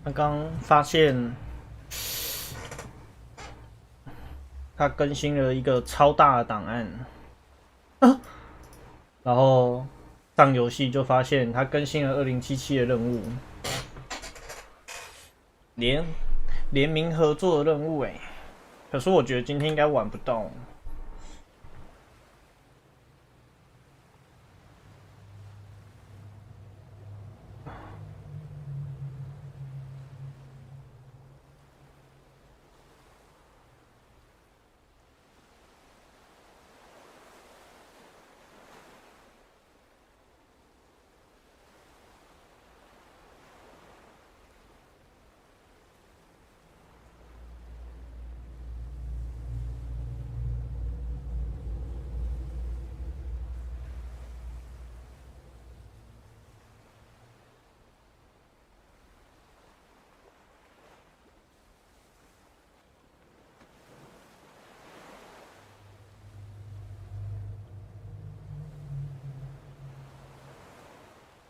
刚刚发现它更新了一个超大的档案，然后上游戏就发现它更新了2077的任务，联名合作的任务哎，可是我觉得今天应该玩不到。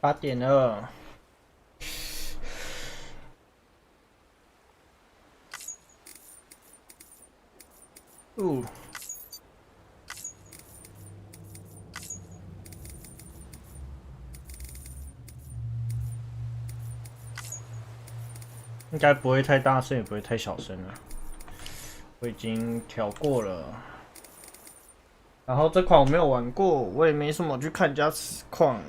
8点了，应该不会太大声，也不会太小声了。我已经调过了，然后这款我没有玩过，我也没什么去看人家实况。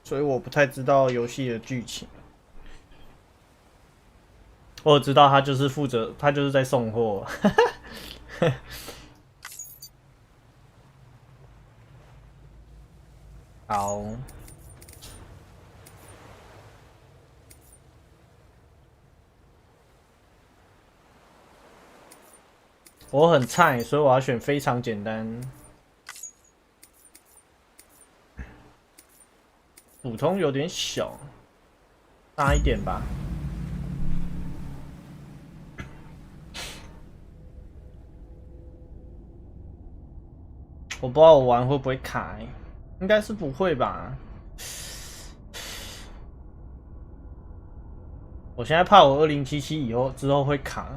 所以我不太知道游戏的剧情，我知道他就是负责，他就是在送货。好，我很菜，所以我要选非常简单。普通有点小，大一点吧。我不知道我玩会不会卡欸，应该是不会吧。我现在怕我2077之后会卡，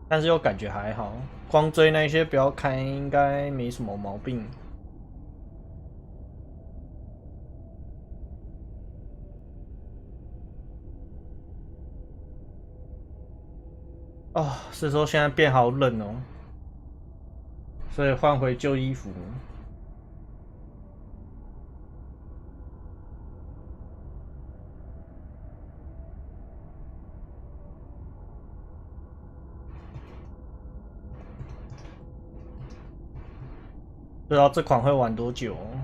但是又感觉还好，光追那些不要开应该没什么毛病。哦，是说现在变好冷哦，所以换回旧衣服。不知道这款会玩多久哦。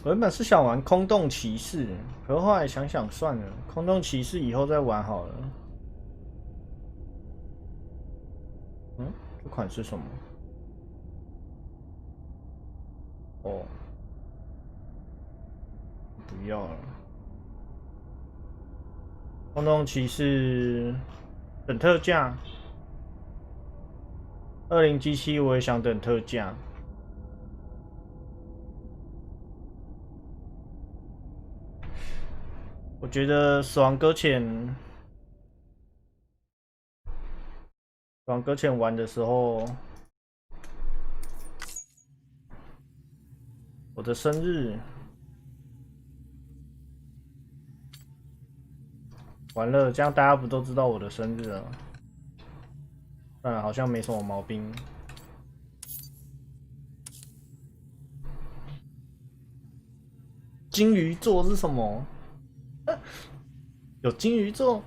我原本是想玩空洞骑士，可是后来想想算了，空洞骑士以后再玩好了。这款是什么？哦，不要了。空洞骑士等特价，2077我也想等特价。我觉得死亡搁浅玩的时候，我的生日完了，这样大家不都知道我的生日了？好像没什么毛病。金鱼座是什么？有金鱼座？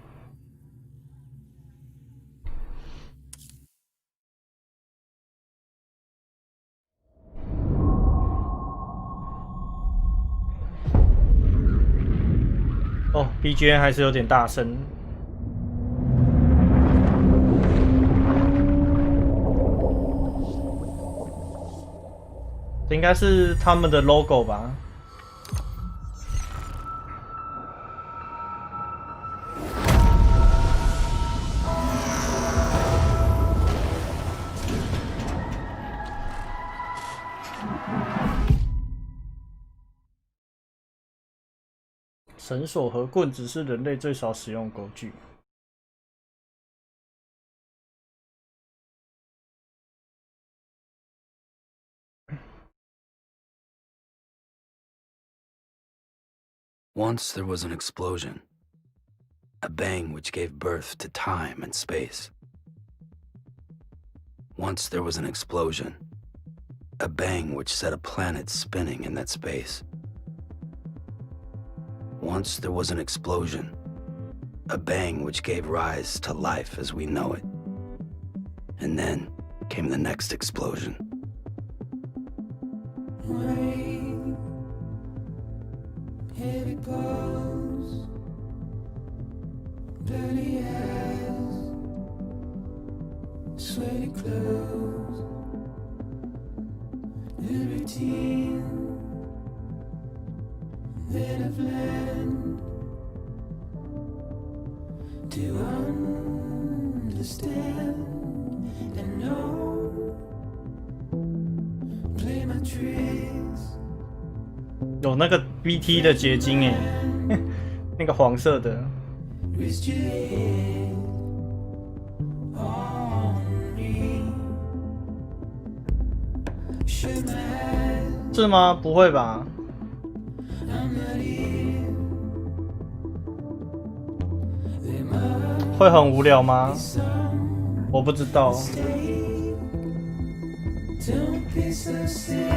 哦 ，BGM 还是有点大声。这应该是他们的 logo 吧？绳索和棍子是人类最少使用工具。Once there was an explosion, a bang which gave birth to time and space. Once there was an explosion, a bang which set a planet spinning in that space. Once there was an explosion, a bang which gave rise to life as we know it. And then came the next explosion. Rain, heavy clothes, dirty eyes, sweaty clothes, the routine that I've learned to understand and know, play my tricks. 有那个 BT 的结晶哎，那个黄色的。是吗？不会吧？会很无聊吗？我不知道。Don't be so serious.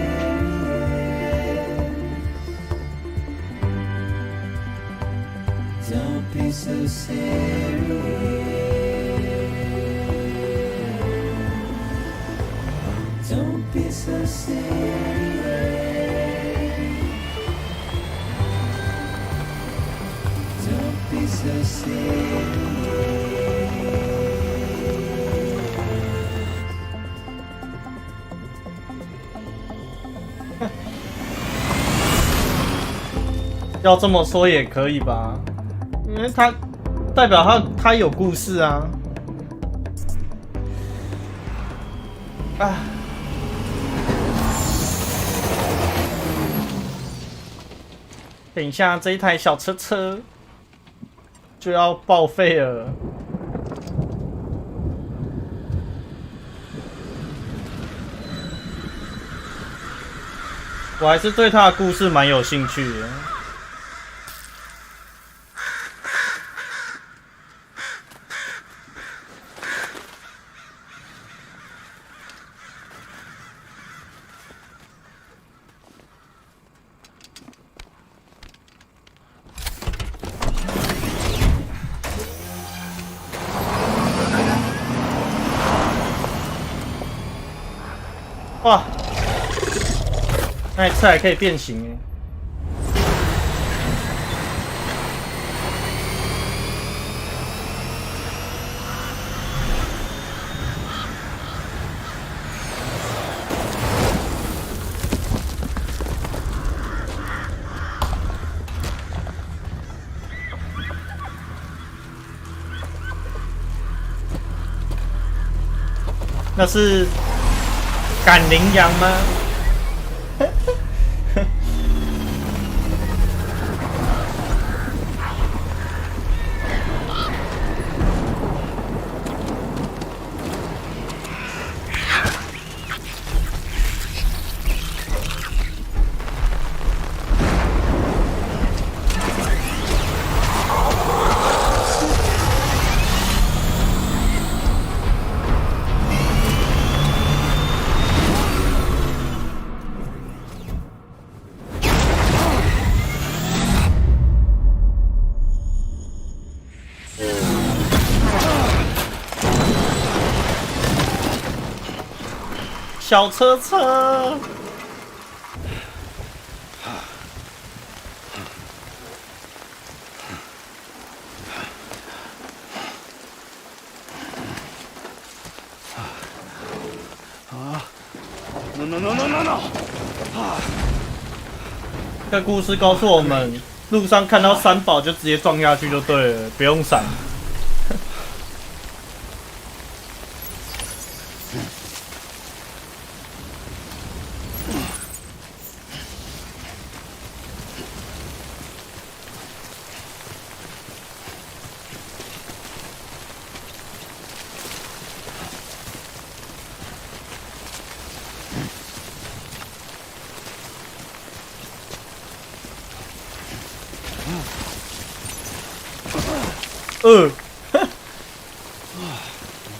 Don't be so serious. Don't be so serious. 要这么说也可以吧？因为他代表他有故事啊！啊！等一下，这一台小车车就要报废了。我还是对他的故事蛮有兴趣的。哇，那车还可以变形耶！那是赶羚羊吗？小车车，No! 这故事告诉我们，路上看到三宝就直接撞下去就对了，不用闪。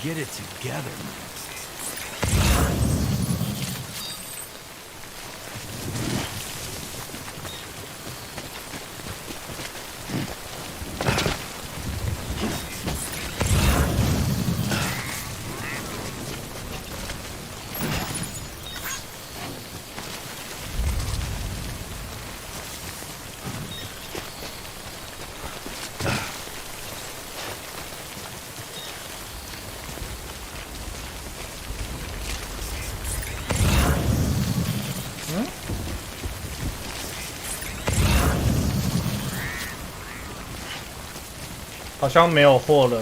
Get it together, man.好像没有货了。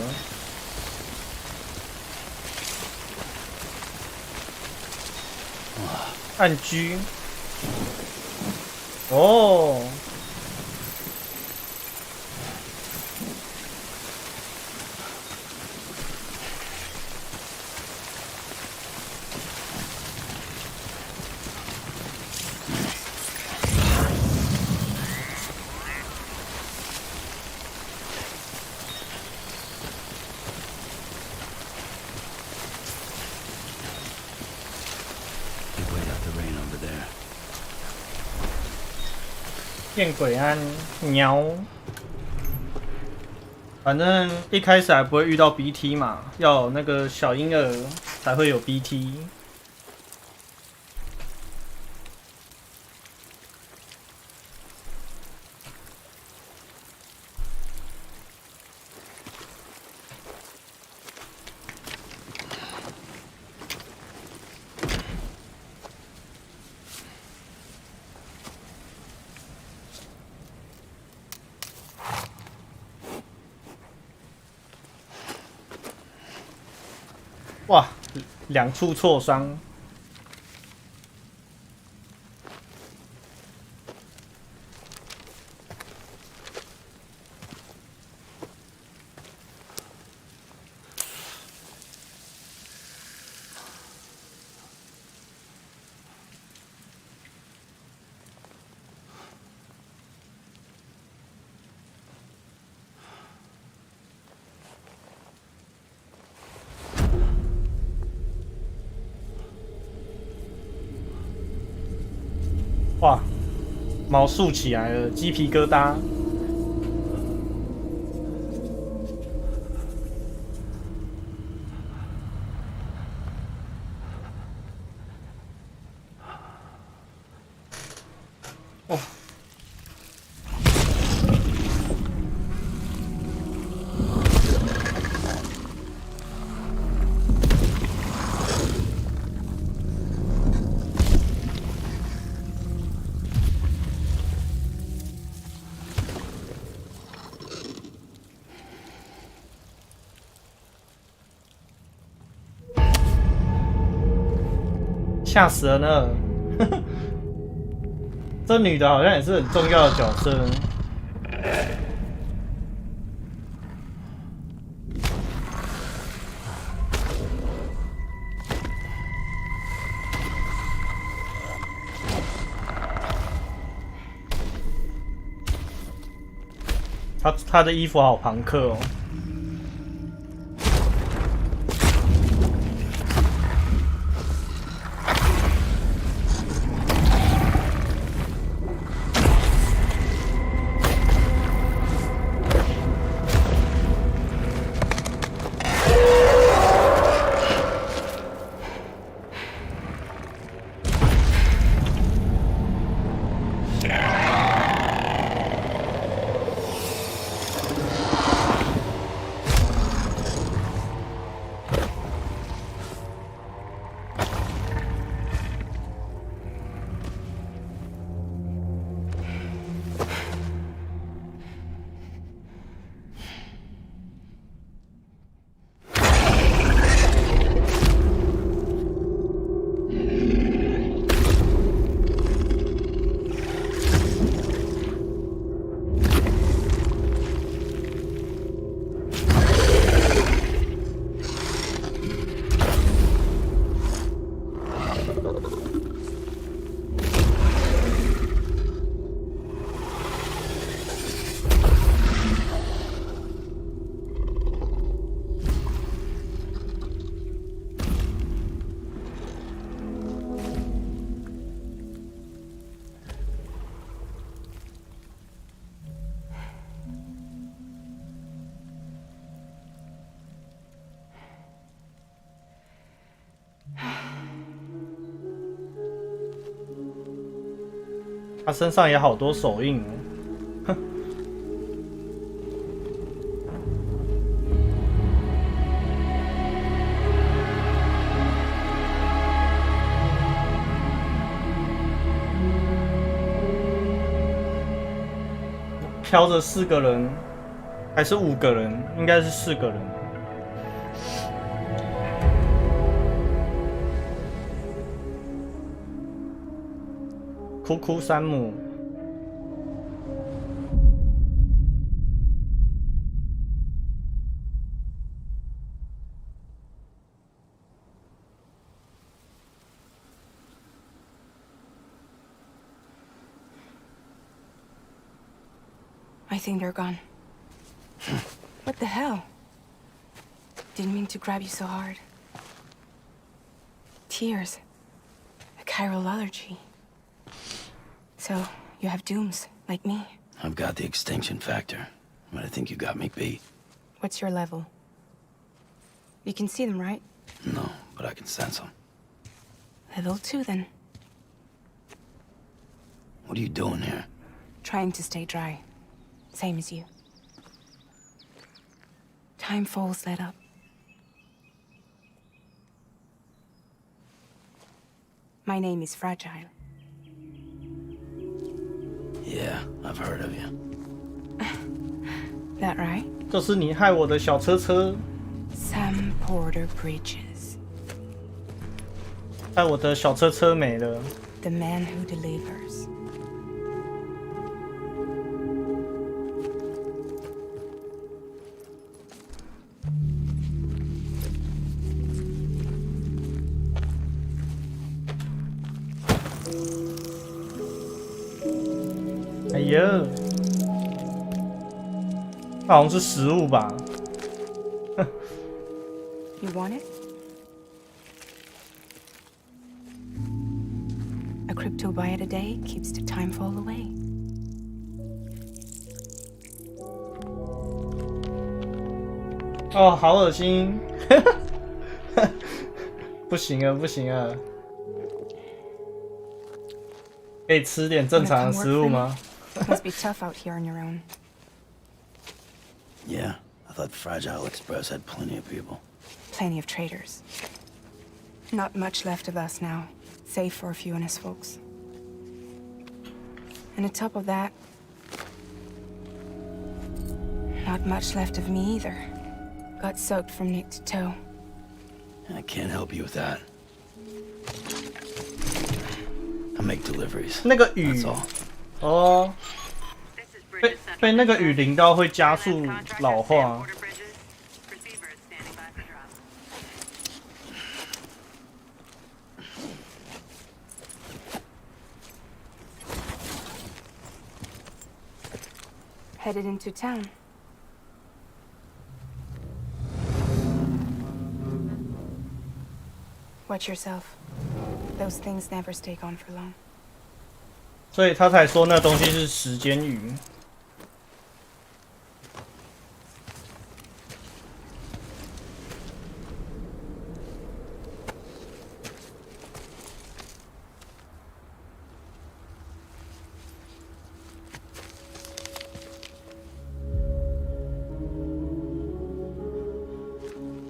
按 G。哦。见鬼啊！喵！反正一开始还不会遇到 BT 嘛，要有那个小婴儿才会有 BT。哇，2处挫伤。哇，毛竖起来了，鸡皮疙瘩。哦，吓死了呢！这女的好像也是很重要的角色。她的衣服好朋克哦。他身上也好多手印哦。飘着4个人，还是5个人？应该是4个人。哭哭山姆。I think they're gone. What the hell? Didn't mean to grab you so hard. Tears. A chiral allergy. So, you have dooms, like me. I've got the extinction factor, but I think you got me beat. What's your level? You can see them, right? No, but I can sense them. Level 2, then. What are you doing here? Trying to stay dry. Same as you. Time falls let up. My name is Fragile. Yeah, I've heard of you. That right? 这是你害我的小车车， Sam Porter Bridges. 害我的小车车没了。 The man who delivers.哎呀，好像是食物吧？ You want it? A crypto bite a day keeps the time fall away. 哦，好恶心！不行啊，不行啊！可以吃点正常的食物吗？ Must be tough out here on your own. Yeah, I thought Fragile Express had plenty of people. Plenty of traitors. Not much left of us now, save for a few honest folks. And on top of that, not much left of me either. Got soaked from neck to toe. I can't help you with that. I make deliveries. 那个雨 That's all. 哦，被那个雨淋到会加速老化。Headed into town. Watch yourself. Those things never stay gone for long. 所以他才说那东西是时间雨。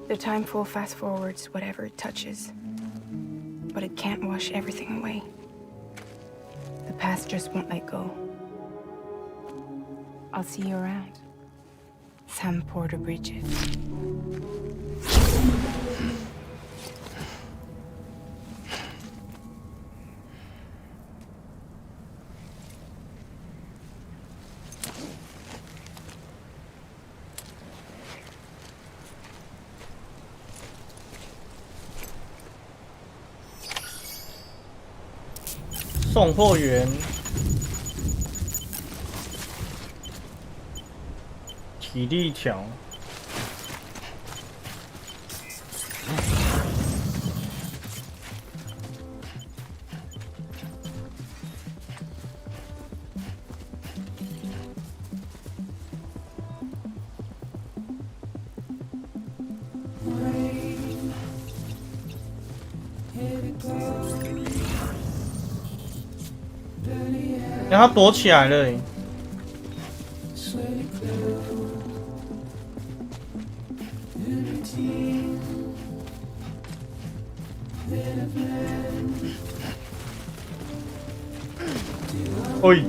The time full fast forwards whatever it touches. But it can't wash everything away. The past just won't let go. I'll see you around. Sam Porter Bridges. 送货员，体力条。哎、他躲起来了、欸。喂。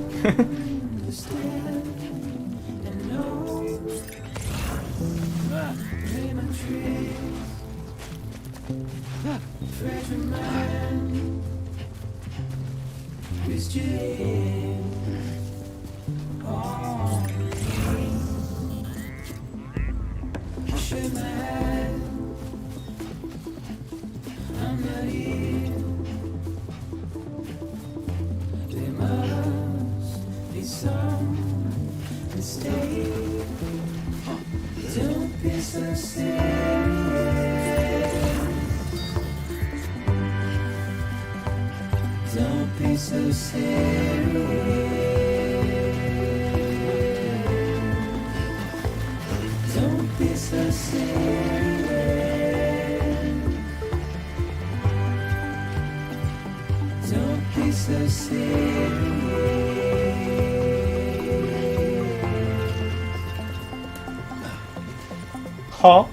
好。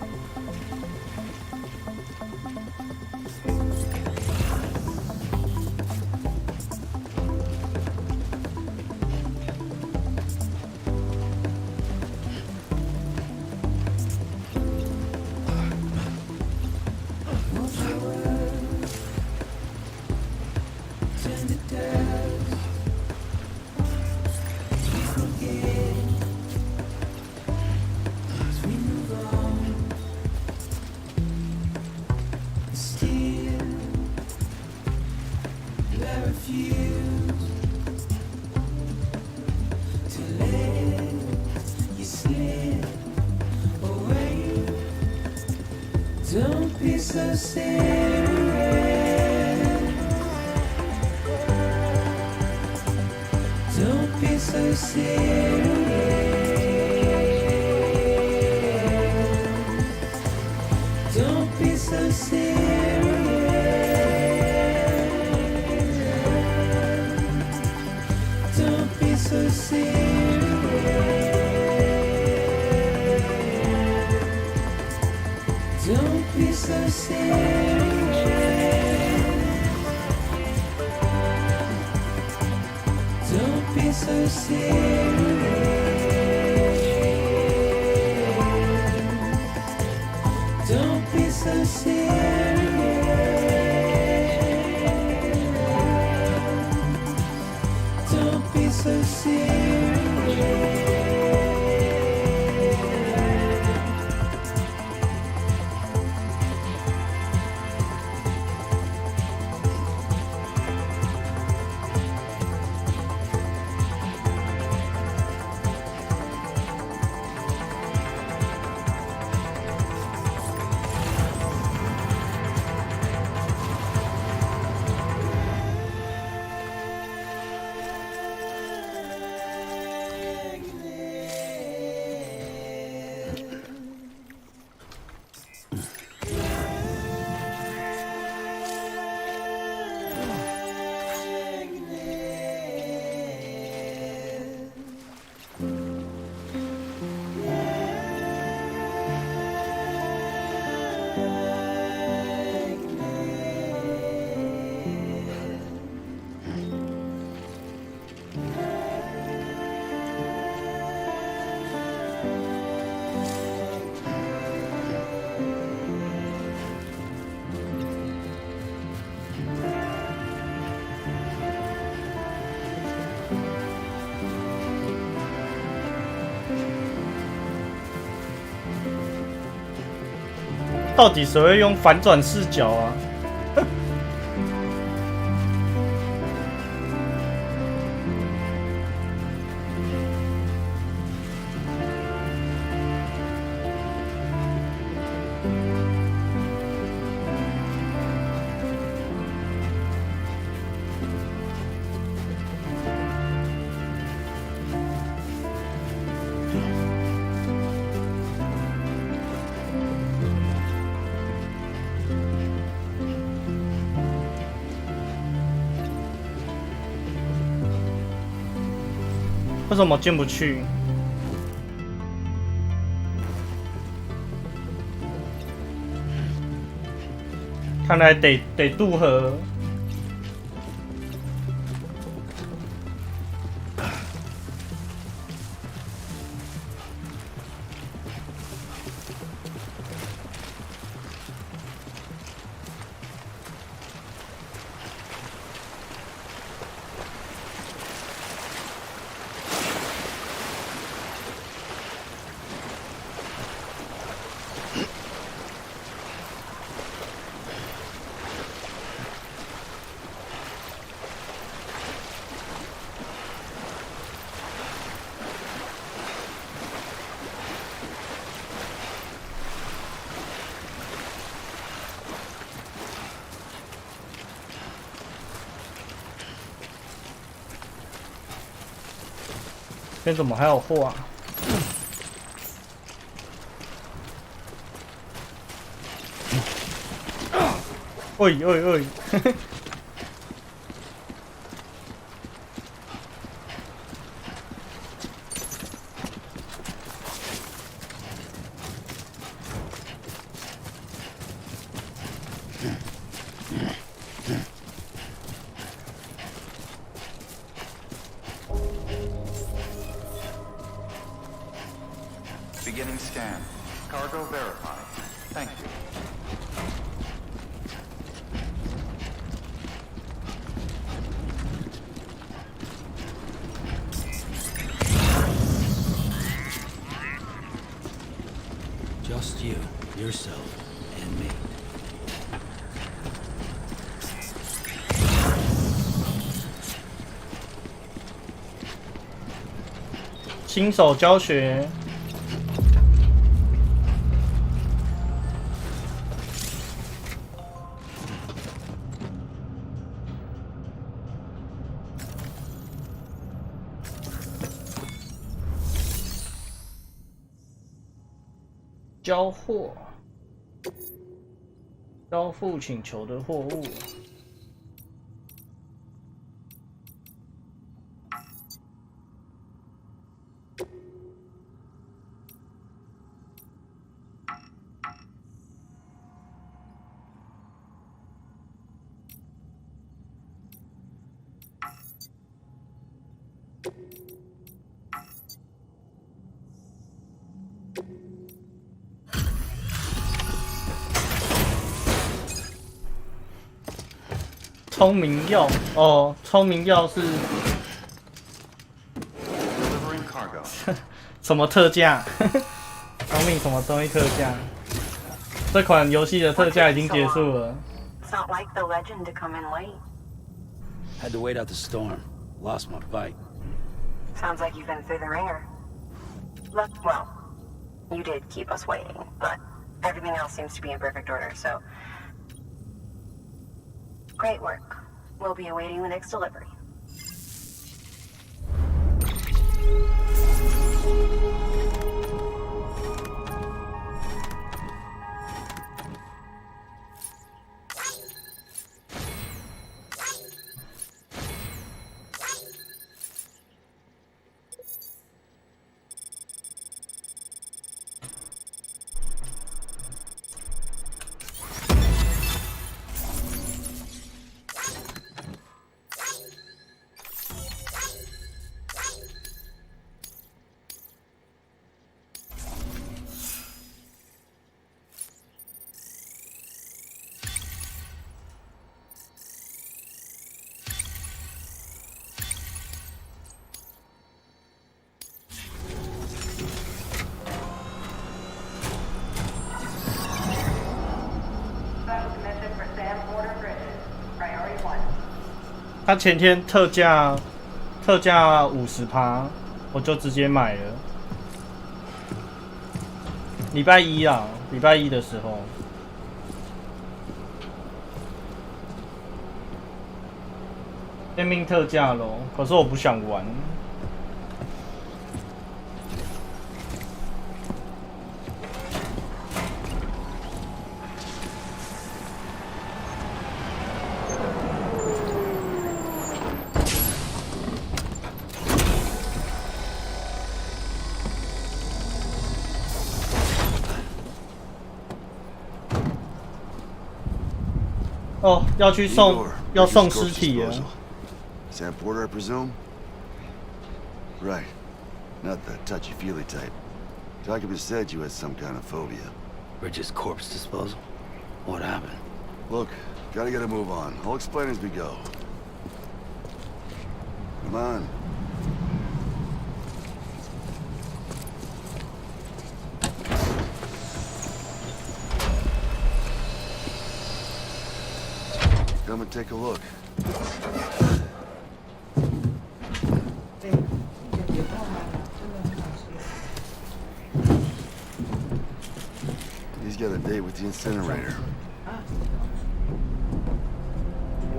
到底谁会用反转视角啊？什么进不去？看来得渡河。这边怎么还有货啊？喂喂喂！Beginning scan. Cargo verified. Thank you. Just you, yourself, and me. 新手教学。交货，交付请求的货物。聪明药哦，聪明药是什么特价？聪明什么东西特价？这款游戏的特价已经结束了。Had to wait out the storm. Lost my bike. Sounds like you've been through the ringer. Look, well, you did keep us waiting, but everything else seems to be in perfect order, so... Great work. We'll be awaiting the next delivery.他前天特价50%，我就直接买了。礼拜一啊，礼拜一的时候，天命特价咯，可是我不想玩。哦，要去送 Igor, 要 Bridges 送 corpse 尸体了。 disposal. Sam Porter, I presume? Right. Not the touchy-feely type. Document said you had some kind of phobia. Bridges corpse disposal? What happened? Look, gotta get a move on. I'll explain as we go. Come on. Come and take a look. He's got a date with the incinerator.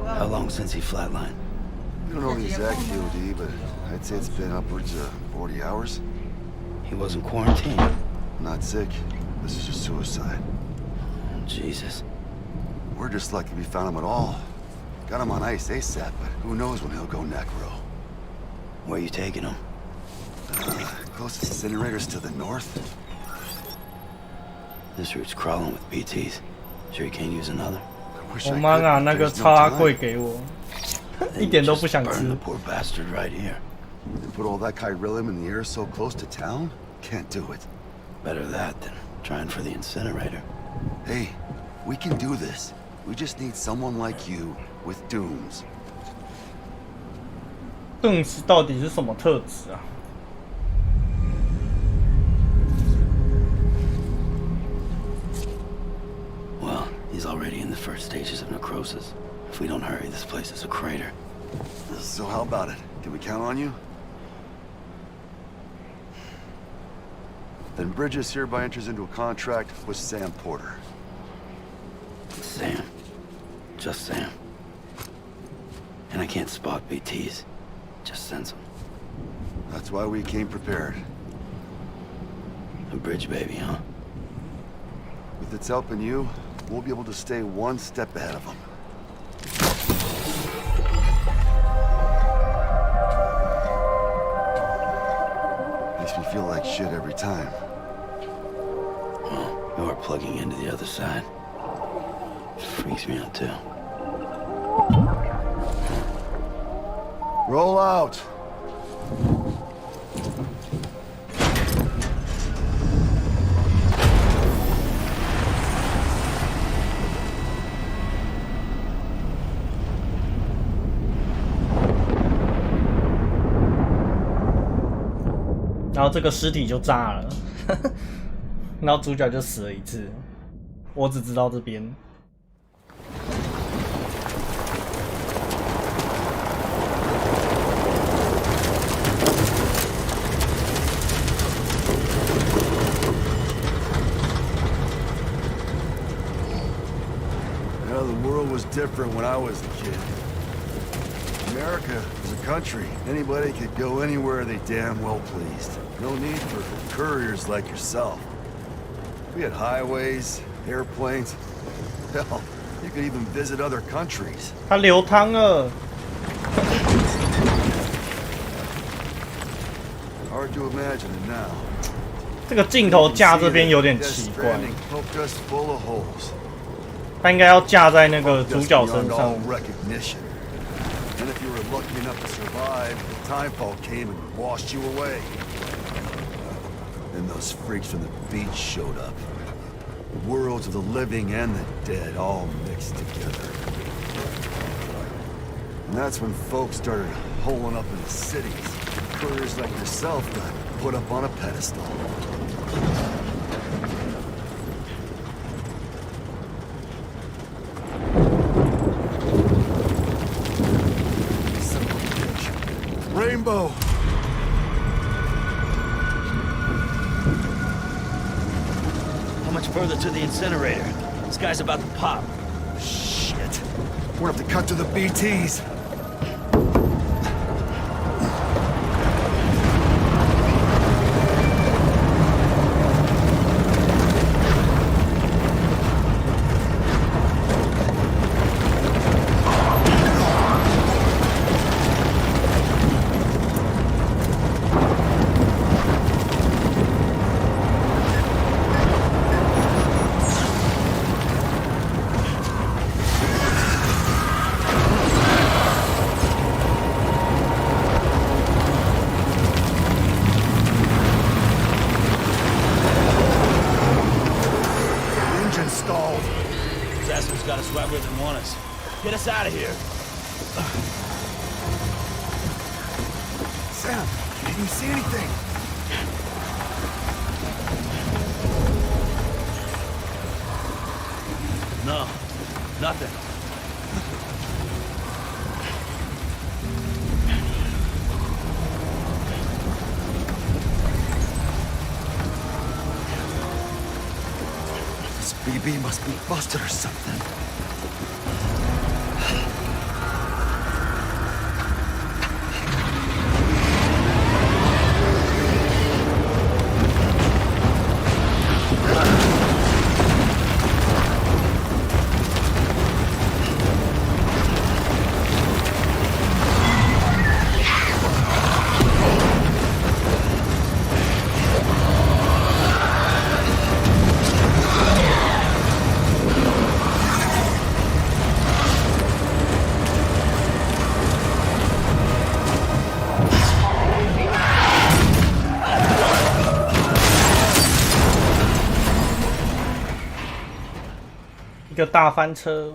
How long since he flatlined? We don't know the exact QD, but I'd say it's been upwards of 40 hours. He wasn't quarantined. Not sick. This is just suicide. Jesus. We're just lucky we found him at all. Got him on ice ASAP, but who knows when he'll go necro. Where you taking him? Closest incinerator's to the north. This route's crawling with BTs. Sure you can't use another? I wish 我 I 妈 could, 拿 but 那个 there's 超阿 no 贵 time. 给我， Then 一点 you 都 just 不想 burn 吃 the。poor bastard right here. They put all that chiralium in the air so close to town? Can't do it. Better that than trying for the incinerator. Hey, we can do this. We just need someone like you with dooms. 顿时到底是什么特质啊？ Well, he's already in the first stages of necrosis. If we don't hurry, this place is a crater. So how about it? Can we count on you? Then Bridges hereby enters into a contract with Sam Porter. Sam. Just Sam. And I can't spot BTs. Just sense them. That's why we came prepared. A bridge baby, huh? With its help in you, we'll be able to stay one step ahead of them. Makes me feel like shit every time. Well, you're plugging into the other side. Freaks me out too. Roll out!然后这个尸体就炸了，然后主角就死了一次。我只知道这边。 The world was different when I was a kid. America was a country. Anybody could go anywhere they damn well pleased. No need for couriers like yourself. We had highways, airplanes. Hell, you could even visit other countries. 他流汤了。 Hard to imagine it now. 这个镜头架这边有点奇怪， Stranding poked us full of holes. 他应该要架在那个主角身 Beyond 上 all。recognition. And if you were lucky enough to survive, the timefall came and washed you away. Then those freaks from the beach showed up. The worlds of the living and the dead all mixed together. And that's when folks started holing up in the cities. Couriers like yourself got put up on a pedestal. Rainbow! How much further to the incinerator? This guy's about to pop. Shit. We're gonna have to cut to the BTs. doesn't want us. Get us out of here. Sam, can you see anything? No, nothing. This BB must be busted or something.一个大翻车，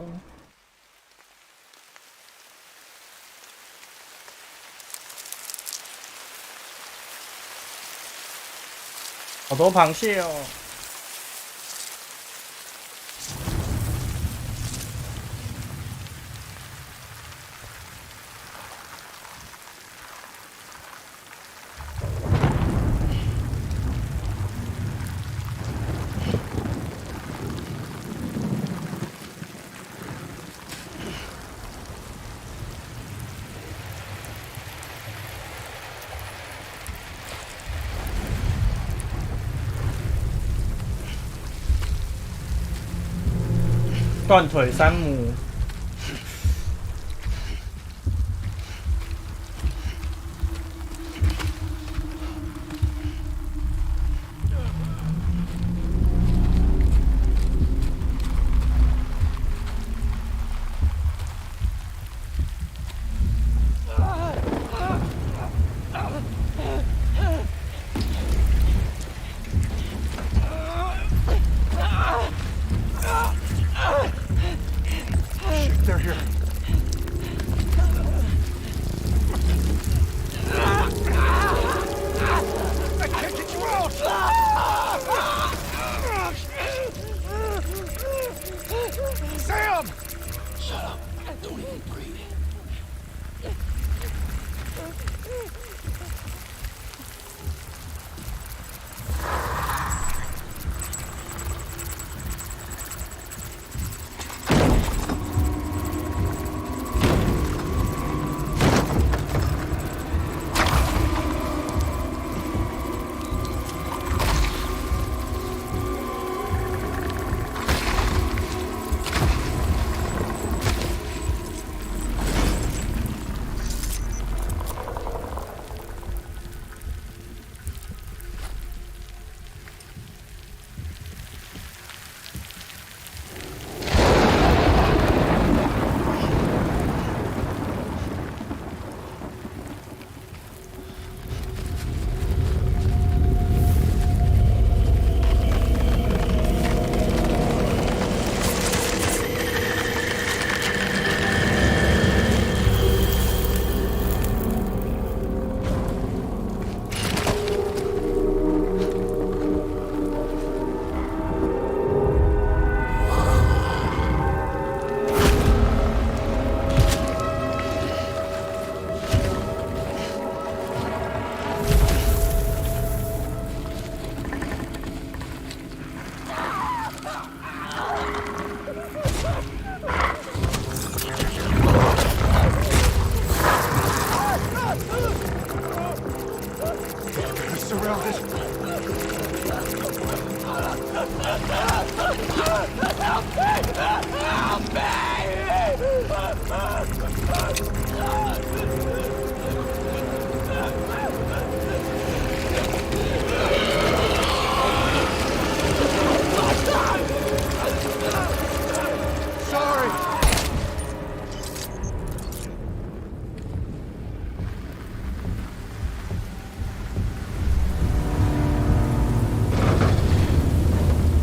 好多螃蟹哦！断腿山姆，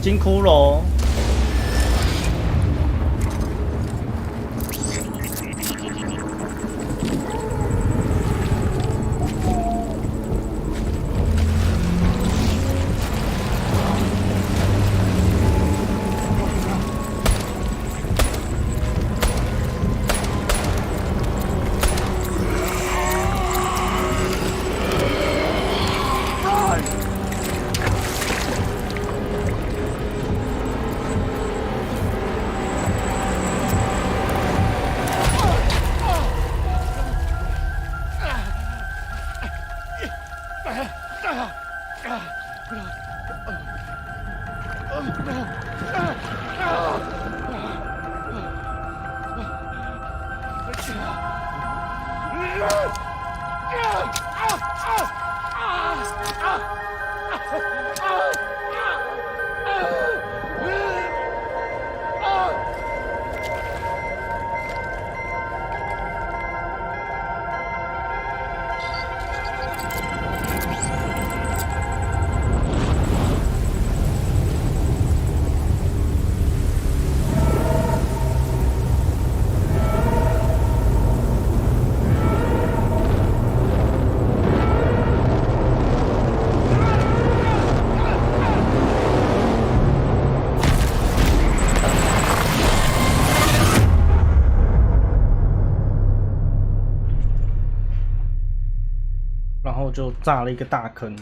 金骷髅。然后就炸了一个大坑。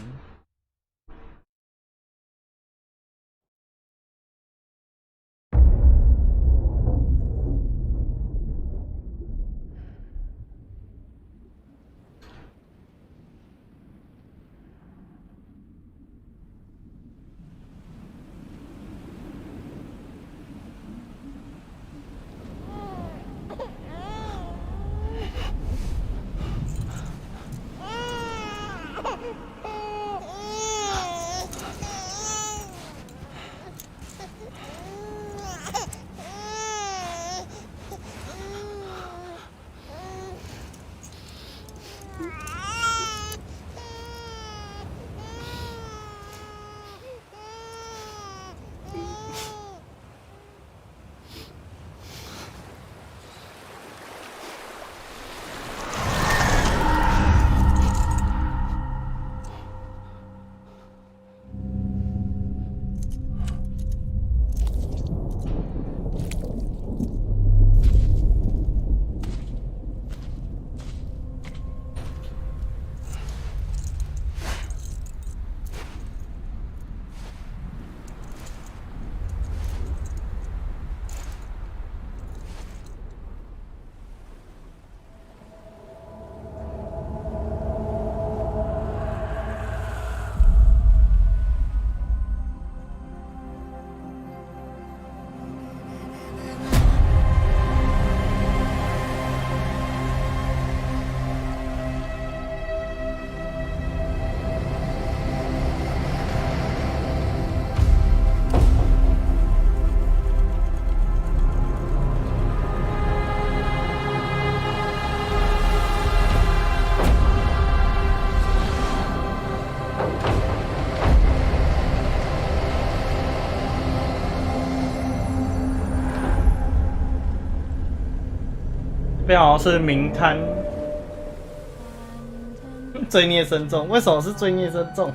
这边好像是名摊，罪孽深重。为什么是罪孽深重？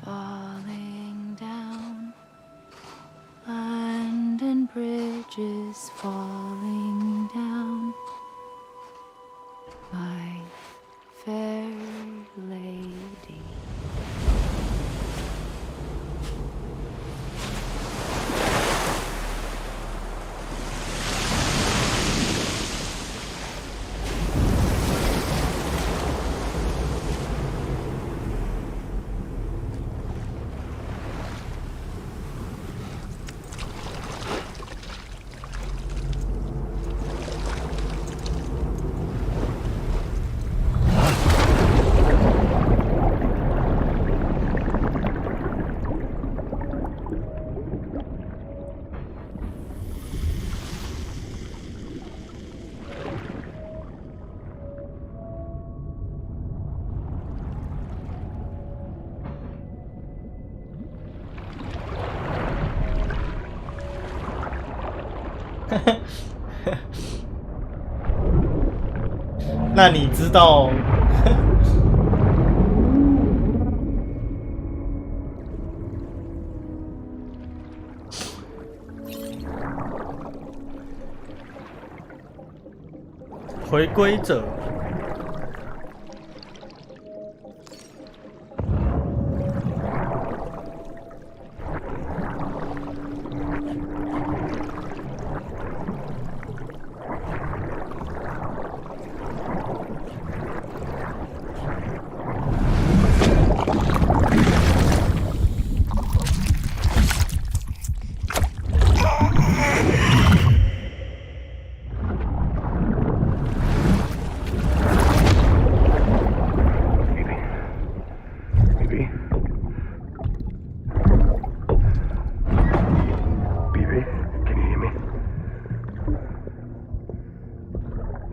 Falling down, London Bridge is falling down, my fair lady.那你知道回归者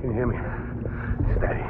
Can you hear me? Steady.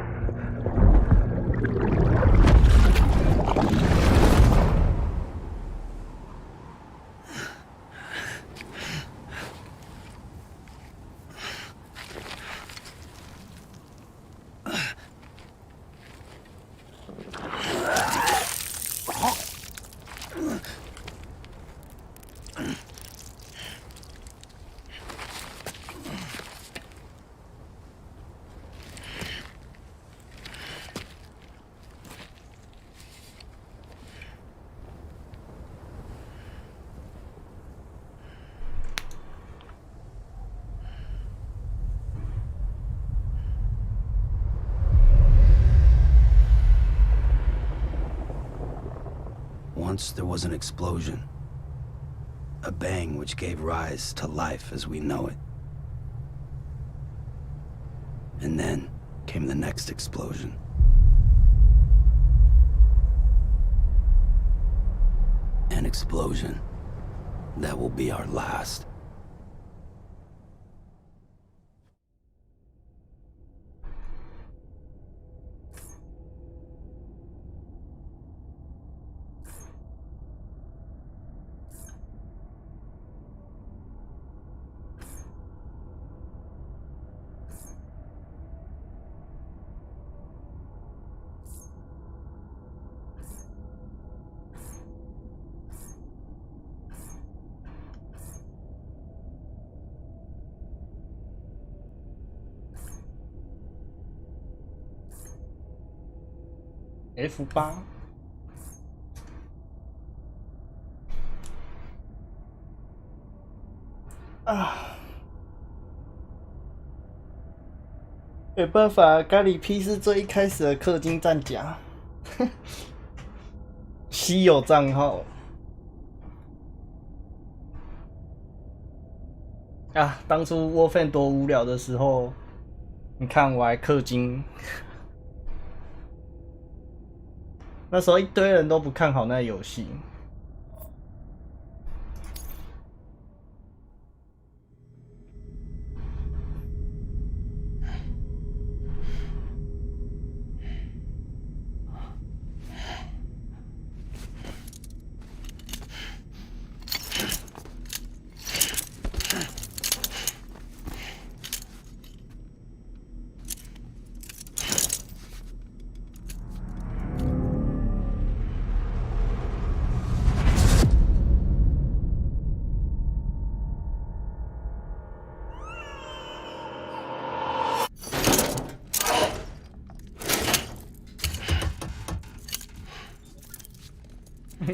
Once there was an explosion. A bang which gave rise to life as we know it. And then came the next explosion. An explosion that will be our last. F8没办法，咖喱 P 是最一开始的氪金战甲，稀有账号啊！当初 Warframe 多无聊的时候，你看我还氪金。那时候一堆人都不看好那游戏。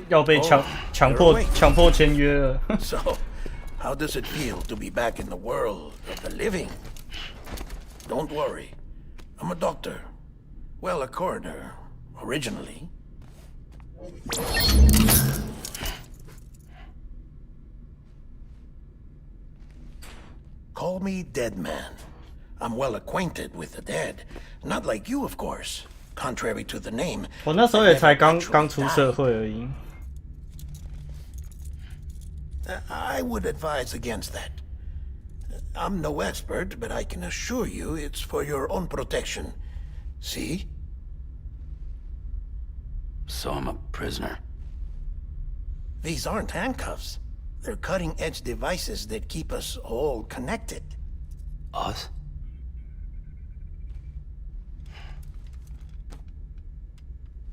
要被强迫签约了。So, how does it feel to be back in the world of the living? Don't worry, I'm a doctor. Well, a coroner, originally. Call me Dead Man. I'm well acquainted with the dead. Not like you, of course. Contrary to the name. 我那时候也才刚出社会而已。I would advise against that. I'm no expert, but I can assure you it's for your own protection. See? So I'm a prisoner. These aren't handcuffs. They're cutting-edge devices that keep us all connected. Us?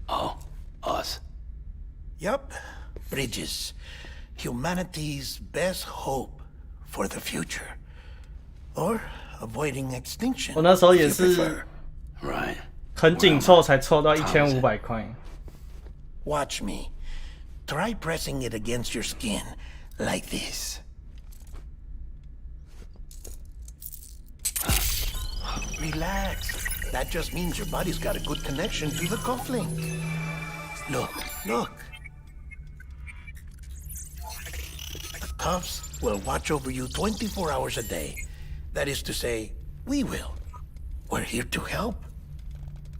Oh, us. Yup. Bridges. Humanity's best hope for the future. Or avoiding extinction. 我那时候也是 Right. 很紧凑才凑到1500块。Watch me. Try pressing it against your skin, like this. Relax. That just means your body's got a good connection to the cufflink. Look, look. The cuffs will watch over you 24 hours a day. That is to say, we will. We're here to help.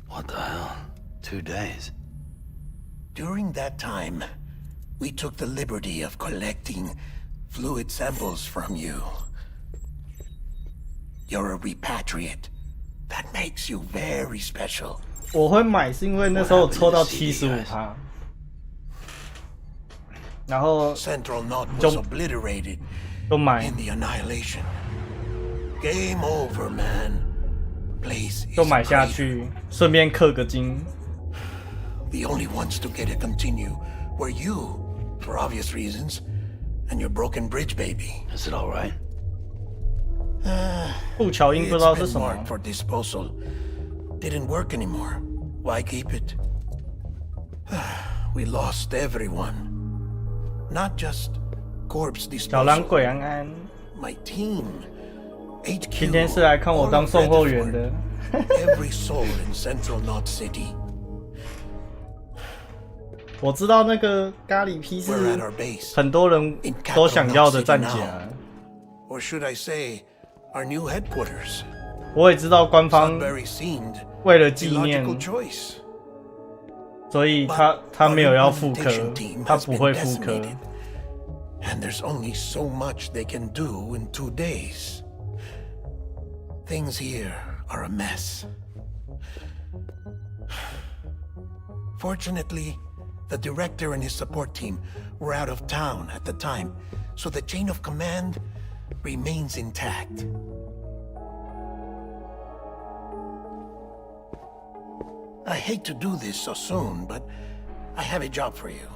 What the hell? 2 days? During that time, we took the liberty of collecting fluid samples from you. You're a repatriate. That makes you very special. 我会买是因为那时候我抽到75%，然后 Central Knot was obliterated 就买 in the annihilation. Game over, man. Place 就 is 买下 crater. 去，顺便氪个金。 The only ones to get it continue were you, for obvious reasons, and your broken bridge baby. Is it all right? 布乔因不知道是 It's 什 been 么 marked。for disposal. Didn't work anymore. Why keep it? We lost everyone. Not just corpse 小狼 disposal. 鬼安安， My team. HQ. 今天是来看我 all 当 of 送货员 Redford. 的。Every soul in Central Knot City. 我知道那个咖喱披 We're at 是 our base. 很多人都想要的战甲， Or should I say, our new headquarters. 我也知道官方 Sudbury seemed 为了 a 纪念， logical choice. 所以他没有要复刻，他不会复刻。 And there's only so much they can do in 2 days. Things here are a mess. Fortunately, the director and his support team were out of town at the time, so the chain of command remains intact. I hate to do this so soon, but I have a job for you.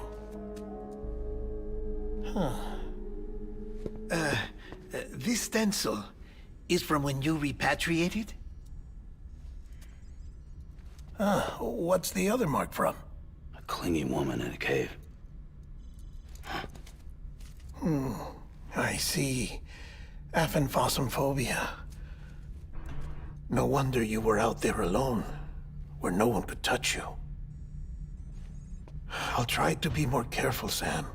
This stencil is from when you repatriated? What's the other mark from? A clingy woman in a cave. I see. Aphenphosmphobia. No wonder you were out there alone, where no one could touch you. I'll try to be more careful, Sam.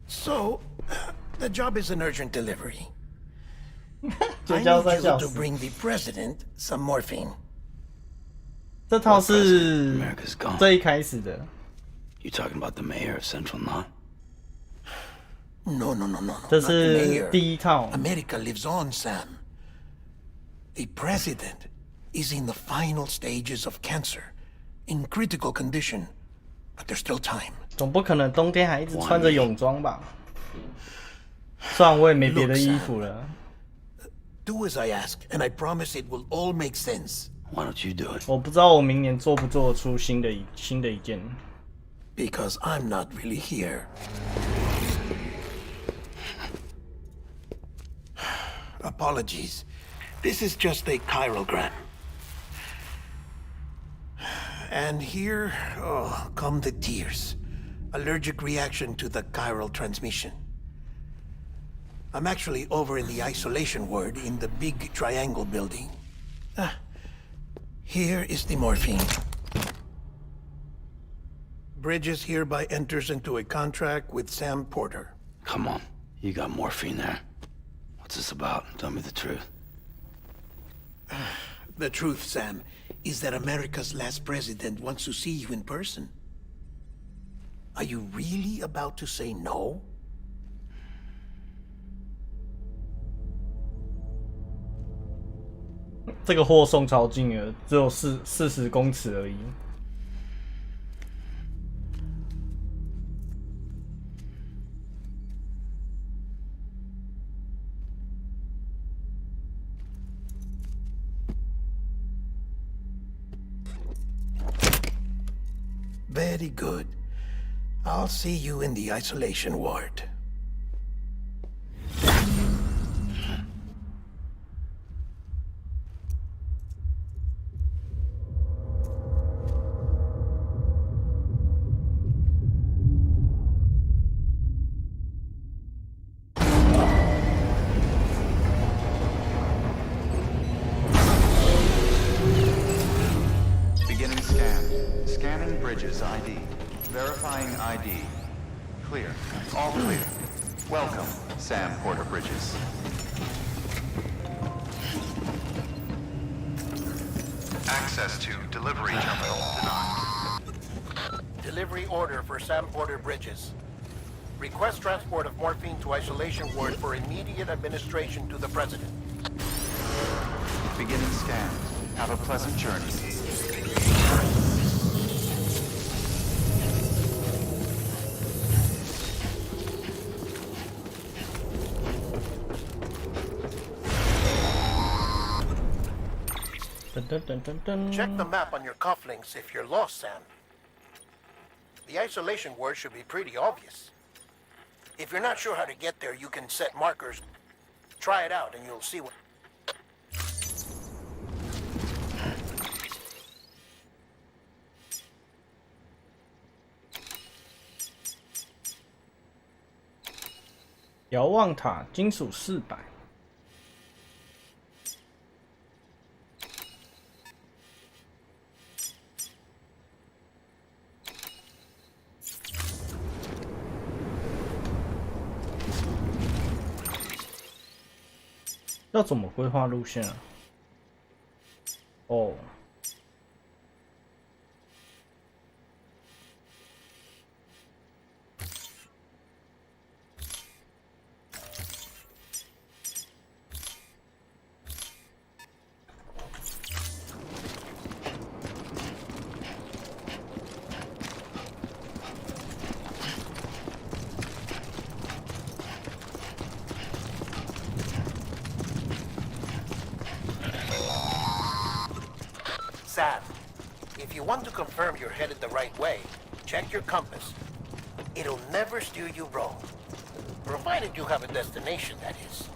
So, the job is an urgent delivery. I need you to bring the president some morphine. 这套是 America's gone. 最一开始的。 You talking about the mayor of Central Knot? No. 这 not the 是 mayor. 第一套。 America lives on, Sam. The president is in the final stages of cancer, in critical condition, but there's still time. 总不可能冬天还一直穿着泳装吧？虽然我也没别的衣服了。 Do as I ask, and I promise it will all make sense. Why don't you do it? 我不知道我明年做不做得出新的一件。 Because I'm not really here. Apologies. This is just a chirogram. And here, come the tears. Allergic reaction to the chiral transmission. I'm actually over in the isolation ward in the big triangle building. Here is the morphine. Bridges hereby enters into a contract with Sam Porter. Come on. You got morphine there. What's this about? Tell me the truth. The truth, Sam, is that America's last president wants to see you in person. Are you really about to say no? 这个货送超近了，只有40公尺而已。 Very good. I'll see you in the isolation ward. Beginning scan. Scanning Bridges ID. Verifying ID. Clear. All clear. Welcome, Sam Porter Bridges. Access to delivery terminal denied. Delivery order for Sam Porter Bridges. Request transport of morphine to isolation ward for immediate administration to the president. Beginning scan. Have a pleasant journey. Check the map on your cufflinks if you're lost, Sam. The isolation word should be pretty obvious. If you're not sure how to get there, you can set markers. Try it out and you'll see what... 瞭望塔金属400。要怎么规划路线啊？哦。Sam, if you want to confirm you're headed the right way, check your compass. It'll never steer you wrong. Provided you have a destination, that is.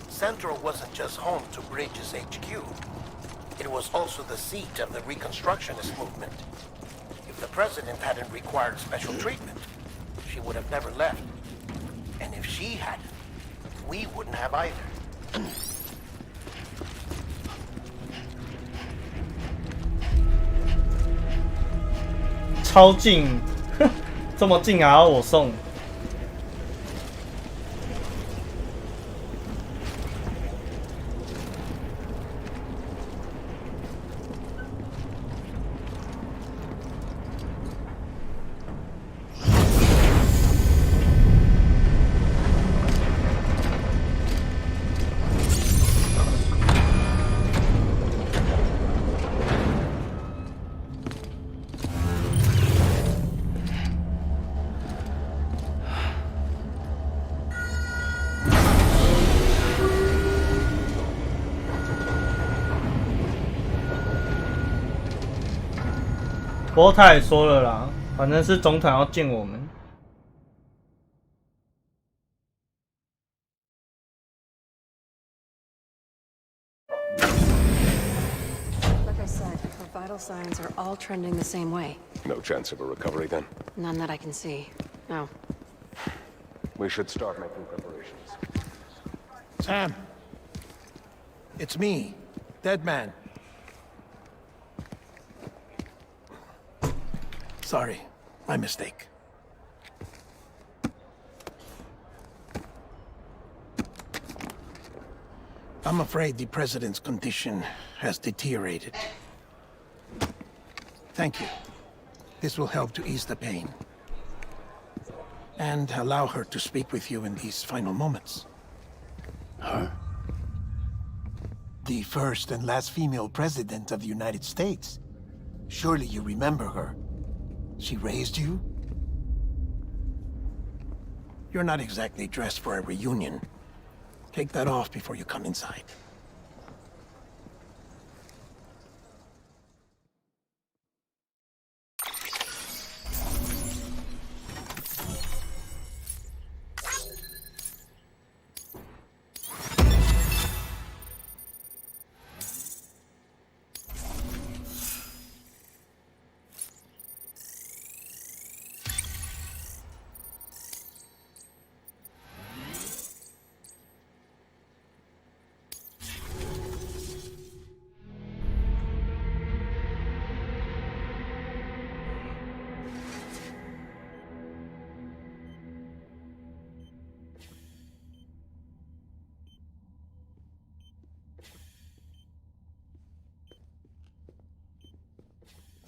Central wasn't just home to Bridges HQ. It was also the seat of the Reconstructionist movement. If the president hadn't required special treatment, she would have never left. And if she hadn't, we wouldn't have either. 超近，这么近还要我送？不过他也说了啦，反正是总统要见我们。Like I said, her vital signs are all trending the same way. No chance of a recovery then? None that I can see. No. We should start making preparations. Sam. It's me, Dead Man. Sorry, my mistake. I'm afraid the president's condition has deteriorated. Thank you. This will help to ease the pain. And allow her to speak with you in these final moments. Her? The first and last female president of the United States. Surely you remember her. She raised you? You're not exactly dressed for a reunion. Take that off before you come inside.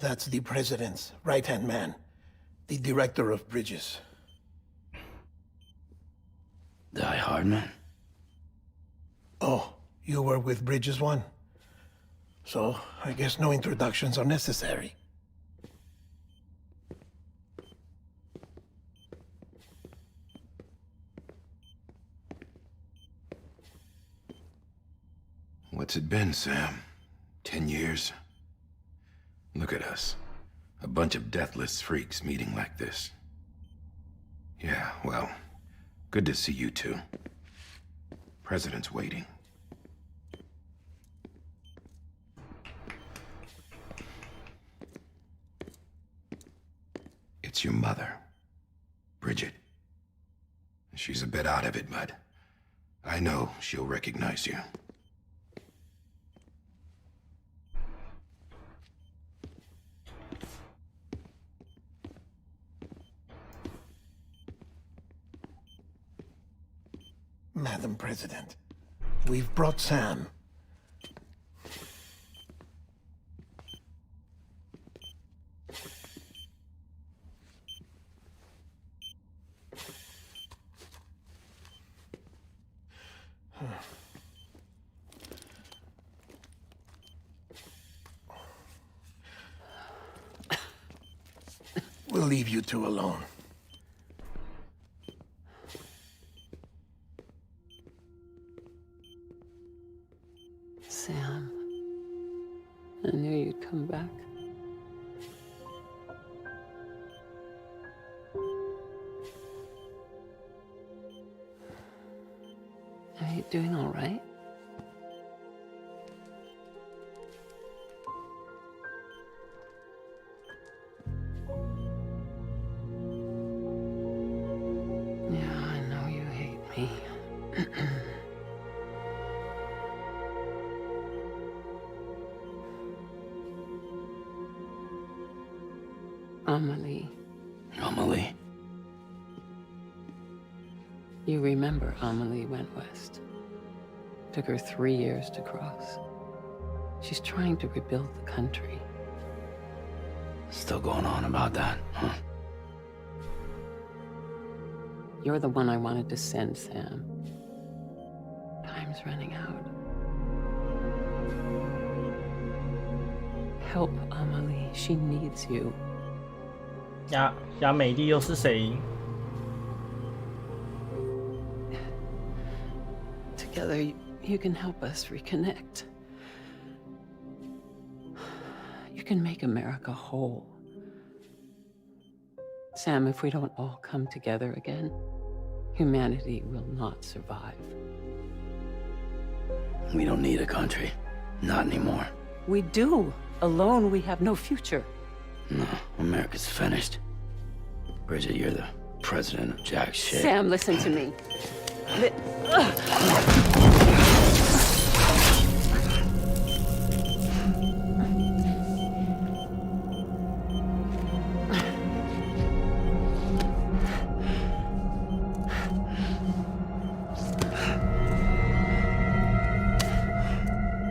That's the president's right-hand man, the director of bridges. Die Hard Man? Oh, you were with Bridges 1? So, I guess no introductions are necessary. What's it been, Sam? 10 years? Look at us. A bunch of deathless freaks meeting like this. Yeah, well, good to see you two. President's waiting. It's your mother, Bridget. She's a bit out of it, but I know she'll recognize you. Madam President, we've brought Sam. We'll leave you two alone. Sam, I knew you'd come back. Are you doing all right? Yeah, I know you hate me. Amelie. Amelie? You remember Amelie went west. Took her 3 years to cross. She's trying to rebuild the country. Still going on about that, huh? You're the one I wanted to send, Sam. Time's running out. Help Amelie. She needs you. 亚美丽又是谁？ Together, you can help us reconnect. You can make America whole. Sam, if we don't all come together again, humanity will not survive. We don't need a country. Not anymore. We do. Alone, we have no future. No, America's finished. Bridget, you're the president of jack shit. Sam, listen to me.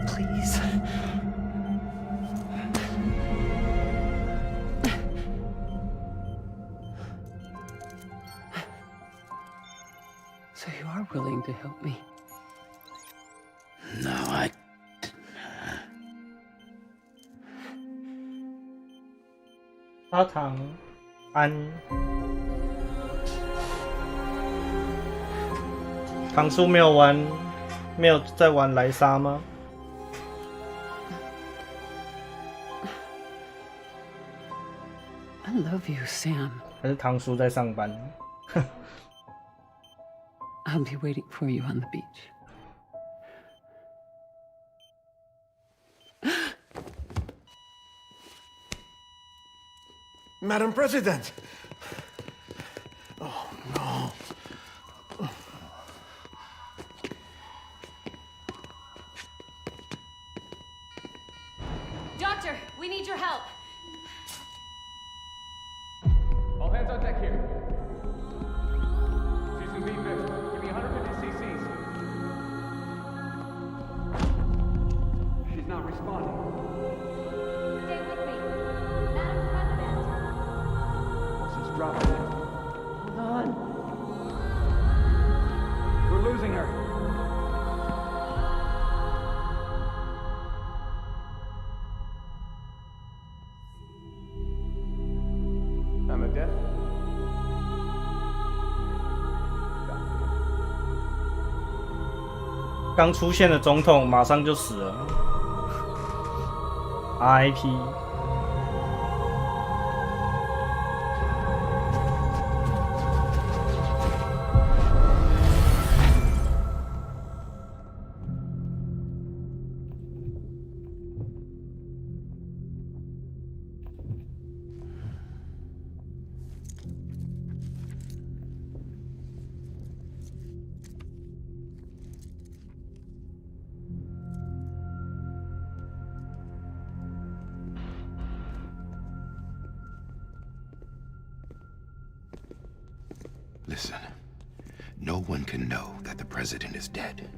Please. So you are willing to help me? No, I... 阿唐安，唐叔没有玩，没有在玩莱莎吗？ I love you, Sam. 还是唐叔在上班？ I'll be waiting for you on the beach. Madam President! Oh, no. Doctor, we need your help. All hands on deck here. Season B fifth. Give me 150 cc's. She's not responding. Stay with me. 刚出现的总统马上就死了 ，RIP。Listen, no one can know that the president is dead.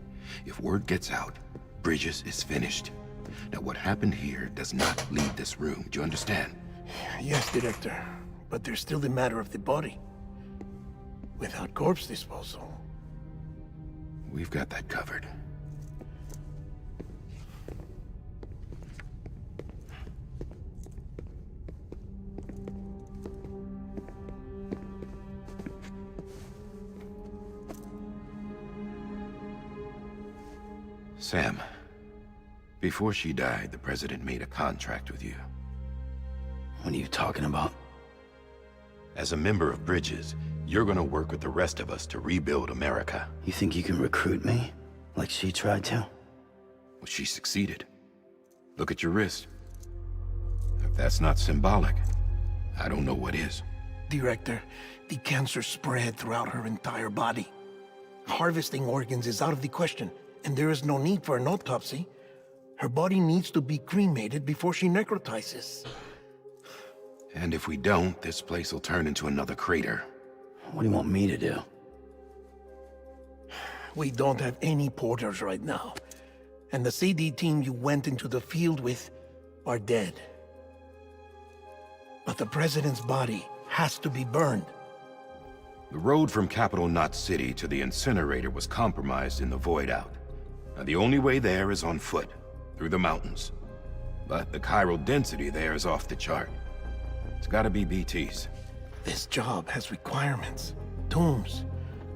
If word gets out, Bridges is finished. Now what happened here does not leave this room, do you understand? Yes, Director. But there's still the matter of the body. Without corpse disposal. We've got that covered. Sam, before she died, the president made a contract with you. What are you talking about? As a member of Bridges, you're gonna work with the rest of us to rebuild America. You think you can recruit me? Like she tried to? Well, she succeeded. Look at your wrist. If that's not symbolic, I don't know what is. Director, the cancer spread throughout her entire body. Harvesting organs is out of the question. And there is no need for an autopsy. Her body needs to be cremated before she necrotizes. And if we don't, this place will turn into another crater. What do you want me to do? We don't have any porters right now. And the CD team you went into the field with are dead. But the president's body has to be burned. The road from Capital Knot City to the incinerator was compromised in the void out. Now, the only way there is on foot, through the mountains. But the chiral density there is off the chart. It's gotta be BTs. This job has requirements. Tombs.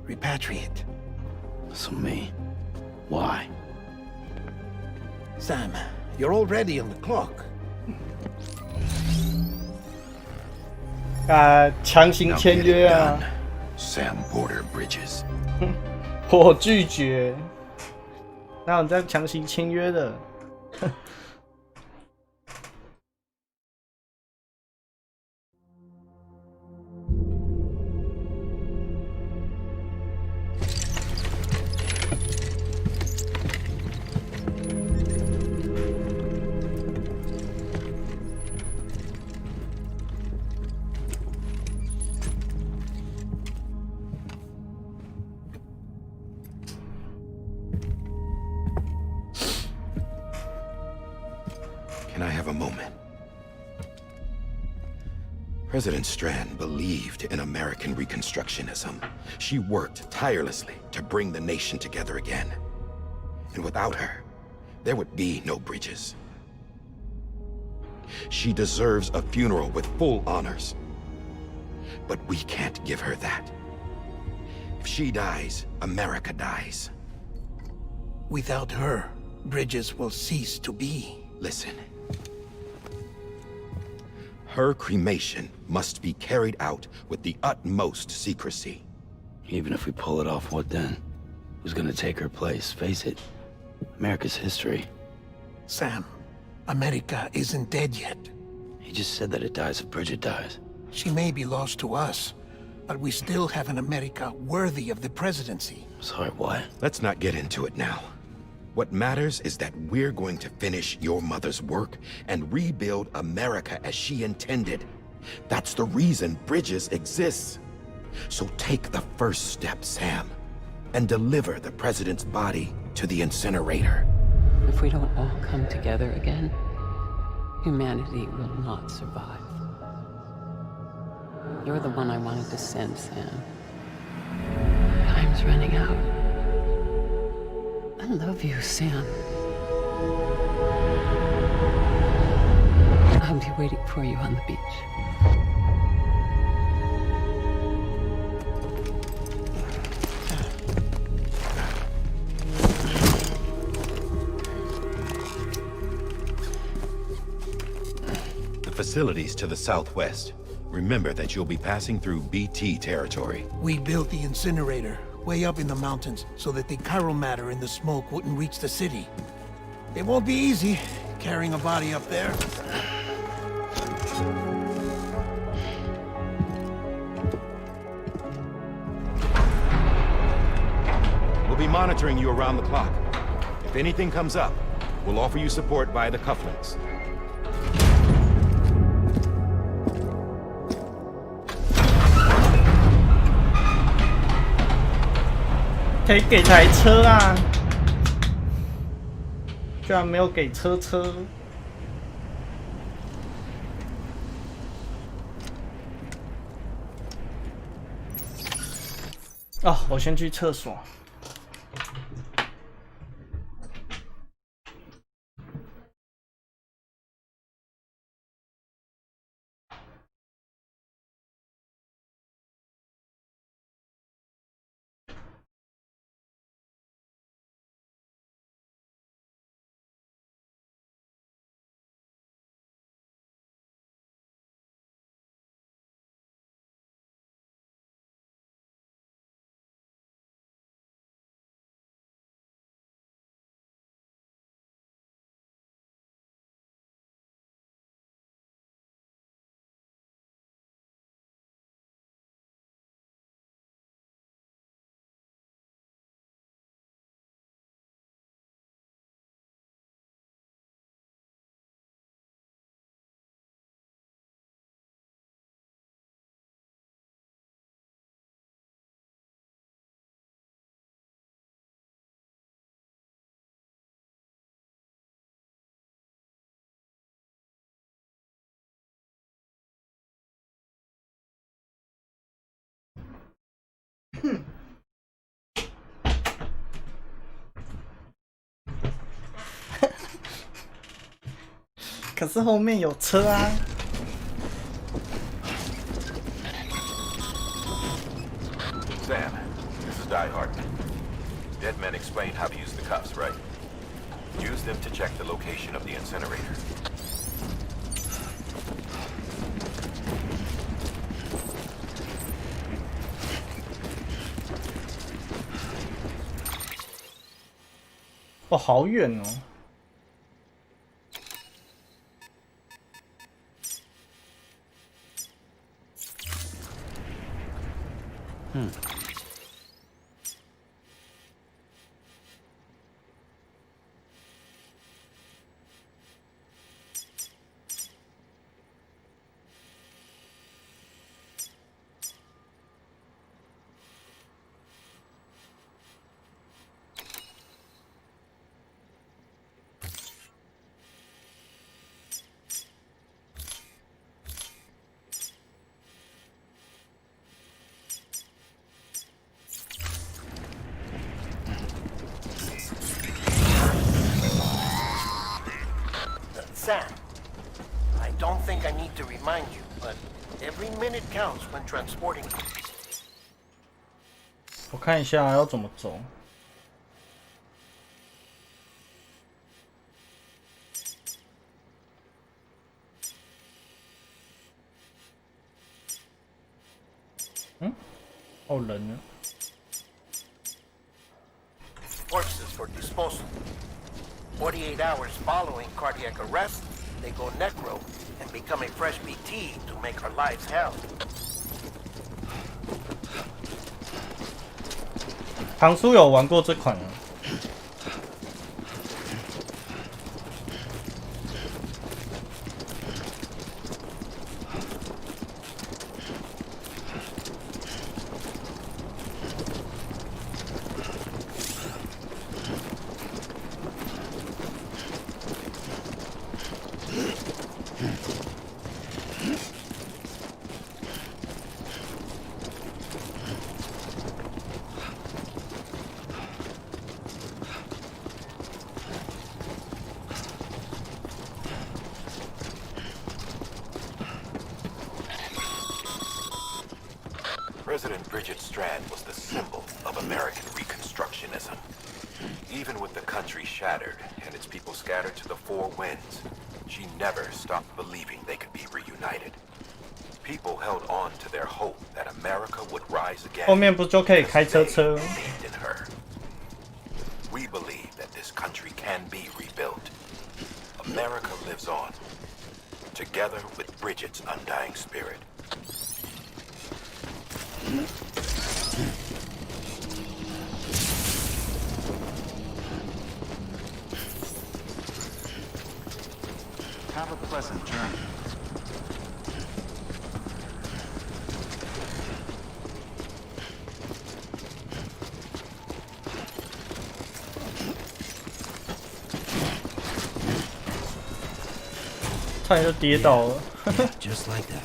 Repatriate. So me? Why? Sam, you're already on the clock. 强行签约啊 Sam Porter Bridges. 我拒绝。哪有这样强行签约的？Can I have a moment? President Strand believed in American Reconstructionism. She worked tirelessly to bring the nation together again. And without her, there would be no Bridges. She deserves a funeral with full honors. But we can't give her that. If she dies, America dies. Without her, Bridges will cease to be. Listen. Her cremation must be carried out with the utmost secrecy. Even if we pull it off, what then? Who's gonna take her place? Face it, America's history. Sam, America isn't dead yet. He just said that it dies if Bridget dies. She may be lost to us, but we still have an America worthy of the presidency. Sorry, what? Let's not get into it now. What matters is that we're going to finish your mother's work and rebuild America as she intended. That's the reason Bridges exists. So take the first step, Sam, and deliver the president's body to the incinerator. If we don't all come together again, humanity will not survive. You're the one I wanted to send, Sam. Time's running out. I love you, Sam. I'll be waiting for you on the beach. facilities to the southwest. Remember that you'll be passing through BT territory. We built the incinerator way up in the mountains so that the chiral matter in the smoke wouldn't reach the city. It won't be easy carrying a body up there. We'll be monitoring you around the clock. If anything comes up, we'll offer you support via the cufflinks. 可以给台车啊！居然没有给车。啊，我先去厕所。可是后面有车啊。Sam, this is Die Hard. Dead men explained how to use the cuffs, right? Use them to check the location of the incinerator. Oh, 好远哦。Sam, I don't think I need to remind you, but every minute counts when transporting. 我看一下要怎么走。哦，人呢 Corpses for disposal. 48 hours following cardiac arrest, they go necro and become a fresh BT to make our lives hell. 唐叔有玩过这款啊。President Bridget Strand was the symbol of American Reconstructionism. Even with the country shattered and its people scattered to the four winds, she never stopped believing they could be reunited. People held on to their hope that America would rise again. 后面不就可以开车车？ Believed in her. We believe that this country can be rebuilt. America lives on, together with Bridget's undying spirit. Have a pleasant journey. "差点就跌倒了。Just like that.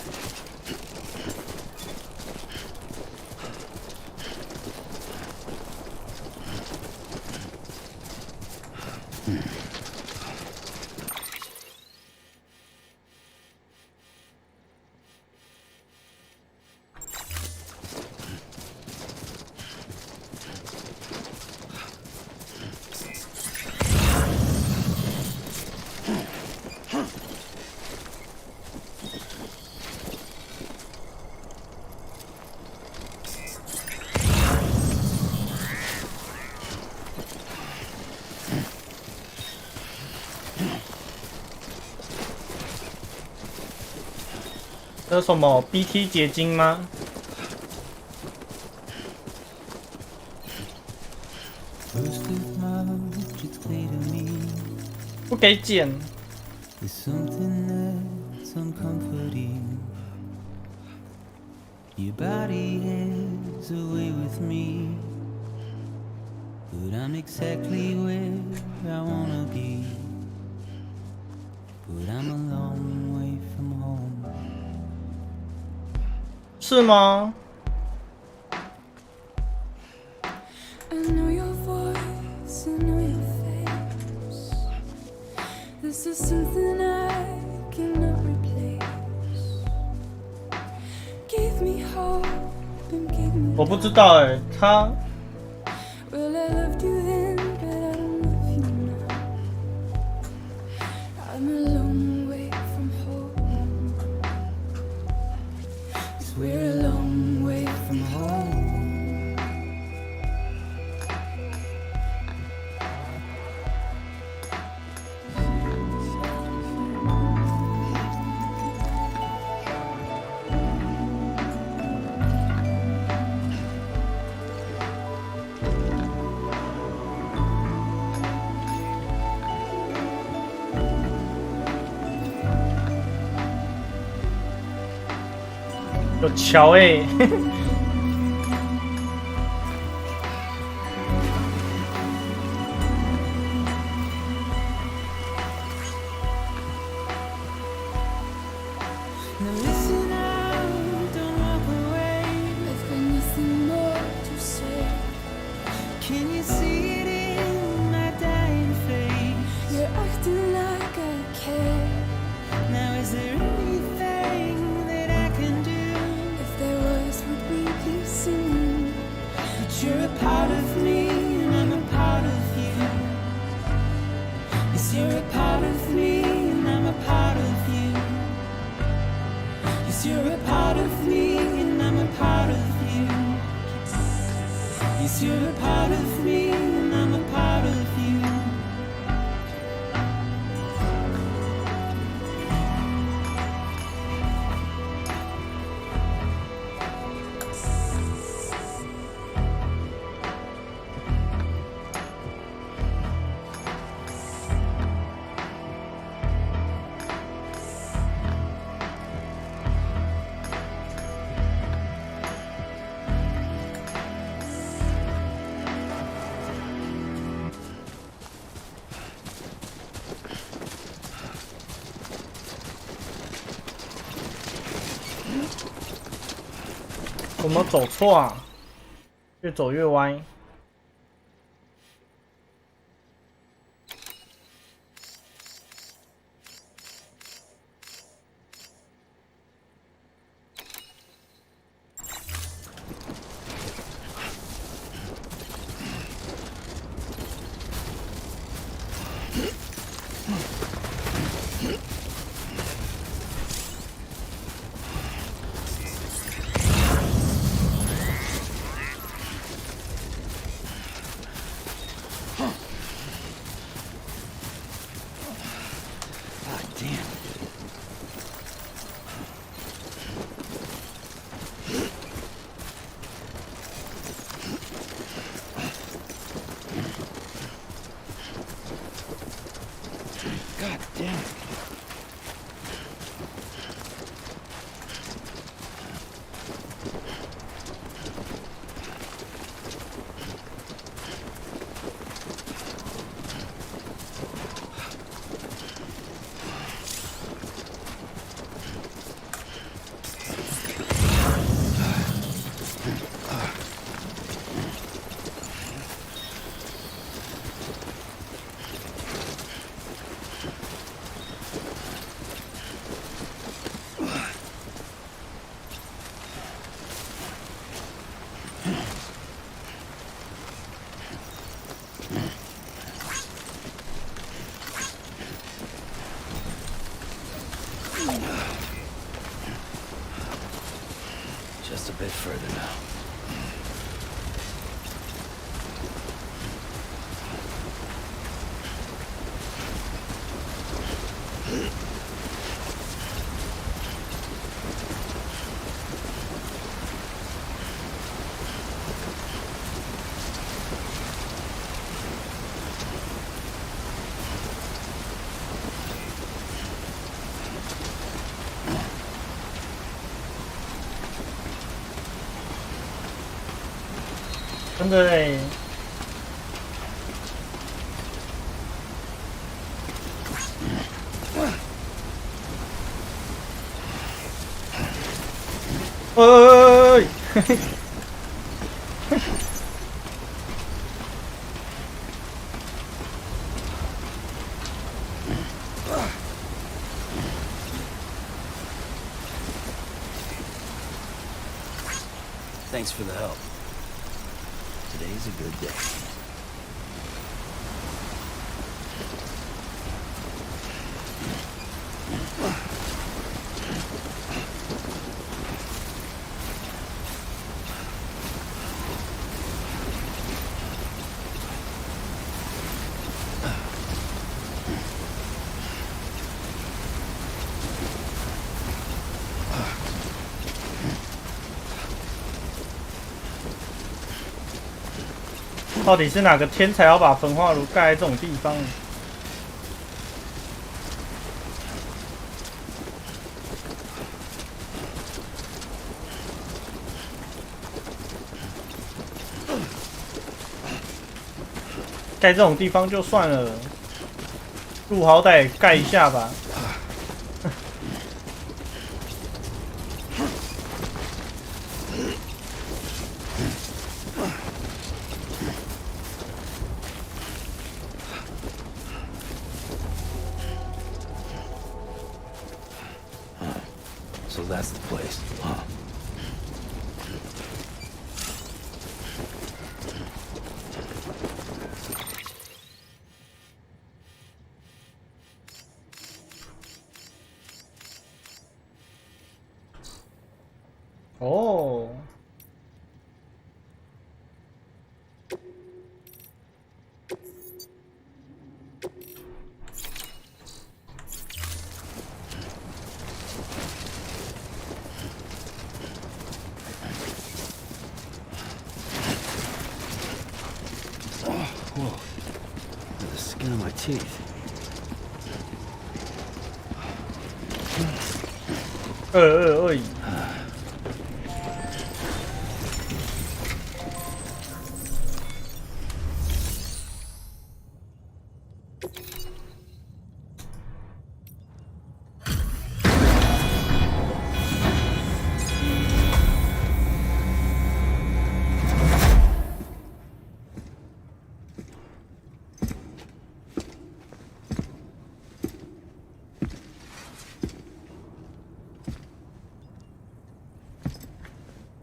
这是什么 BT 结晶吗？不给剪。Your body is away with me, but I'm exactly where I wanna be. But I'm a long way from home. 是吗？ I know your voice, I know your face. This is something I cannot replace. Give me hope and give me 我不知道哎，他 Well, I loved you then, but I don't love you now. I'm a long way from home. Cause we're a long way from home.有桥哎。Now listen out, don't walk away. I've got nothing more to say. Can you see it in my dying face? You're acting like I care. Now is there anything that I can do? If there was, would we be singing? But you're a part of me and I'm a part of you. Yes, you're a part of me and I'm a part of you. Yes, you're a part of me and I'm a part of you. Yes, you're a part of me and I'm a part of you.我们走错啊，越走越歪。真的嘞。嘿嘿。Thanks for the help. Today's a good day.到底是哪个天才要把焚化炉盖在这种地方？盖这种地方就算了，路好歹盖一下吧。So that's the place, huh? Oh.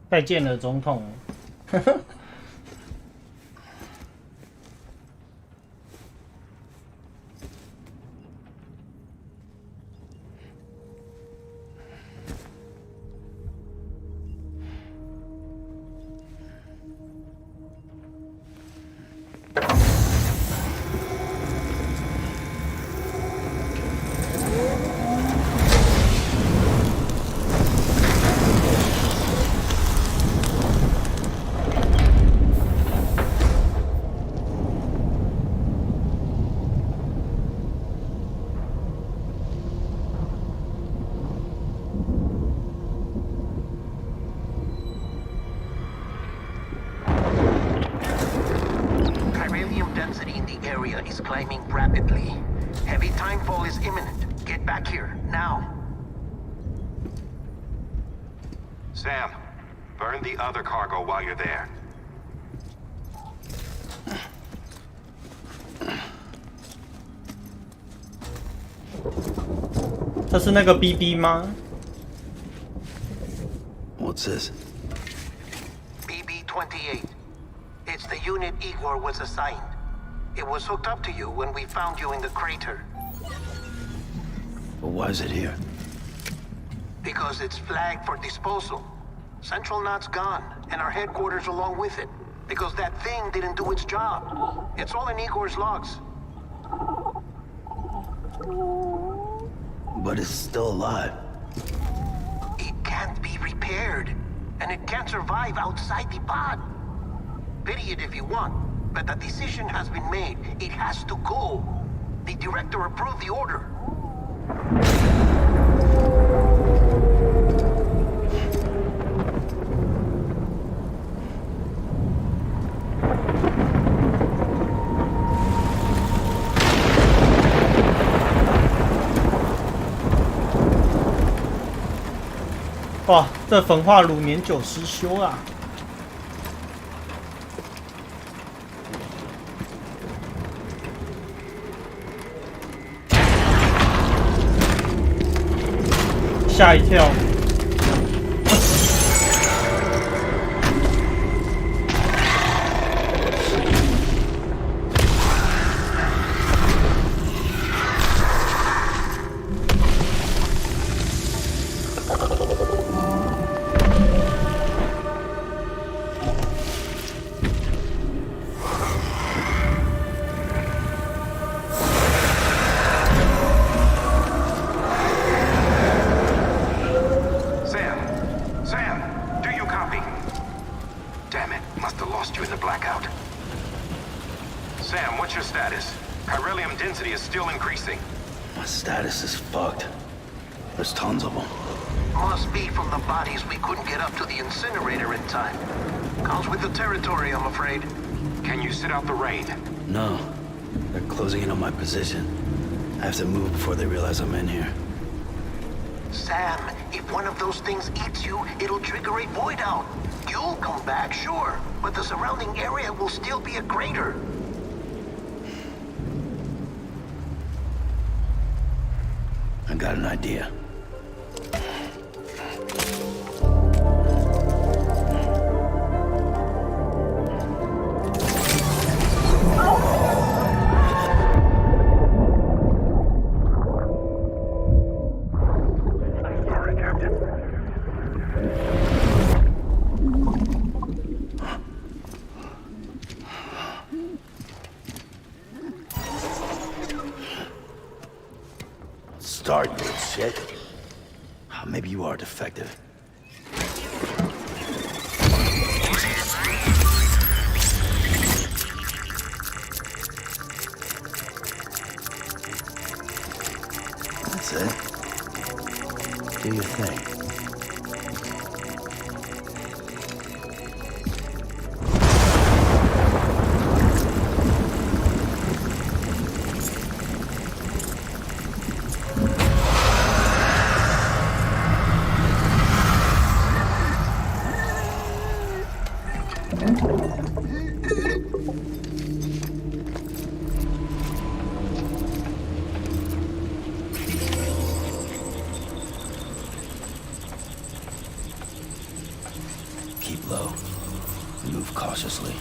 再见了，总统。Sam, burn the other cargo while you're there. 这是那个 BB 吗 What's this? BB-28. It's the unit Igor was assigned. It was hooked up to you when we found you in the crater. But why is it here? Because it's flagged for disposal. Central Knot's gone, and our headquarters along with it. Because that thing didn't do its job. It's all in Igor's logs. But it's still alive. It can't be repaired, and it can't survive outside the pod. Pity it if you want, but the decision has been made. It has to go. The director approved the order. 哇，这焚化炉年久失修啦！吓一跳。Status is fucked. There's tons of them. Must be from the bodies we couldn't get up to the incinerator in time. Comes with the territory, I'm afraid. Can you sit out the rain? No. They're closing in on my position. I have to move before they realize I'm in here. Sam, if one of those things eats you, it'll trigger a void out. You'll come back, sure, but the surrounding area will still be a crater. I got an idea. Start, you shit. Maybe you are defective. That's it. Do your thing. Keep low. Move cautiously.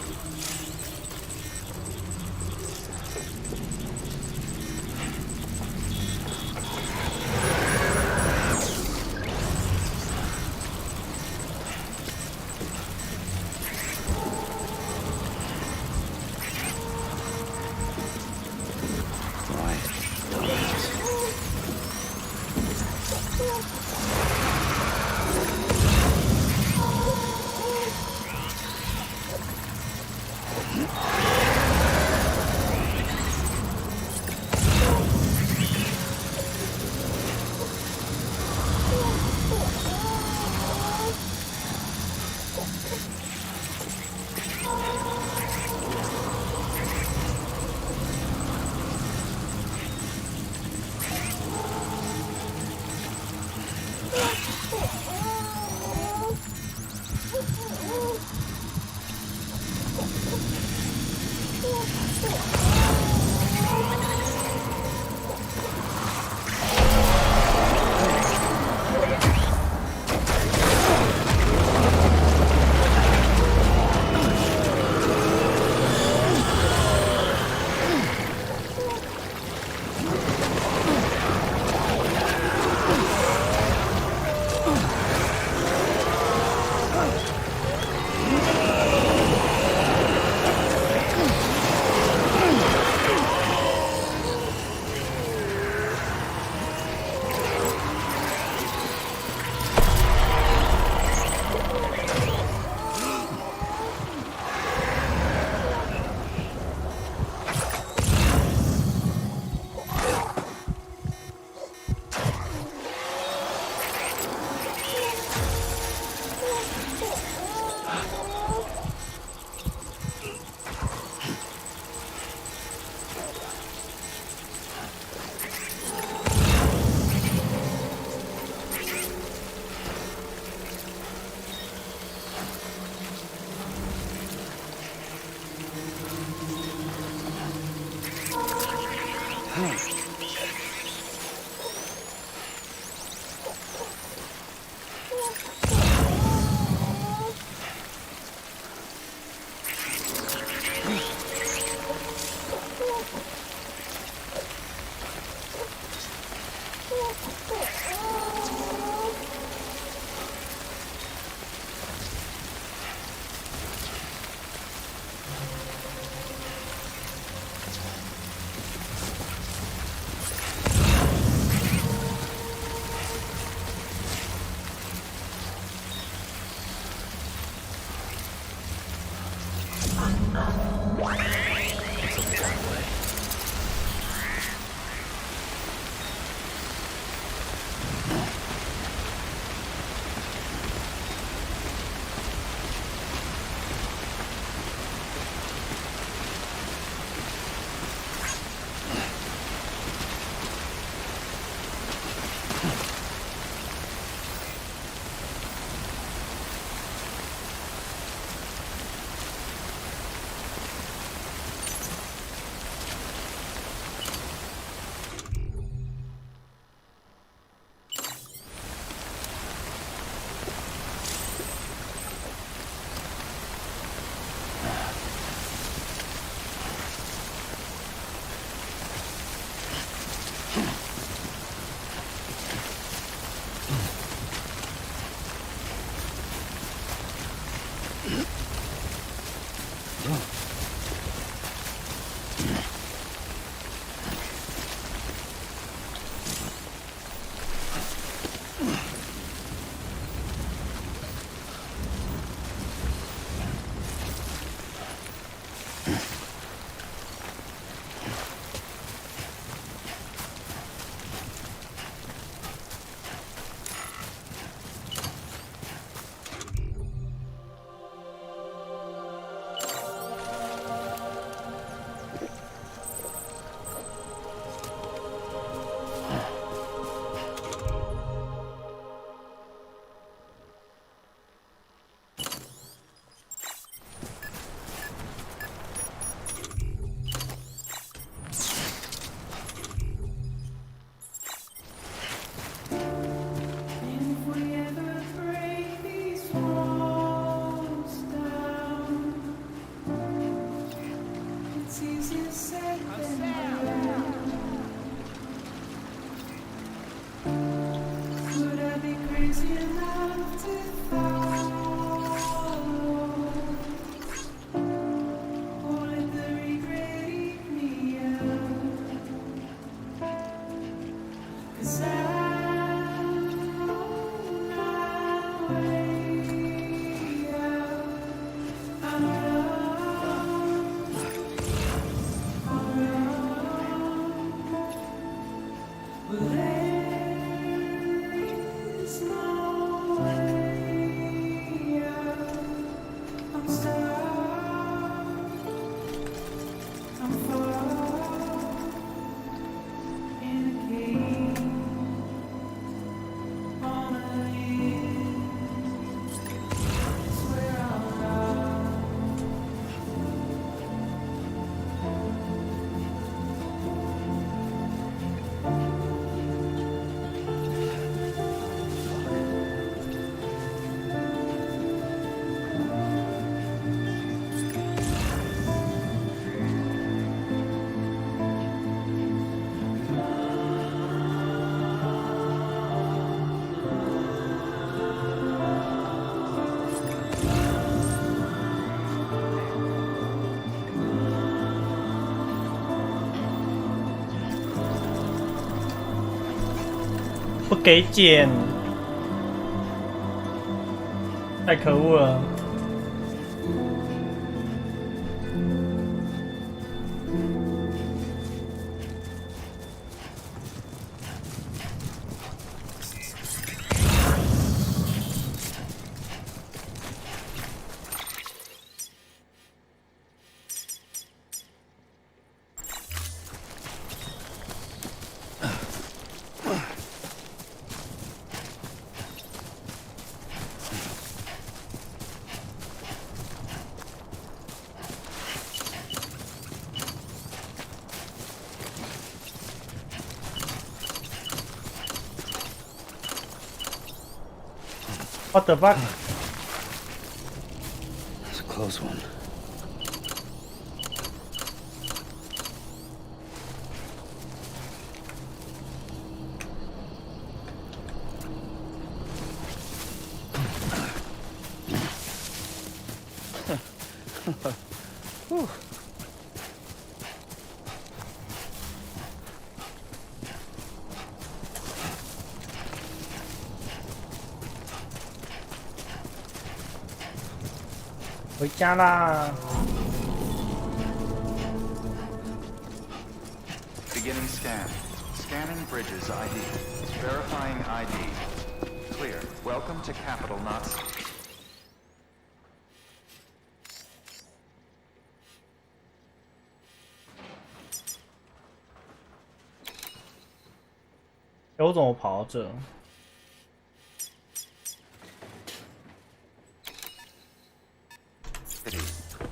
不给捡，太可恶了！ What the fuck? That's a close one. Whew. 回家啦 Beginning scan. Scanning bridges ID. Verifying ID. Clear. Welcome to Capital Knots. 我怎么跑到这？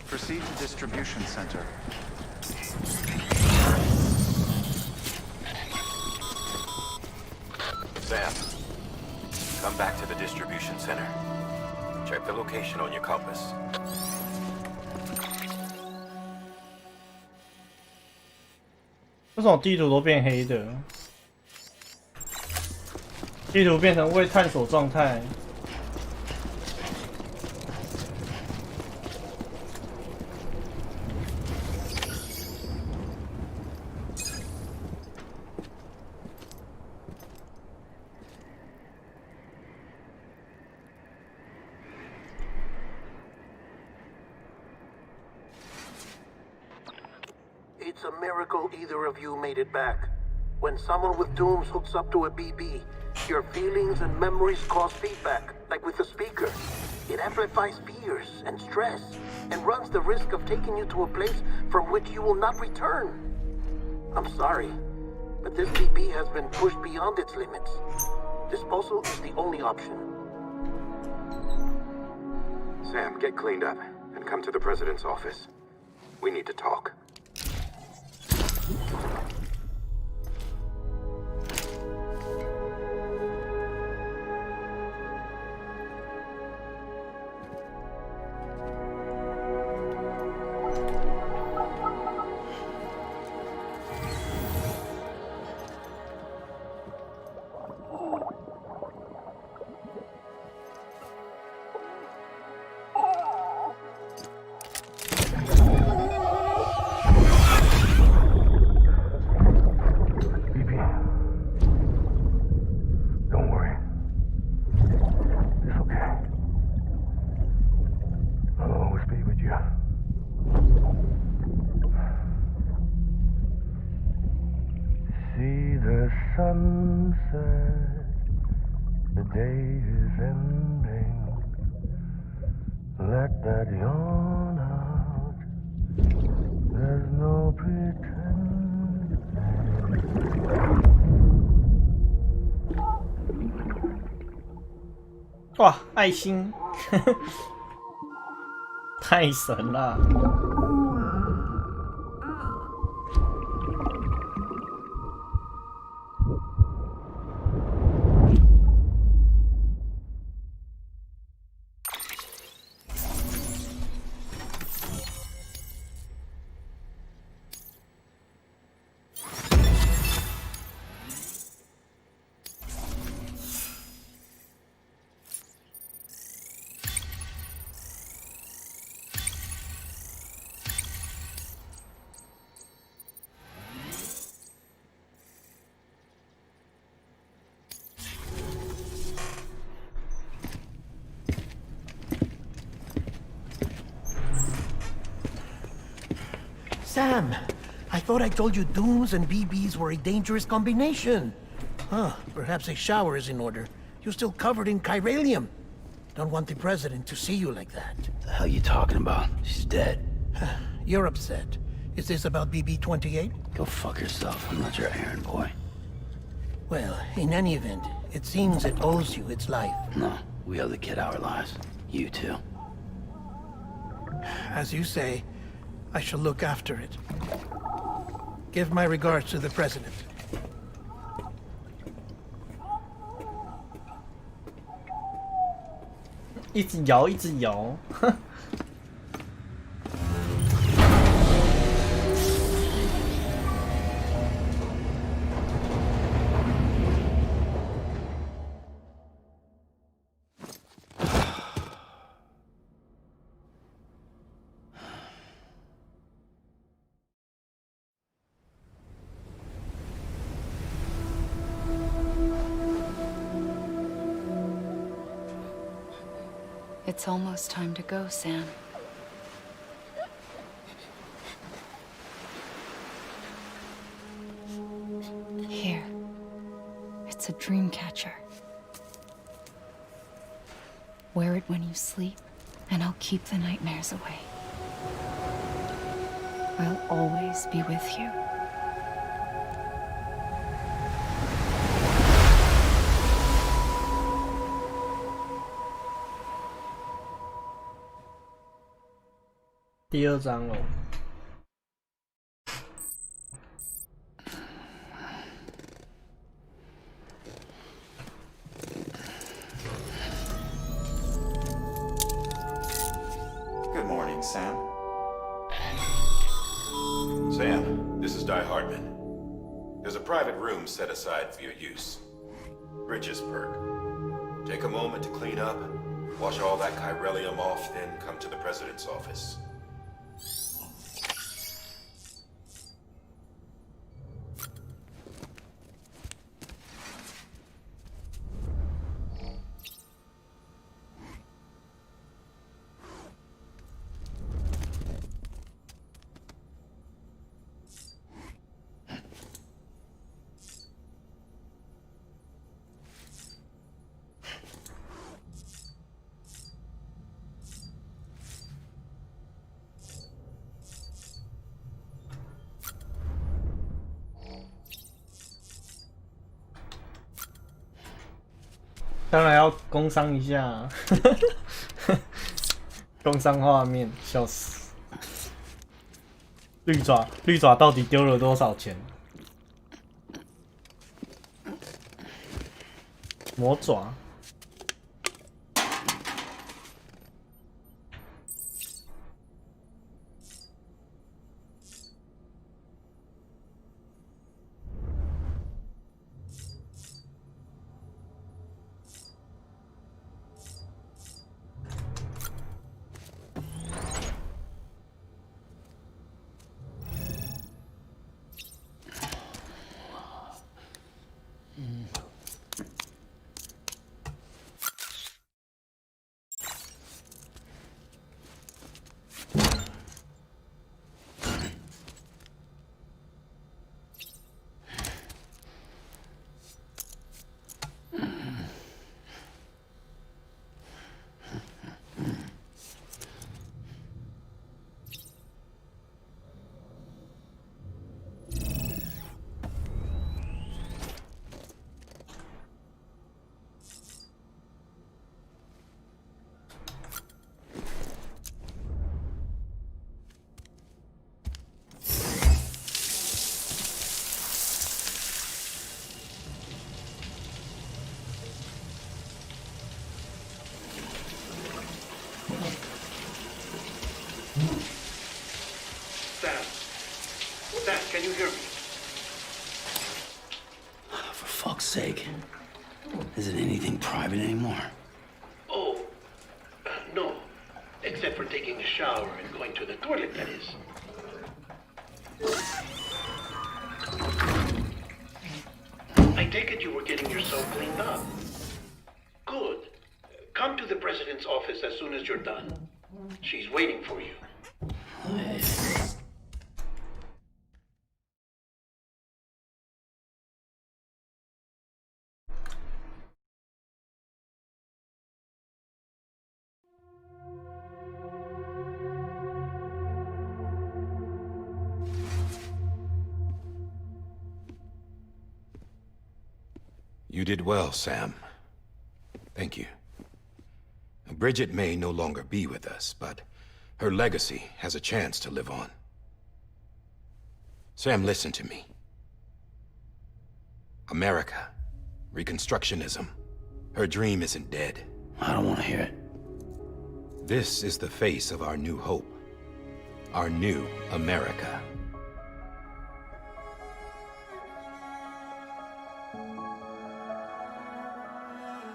Proceed to distribution center. Sam, come back to the distribution center. Check the location on your compass. 为什么地图都变黑的？地图变成未探索状态。 It's a miracle either of you made it back. When someone with dooms hooks up to a BB, your feelings and memories cause feedback, like with a speaker. It amplifies fears and stress, and runs the risk of taking you to a place from which you will not return. I'm sorry, but this BB has been pushed beyond its limits. Disposal is the only option. Sam, get cleaned up and come to the president's office. We need to talk. Sunset, the day is ending. Let that yawn out. There's no pretending. 哇，爱心，太神了！Sam, I thought I told you dooms and BBs were a dangerous combination. Huh, perhaps a shower is in order. You're still covered in chiralium. Don't want the president to see you like that. The hell you talking about? She's dead. You're upset. Is this about BB-28? Go fuck yourself. I'm not your errand boy. Well, in any event, it seems it owes you its life. No, we owe the kid our lives. You too. As you say, I shall look after it. Give my regards to the president. 一直摇，一直摇。It's almost time to go, Sam. Here. It's a dream catcher. Wear it when you sleep, and I'll keep the nightmares away. I'll always be with you. Good morning, Sam. Sam, this is Di Hartman. There's a private room set aside for your use. Bridges perk. Take a moment to clean up, wash all that chiralium off, then come to the president's office.当然要工商一下，工商画面，笑死！绿爪到底丢了多少钱？魔爪。Sam, can you hear me? For fuck's sake. Isn't anything private anymore? Oh, no. Except for taking a shower and going to the toilet, that is. I take it you were getting yourself cleaned up. Good. Come to the president's office as soon as you're done. She's waiting for you. You did well, Sam. Thank you. Bridget may no longer be with us, but her legacy has a chance to live on. Sam, listen to me. America, Reconstructionism, her dream isn't dead. I don't want to hear it. This is the face of our new hope. Our new America.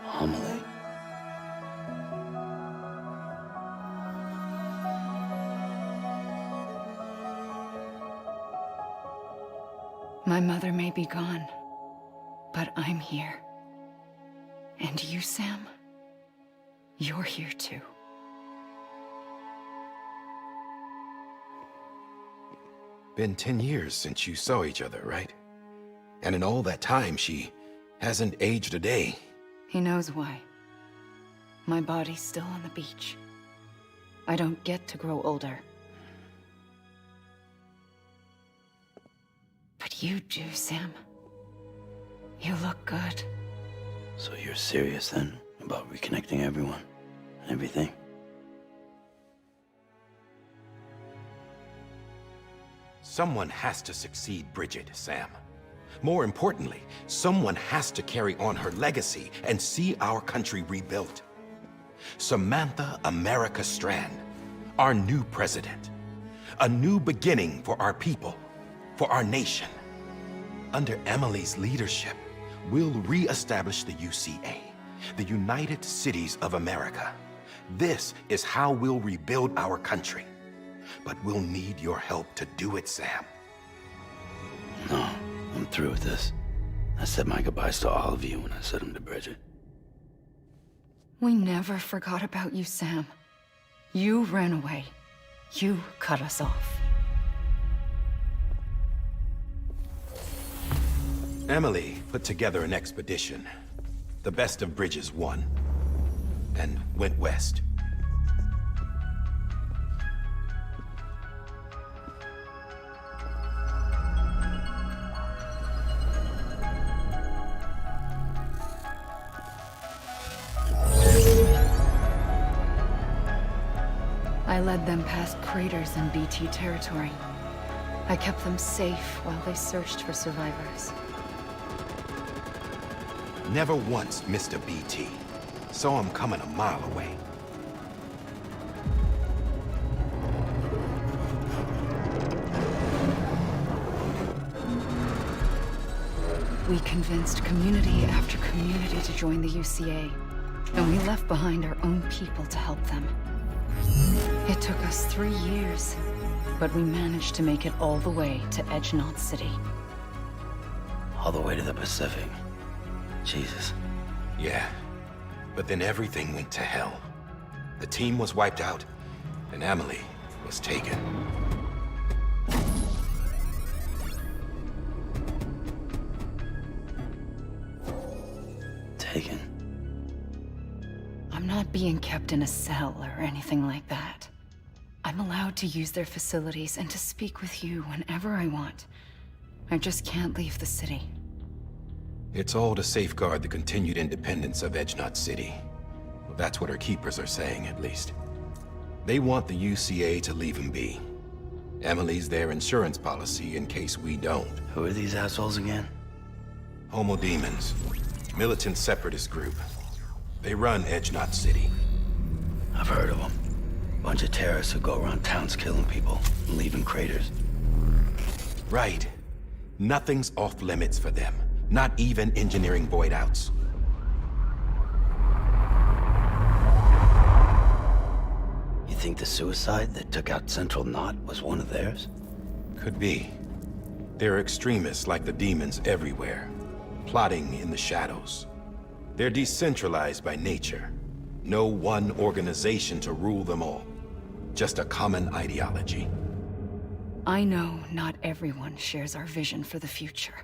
Homily. My mother may be gone, but I'm here. And you, Sam, you're here too. Been 10 years since you saw each other, right? And in all that time, she hasn't aged a day. He knows why. My body's still on the beach. I don't get to grow older. But you do, Sam. You look good. So you're serious then about reconnecting everyone and everything? Someone has to succeed Bridget, Sam. More importantly, someone has to carry on her legacy and see our country rebuilt. Samantha America Strand, our new president. A new beginning for our people, for our nation. Under Emily's leadership, we'll re-establish the UCA, the United Cities of America. This is how we'll rebuild our country. But we'll need your help to do it, Sam. No, I'm through with this. I said my goodbyes to all of you when I said them to Bridget. We never forgot about you, Sam. You ran away. You cut us off. Emily put together an expedition. The best of Bridges won. And went west. I led them past craters in BT territory. I kept them safe while they searched for survivors. Never once missed a BT. Saw him coming a mile away. We convinced community after community to join the UCA, and we left behind our own people to help them. It took us 3 years, but we managed to make it all the way to Edgenot City. All the way to the Pacific. Jesus. Yeah, but then everything went to hell. The team was wiped out, and Emily was taken. Taken? I'm not being kept in a cell or anything like that. I'm allowed to use their facilities and to speak with you whenever I want. I just can't leave the city. It's all to safeguard the continued independence of Edgenot City. Well, that's what her keepers are saying, at least. They want the UCA to leave him be. Emily's their insurance policy in case we don't. Who are these assholes again? Homo Demons. Militant separatist group. They run Edgenot City. I've heard of them. Bunch of terrorists who go around towns killing people and leaving craters. Right. Nothing's off limits for them. Not even engineering void outs. You think the suicide that took out Central Knot was one of theirs? Could be. There are extremists like the demons everywhere, plotting in the shadows. They're decentralized by nature. No one organization to rule them all. Just a common ideology. I know not everyone shares our vision for the future.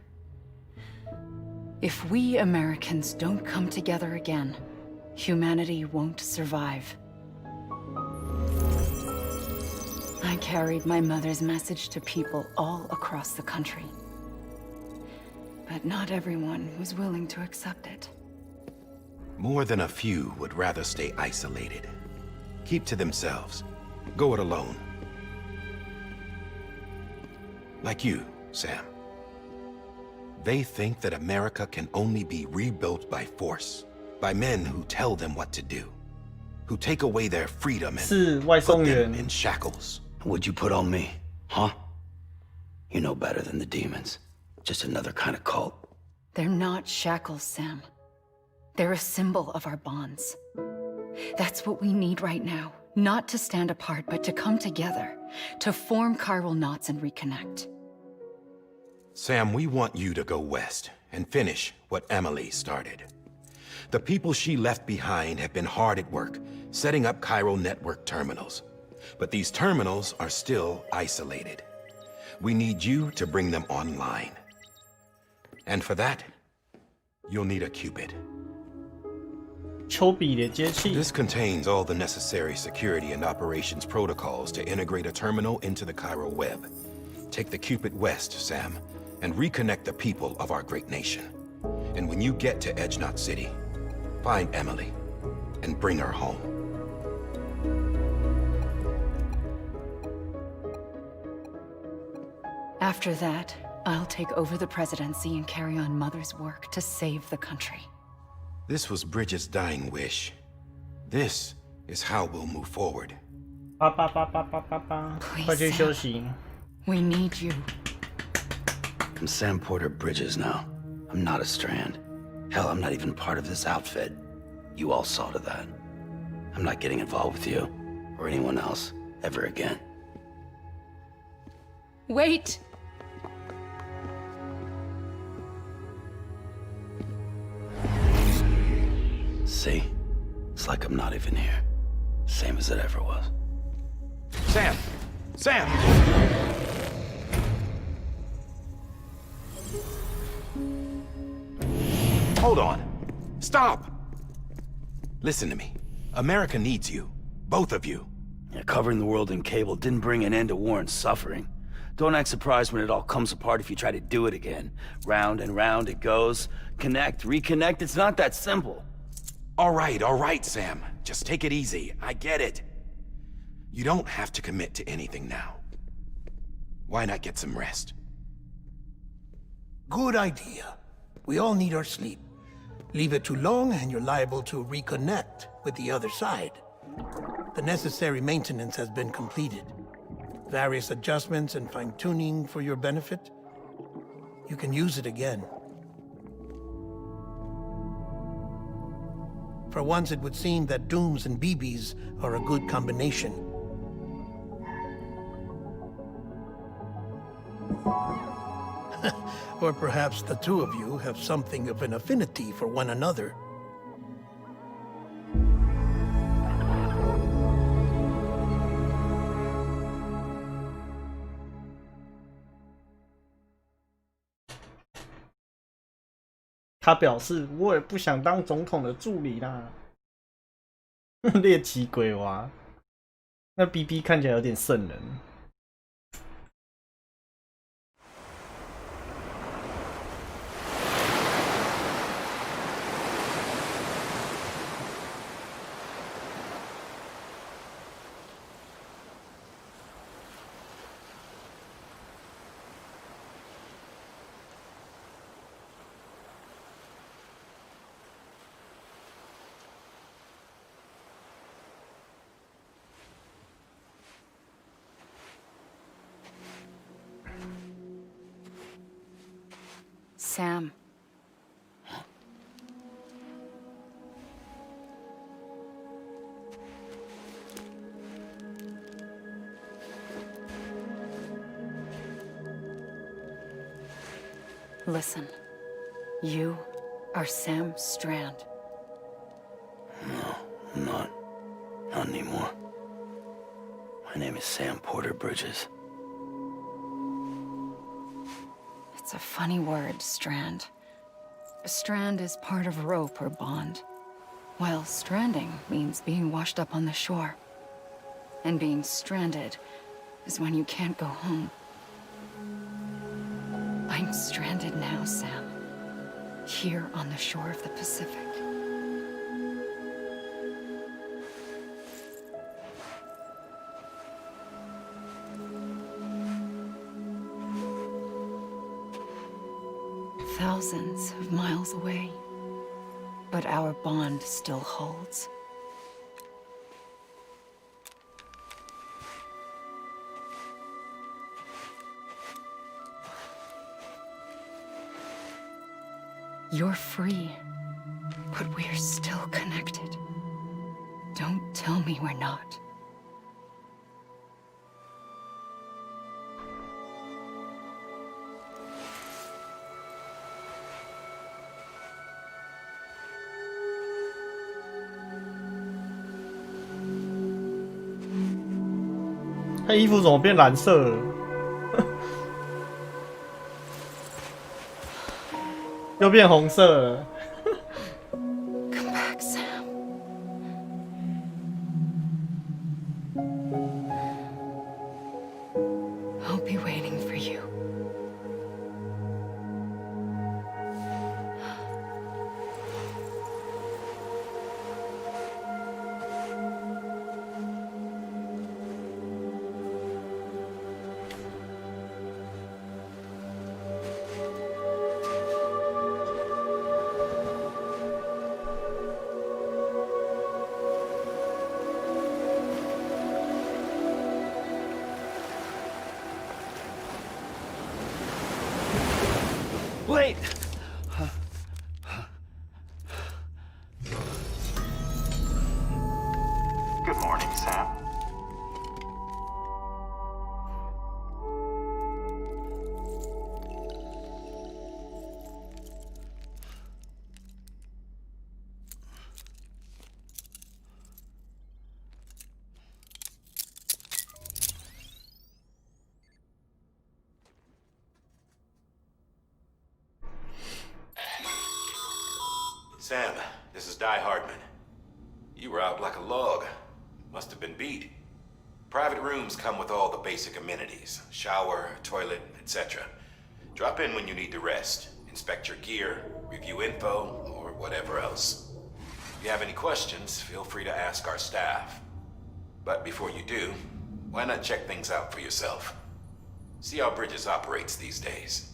If we Americans don't come together again, humanity won't survive. I carried my mother's message to people all across the country. But not everyone was willing to accept it. More than a few would rather stay isolated. Keep to themselves. Go it alone. Like you, Sam. They think that America can only be rebuilt by force, by men who tell them what to do. who take away their freedom 是外 and 送 put 员 them in shackles. What'd you put on me, huh? You know better than the demons. Just another kind of cult. They're not shackles, Sam. They're a symbol of our bonds. That's what we need right now. Not to stand apart, but to come together. To form chiral knots and reconnect. Sam, we want you to go west and finish what Emily started. The people she left behind have been hard at work, setting up chiral network terminals. But these terminals are still isolated. We need you to bring them online. And for that, you'll need a Cupid. 丘比的接器 This contains all the necessary security and operations protocols to integrate a terminal into the chiral web. Take the Cupid west, Sam, and reconnect the people of our great nation. And when you get to Edge Knot City, find Emily and bring her home. After that, I'll take over the presidency and carry on Mother's work to save the country. This was Bridget's dying wish. This is how we'll move forward. 叭叭叭叭叭叭叭，快去休息。 We need you. I'm Sam Porter Bridges now. I'm not a Strand. Hell, I'm not even part of this outfit. You all saw to that. I'm not getting involved with you or anyone else ever again. Wait! See? It's like I'm not even here. Same as it ever was. Sam! Sam! Hold on. Stop! Listen to me. America needs you. Both of you. Yeah, covering the world in cable didn't bring an end to war and suffering. Don't act surprised when it all comes apart if you try to do it again. Round and round it goes. Connect, reconnect, it's not that simple. All right, Sam. Just take it easy. I get it. You don't have to commit to anything now. Why not get some rest? Good idea. We all need our sleep. Leave it too long and you're liable to reconnect with the other side. The necessary maintenance has been completed. Various adjustments and fine-tuning for your benefit. You can use it again. For once, it would seem that Dooms and BBs are a good combination. Or perhaps the two of you have something of an affinity for one another.他表示：“我也不想当总统的助理啦。”猎奇鬼娃，那 BB 看起来有点瘆人。Sam. Listen, you are Sam Strand. No, I'm not. Not anymore. My name is Sam Porter Bridges. It's a funny word, strand. A strand is part of rope or bond, while stranding means being washed up on the shore. And being stranded is when you can't go home. I'm stranded now, Sam. Here on the shore of the Pacific. Thousands of miles away, but our bond still holds. You're free, but we're still connected. Don't tell me we're not. "他衣服怎么变蓝色了？又变红色了。Come back, Sam. I'll be waiting for you. Wait! Good morning, Sam. Sam, this is Di Hardman. You were out like a log. Must have been beat. Private rooms come with all the basic amenities. Shower, toilet, etc. Drop in when you need to rest. Inspect your gear, review info, or whatever else. If you have any questions, feel free to ask our staff. But before you do, why not check things out for yourself? See how Bridges operates these days.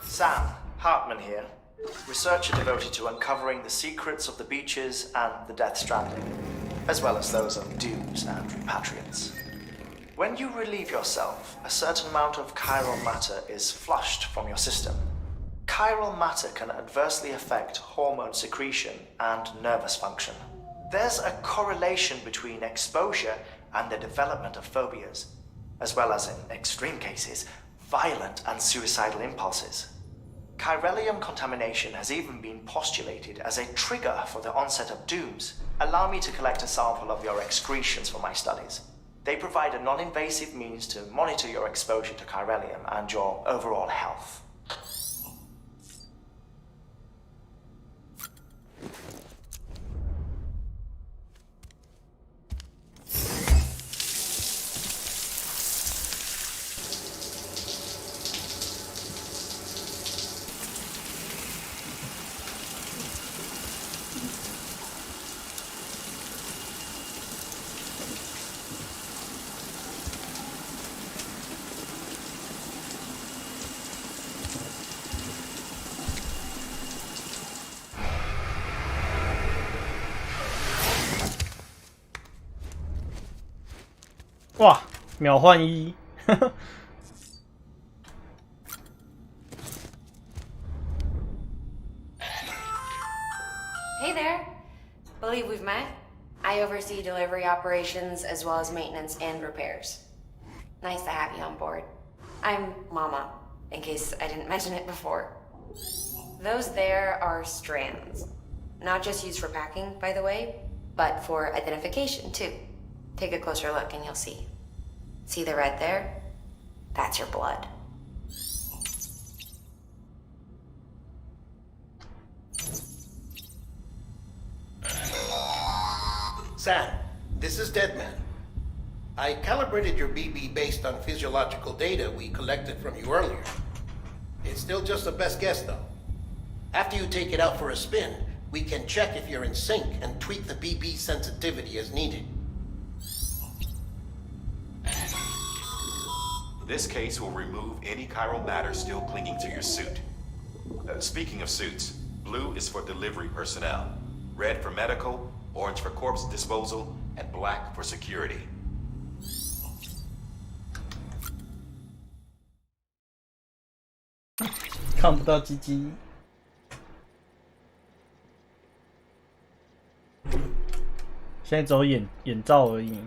Sam, Hartman here, researcher devoted to uncovering the secrets of the beaches and the Death Stranding, as well as those of dooms and repatriants. When you relieve yourself, a certain amount of chiral matter is flushed from your system. Chiral matter can adversely affect hormone secretion and nervous function. There's a correlation between exposure and the development of phobias, as well as, in extreme cases, violent and suicidal impulses. Chiralium contamination has even been postulated as a trigger for the onset of dooms. Allow me to collect a sample of your excretions for my studies. They provide a non-invasive means to monitor your exposure to chiralium and your overall health.哇，秒换一！Hey there. Believe we've met? I oversee delivery operations as well as maintenance and repairs. Nice to have you on board. I'm Mama, in case I didn't mention it before. Those there are strands. Not just used for packing, by the way, but for identification too. Take a closer look and you'll see. See the red there? That's your blood. Sam, this is Deadman. I calibrated your BB based on physiological data we collected from you earlier. It's still just a best guess, though. After you take it out for a spin, we can check if you're in sync and tweak the BB sensitivity as needed. This case will remove any chiral matter still clinging to your suit. Speaking of suits, blue is for delivery personnel, red for medical, orange for corpse disposal, and black for security. 看不到鸡鸡。现在只有眼罩而已。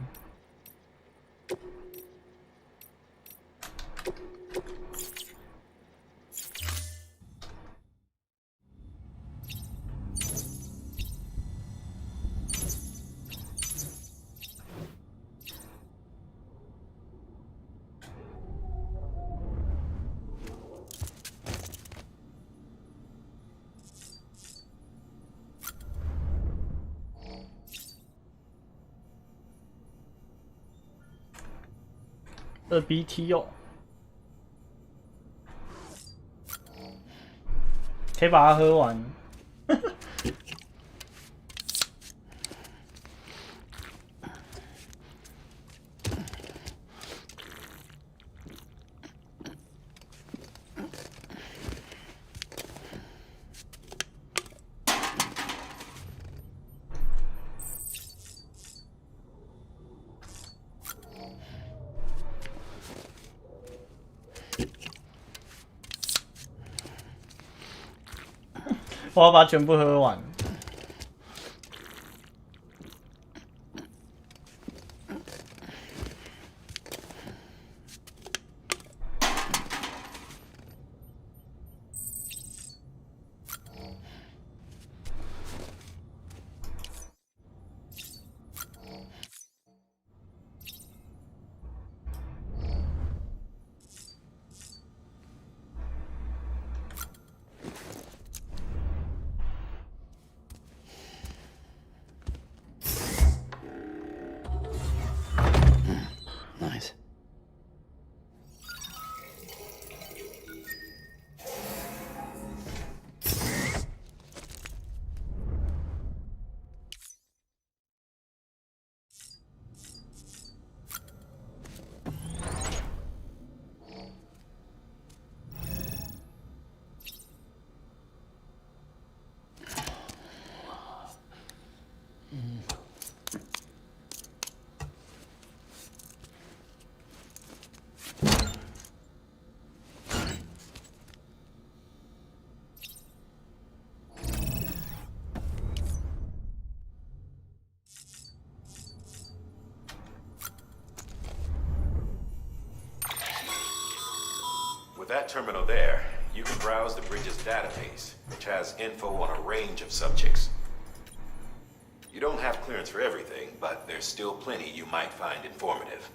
2BT 哦，可以把它喝完。我要把它全部喝完。Nice. With that terminal there, you can browse the bridge's database, which has info on a range of subjects. You don't have clearance for everything, but there's still plenty you might find informative.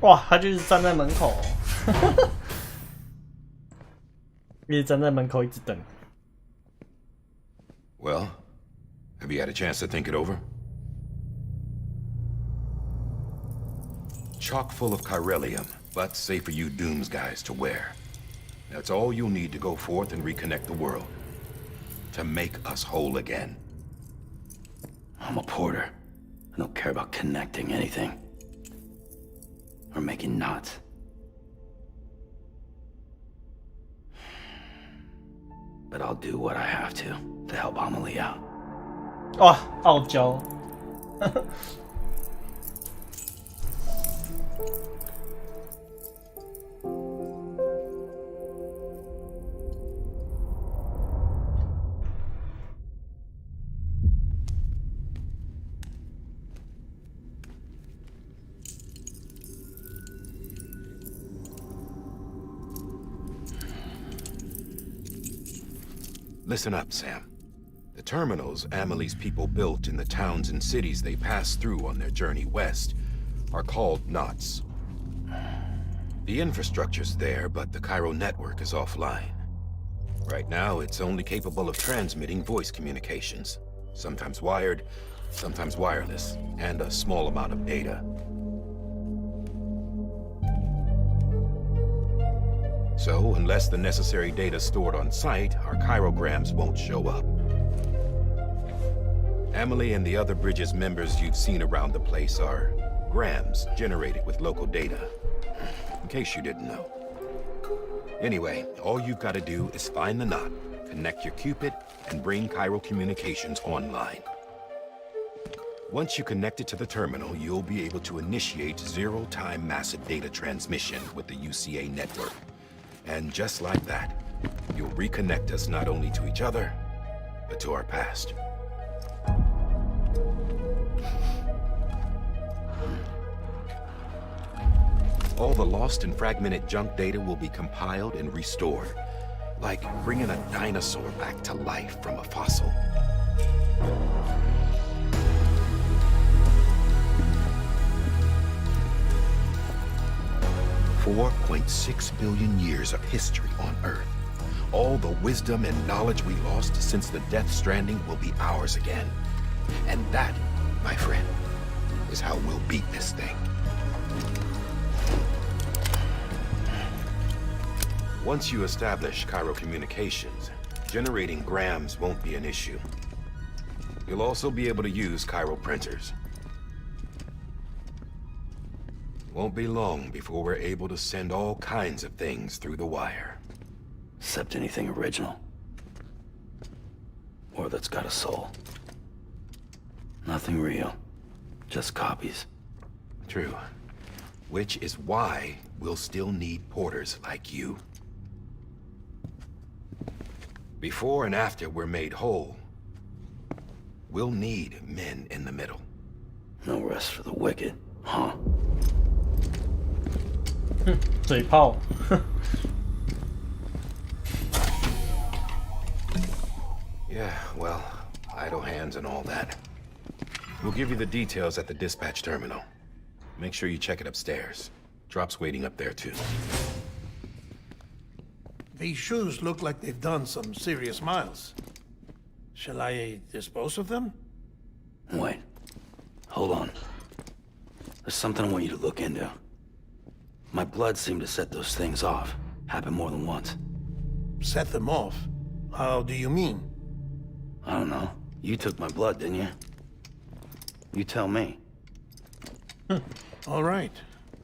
哇，他就是站在门口，一直站在门口一直等。Well, have you had a chance to think it over? Chock full of chiralium, but safe for you Dooms guys to wear. That's all you'll need to go forth and reconnect the world. To make us whole again. I'm a porter. I don't care about connecting anything. Or making knots. But I'll do what I have to help Amelie out. 哇，傲娇。Listen up, Sam. The terminals Amelie's people built in the towns and cities they passed through on their journey west are called knots. The infrastructure's there, but the Cairo network is offline. Right now, it's only capable of transmitting voice communications, sometimes wired, sometimes wireless, and a small amount of data. So, unless the necessary data is stored on site, our chirograms won't show up. Emily and the other Bridges members you've seen around the place are grams generated with local data, in case you didn't know. Anyway, all you've got to do is find the knot, connect your Cupid, and bring Cairo communications online. Once you connect it to the terminal, you'll be able to initiate zero-time massive data transmission with the UCA network. And just like that, you'll reconnect us not only to each other, but to our past. All the lost and fragmented junk data will be compiled and restored, like bringing a dinosaur back to life from a fossil. $4.6 billion years of history on Earth. All the wisdom and knowledge we lost since the Death Stranding will be ours again. And that, my friend, is how we'll beat this thing. Once you establish Cairo communications, generating grams won't be an issue. You'll also be able to use Cairo printers. Won't be long before we're able to send all kinds of things through the wire. Except anything original. Or that's got a soul. Nothing real. Just copies. True. Which is why we'll still need porters like you. Before and after we're made whole, we'll need men in the middle. No rest for the wicked, huh? 嘴炮。Yeah, well, idle hands and all that. We'll give you the details at the dispatch terminal. Make sure you check it upstairs. Drop's waiting up there too. These shoes look like they've done some serious miles. Shall I dispose of them? Wait. Hold on. There's something I want you to look into. My blood seemed to set those things off. Happened more than once. Set them off? How do you mean? I don't know. You took my blood, didn't you? You tell me. All right.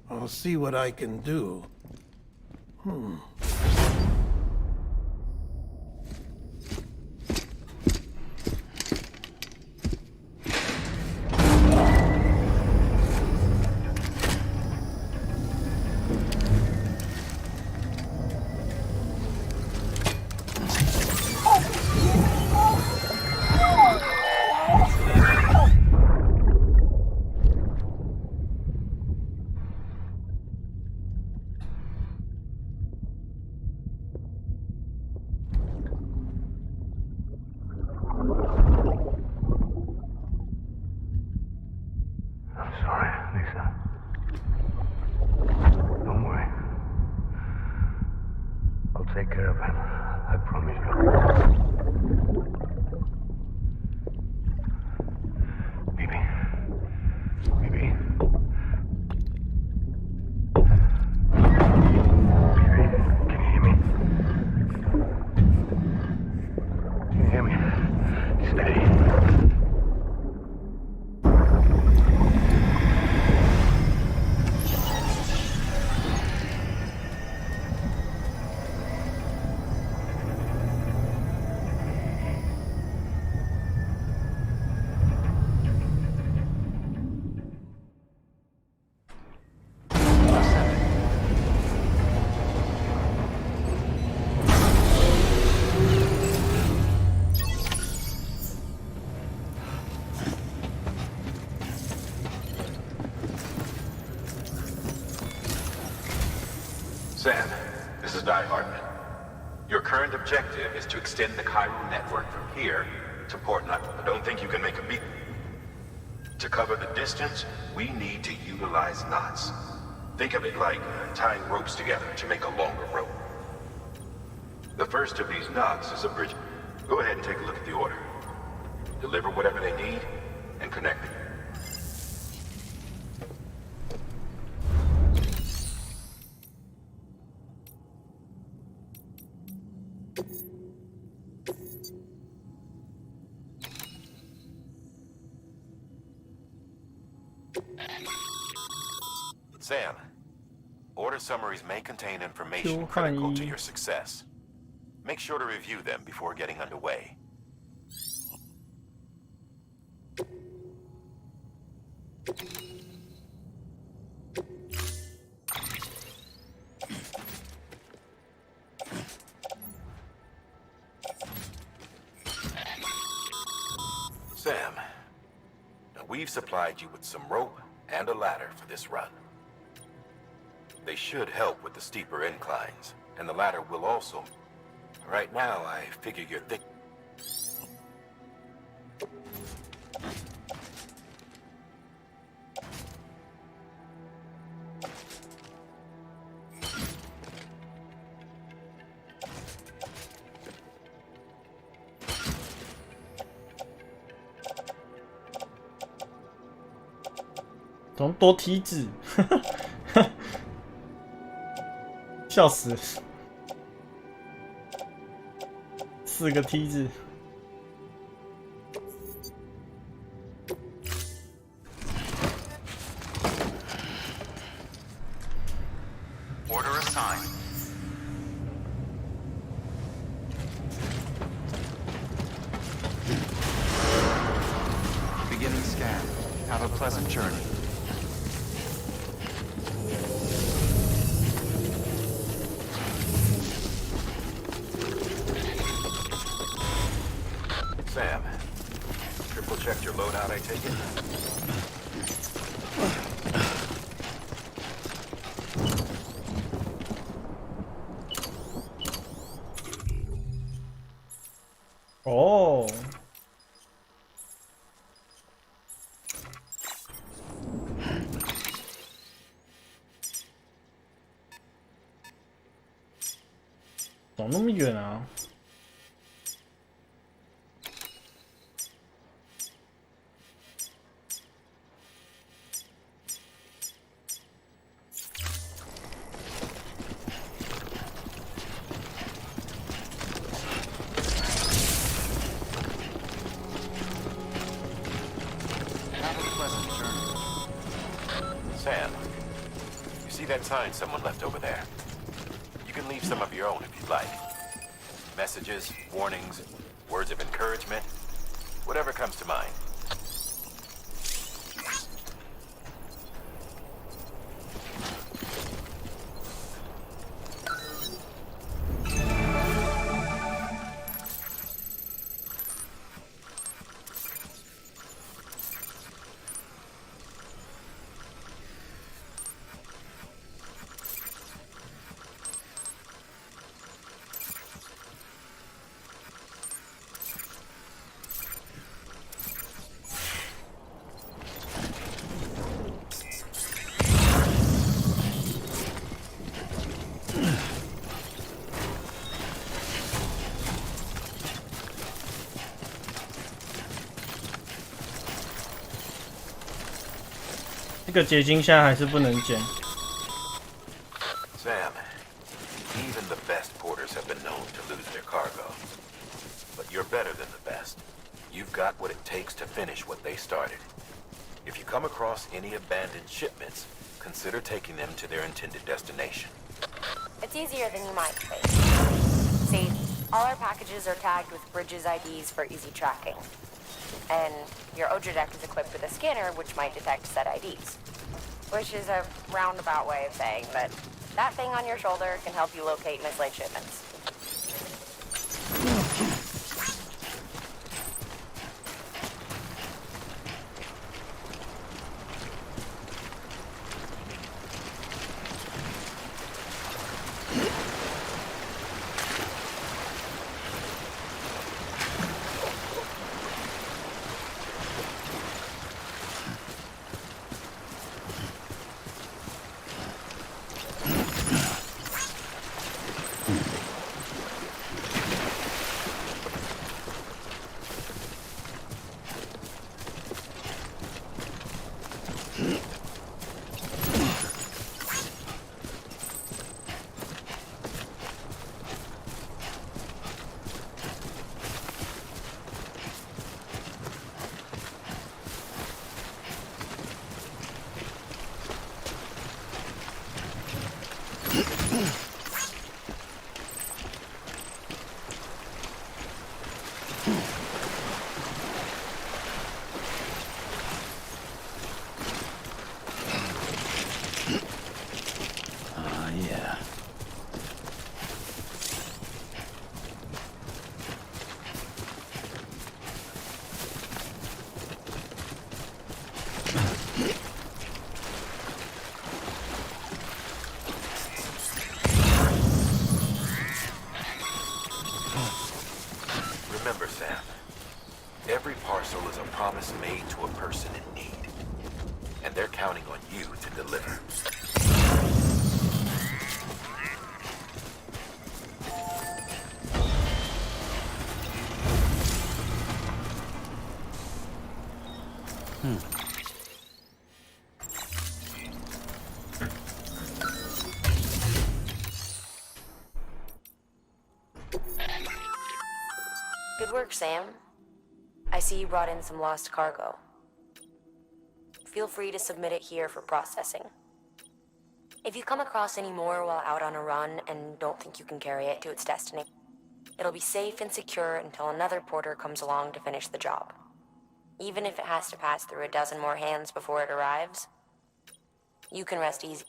I'll see what I can do. Take care of him. I promise you. Baby. Baby. Baby, can you hear me? Can you hear me? Steady. Sam, this is Di Hartman. Your current objective is to extend the Cairo network from here to Portland. I don't think you can make a beat. To cover the distance, we need to utilize knots. Think of it like tying ropes together to make a longer rope. The first of these knots is a bridge. Go ahead and take a look at the order. Deliver whatever they need, and connect it. Sam, order summaries may contain information critical to your success. Make sure to review them before getting underway. Sam, now we've supplied you with some rope and a ladder for this run. They should help with the steeper inclines, and the ladder will also. Right now, I figure you're thick.怎么多梯子？笑死！4个梯子。Order assigned. Beginning scan. Have a pleasant journey. Sam, triple checked your loadout, I take it? Oh. 走那么远啊！Sam, you see that sign someone left over there? You can leave some of your own if you'd like. Messages, warnings, words of encouragement, whatever comes to mind.这个结晶现在还是不能捡。Sam, even the best porters have been known to lose their cargo. But you're better than the best. You've got what it takes to finish what they started. If you come across any abandoned shipments, consider taking them to their intended destination. It's easier than you might think. See, all our packages are tagged with Bridges IDs for easy tracking. And your Odra deck is equipped with a scanner which might detect said IDs. Which is a roundabout way of saying that that thing on your shoulder can help you locate mislaid shipments. parcel is a promise made to a person in need. And they're counting on you to deliver. Good work, Sam. I see you brought in some lost cargo. Feel free to submit it here for processing. If you come across any more while out on a run and don't think you can carry it to its destiny, it'll be safe and secure until another porter comes along to finish the job. Even if it has to pass through a dozen more hands before it arrives, you can rest easy.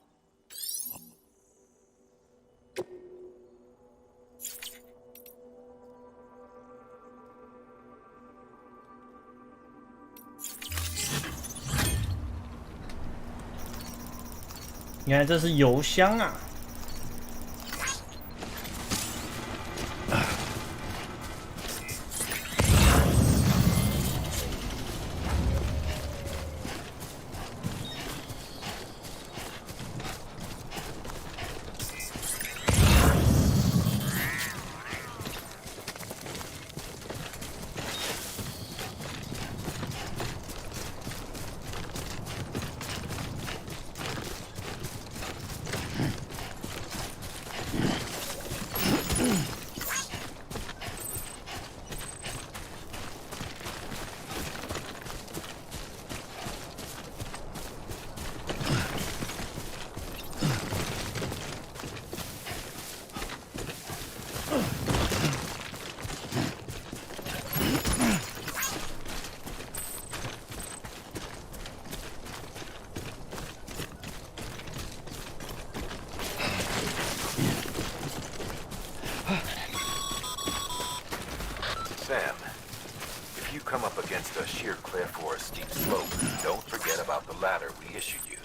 原来这是邮箱啊！Sam, if you come up against a sheer cliff or a steep slope, don't forget about the ladder we issued you.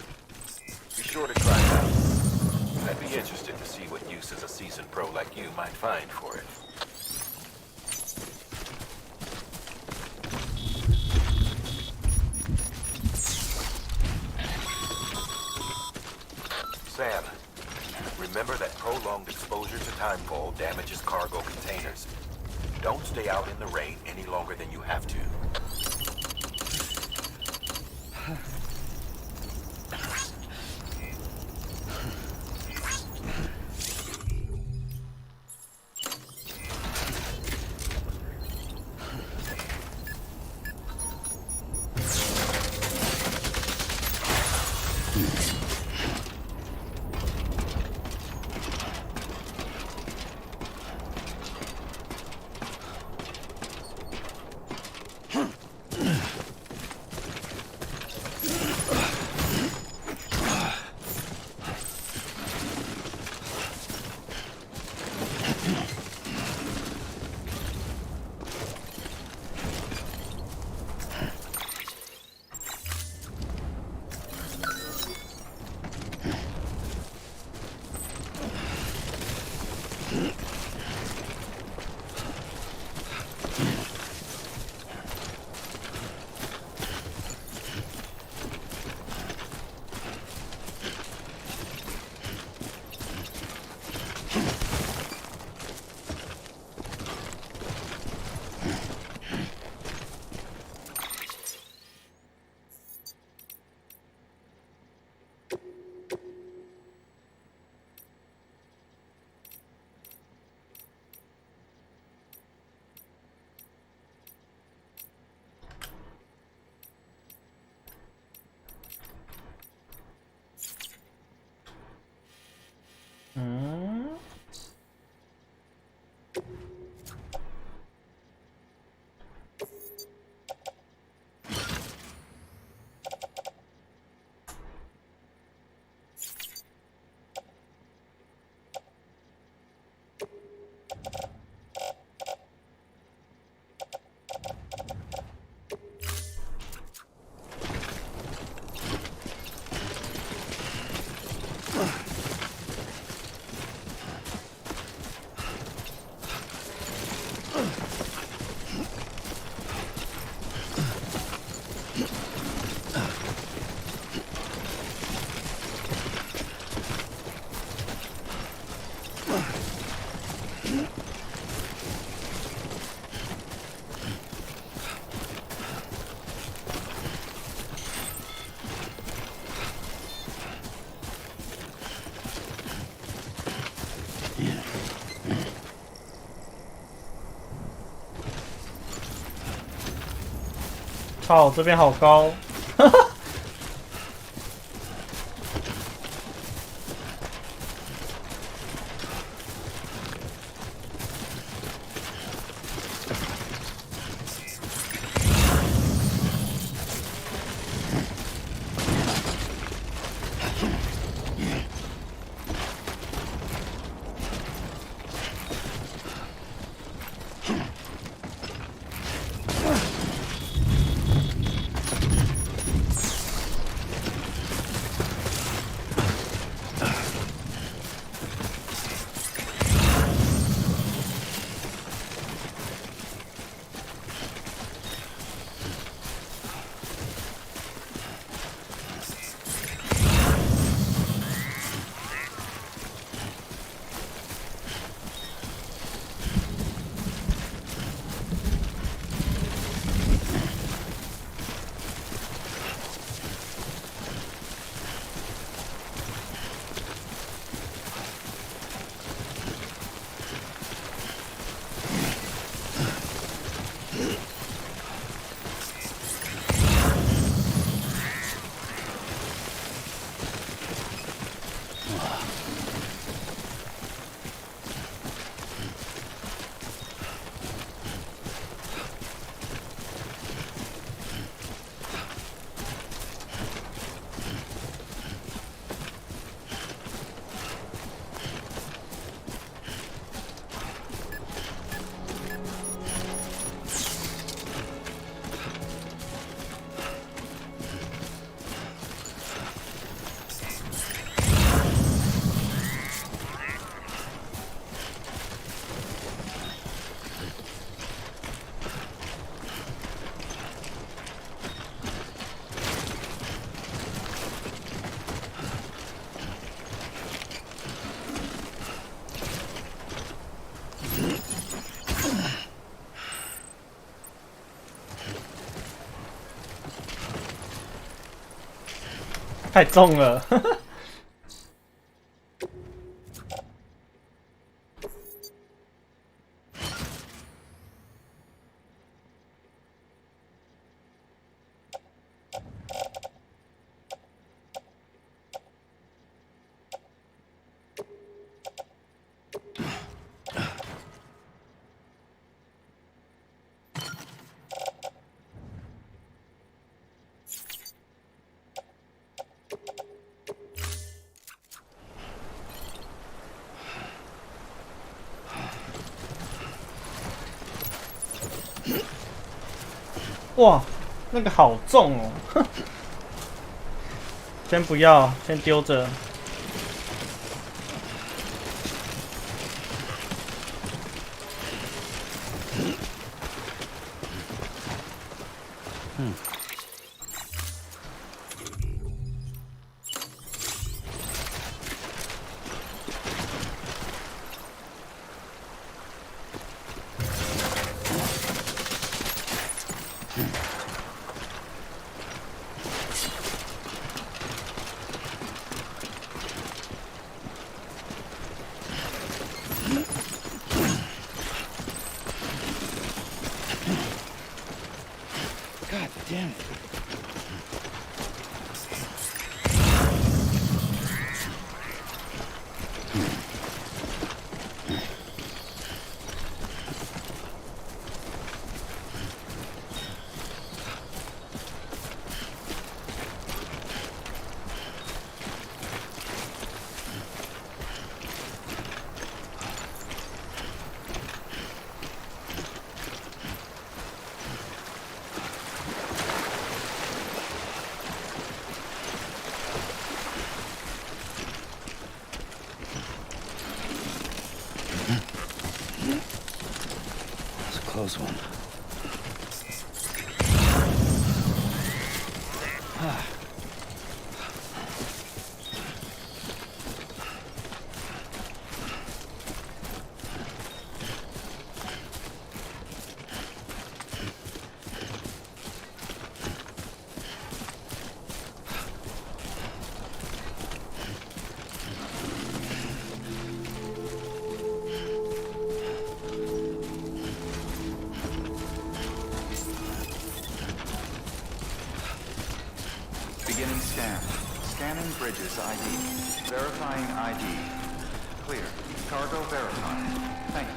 Be sure to try it out. I'd be interested to see what uses a seasoned pro like you might find for it. Sam, remember that prolonged exposure to timefall damages cargo containers. Don't stay out in the rain any longer than you have to. 操，这边好高！太重了。哇，那个好重哦！先不要，先丢着。God damn it. Close one. Beginning scan. Scanning bridges ID. Verifying ID. Clear. Cargo verified. Thank you.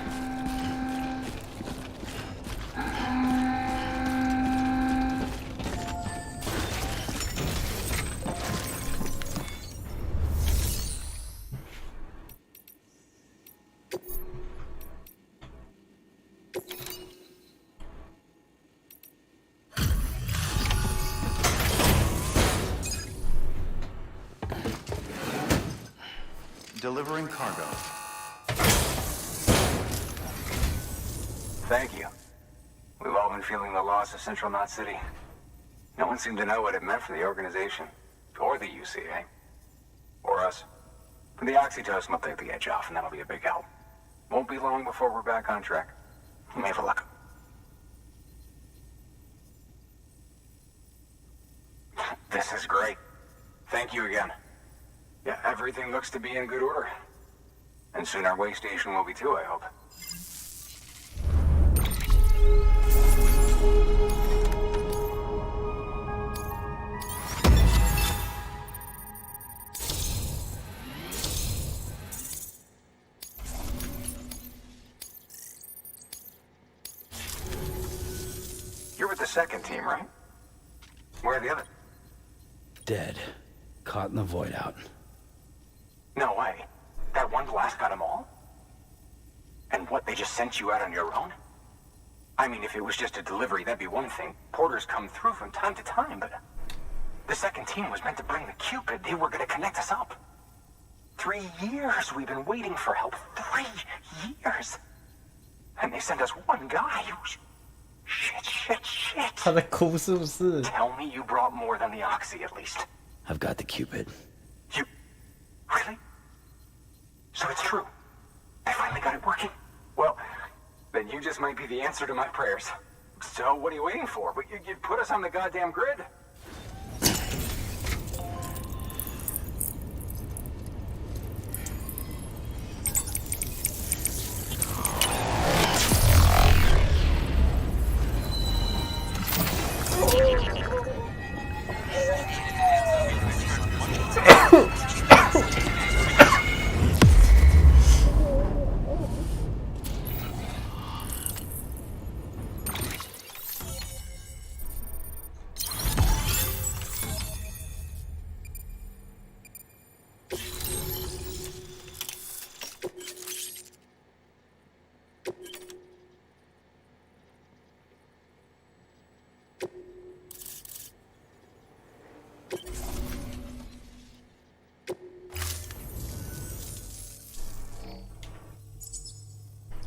Delivering cargo. Thank you. We've all been feeling the loss of Central Knot City. No one seemed to know what it meant for the organization, or the UCA, or us. The oxytocin will take the edge off, and that'll be a big help. Won't be long before we're back on track. You may have luck. This is great. Thank you again. Yeah, everything looks to be in good order. And soon our way station will be too, I hope. You're with the second team, right? Where are the others? Dead. Caught in the void out. No way. That one blast got them all? And what, they just sent you out on your own? I mean, if it was just a delivery, that'd be one thing. Porters come through from time to time, but... The second team was meant to bring the Cupid. They were gonna connect us up. 3 years we've been waiting for help. 3 years! And they sent us one guy who's... Shit. 他在哭是不是？ Tell me you brought more than the Oxy, at least. I've got the Cupid. You... Really? So it's true. I finally got it working. Well, then you just might be the answer to my prayers. So what are you waiting for? You put us on the goddamn grid.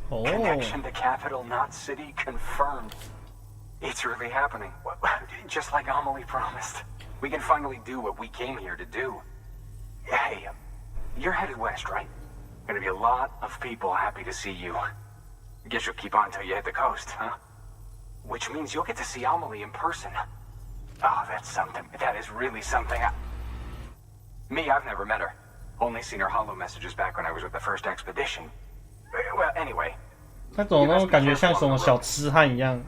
Connection to Capital Knot City confirmed. It's really happening. Just like Amelie promised. We can finally do what we came here to do. Hey, you're headed west, right? Gonna be a lot of people happy to see you. Guess you'll keep on till you hit the coast, huh? Which means you'll get to see Amelie in person. Oh, that's something. That is really something. Me, I've never met her. Only seen her holo messages back when I was with the first expedition. Well, anyway. 他怎么那种感觉像什么小痴汉一样？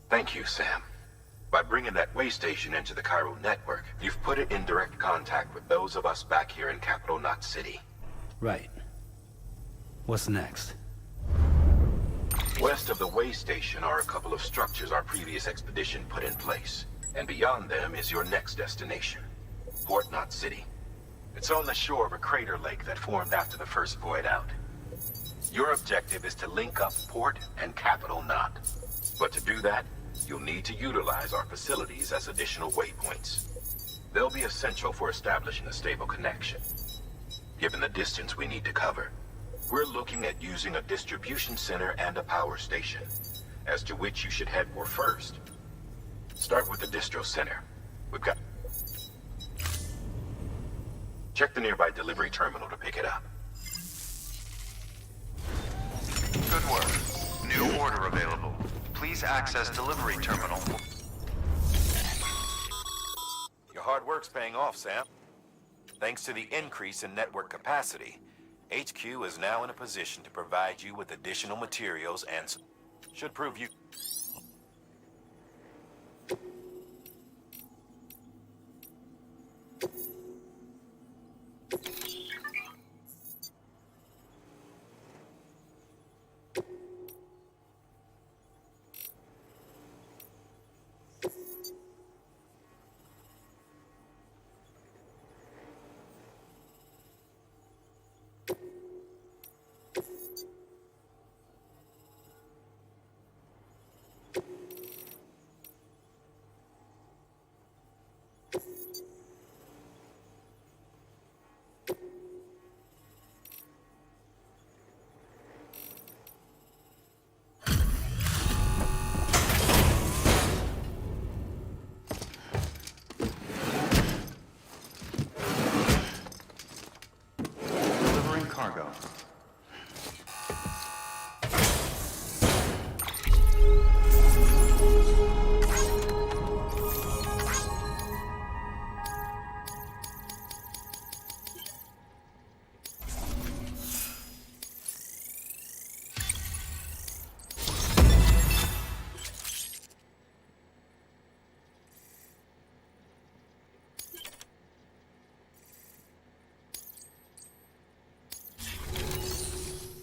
Thank you, Sam. By bringing that way station into the Cairo network, you've put it in direct contact with those of us back here in Capital Knot City. Right. What's next? West of the way station are a couple of structures our previous expedition put in place. And beyond them is your next destination, Port Knot City. It's on the shore of a crater lake that formed after the first void out. Your objective is to link up Port and Capital Knot. But to do that, you'll need to utilize our facilities as additional waypoints. They'll be essential for establishing a stable connection. Given the distance we need to cover, we're looking at using a distribution center and a power station, as to which you should head for first. Start with the distro center. We've got... Check the nearby delivery terminal to pick it up. Good work. New order available. Please access delivery terminal. Your hard work's paying off, Sam. Thanks to the increase in network capacity, HQ is now in a position to provide you with additional materials and should prove you...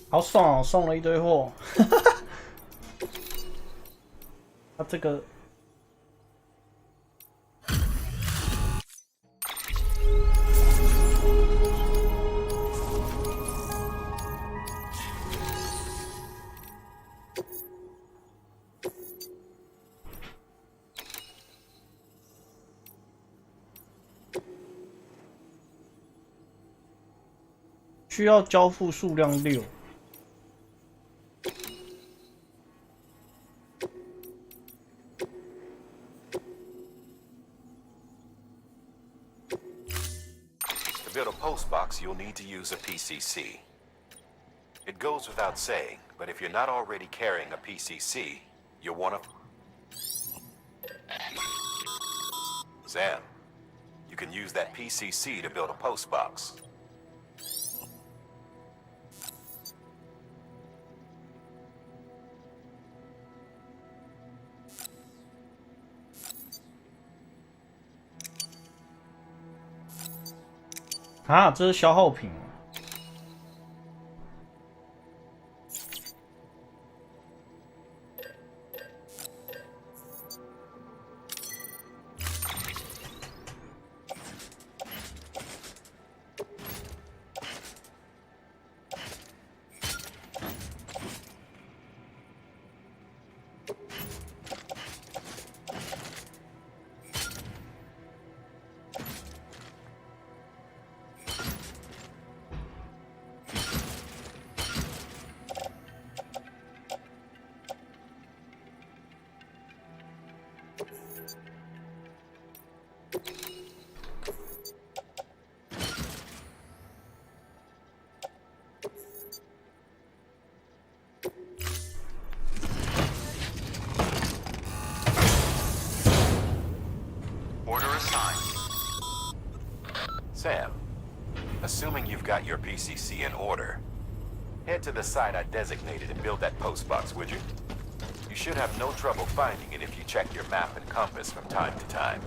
好爽哦，送了一堆货。他这个。需要交付数量6。To build a post box, you'll need to use a PCC. It goes without saying, but if you're not already carrying a PCC, you'll want to... Sam, you can use that PCC to build a post box. 啊，这是消耗品。Sam, assuming you've got your PCC in order, head to the site I designated and build that post box, would you? You should have no trouble finding it if you check your map and compass from time to time.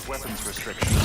Weapons restrictions.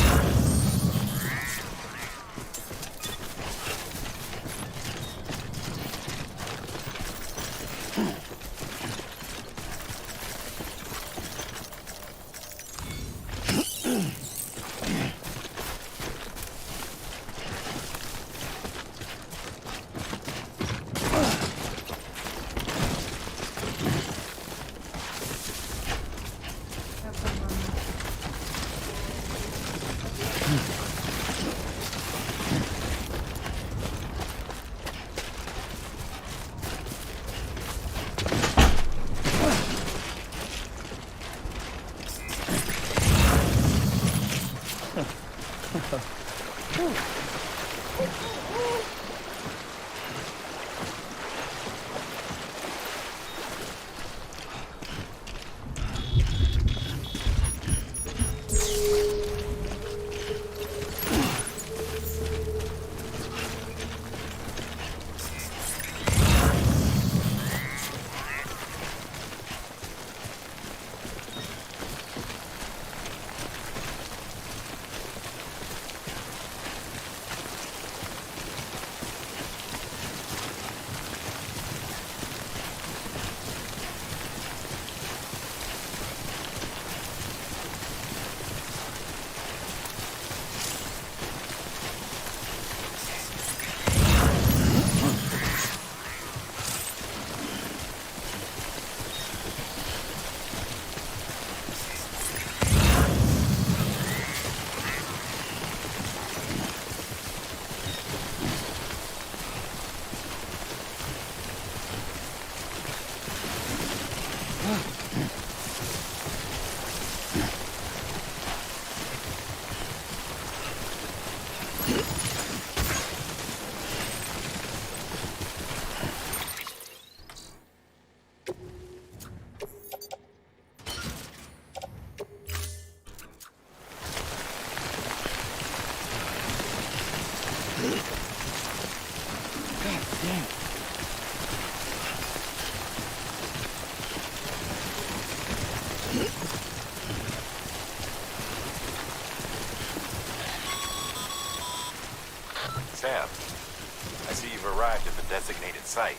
sight.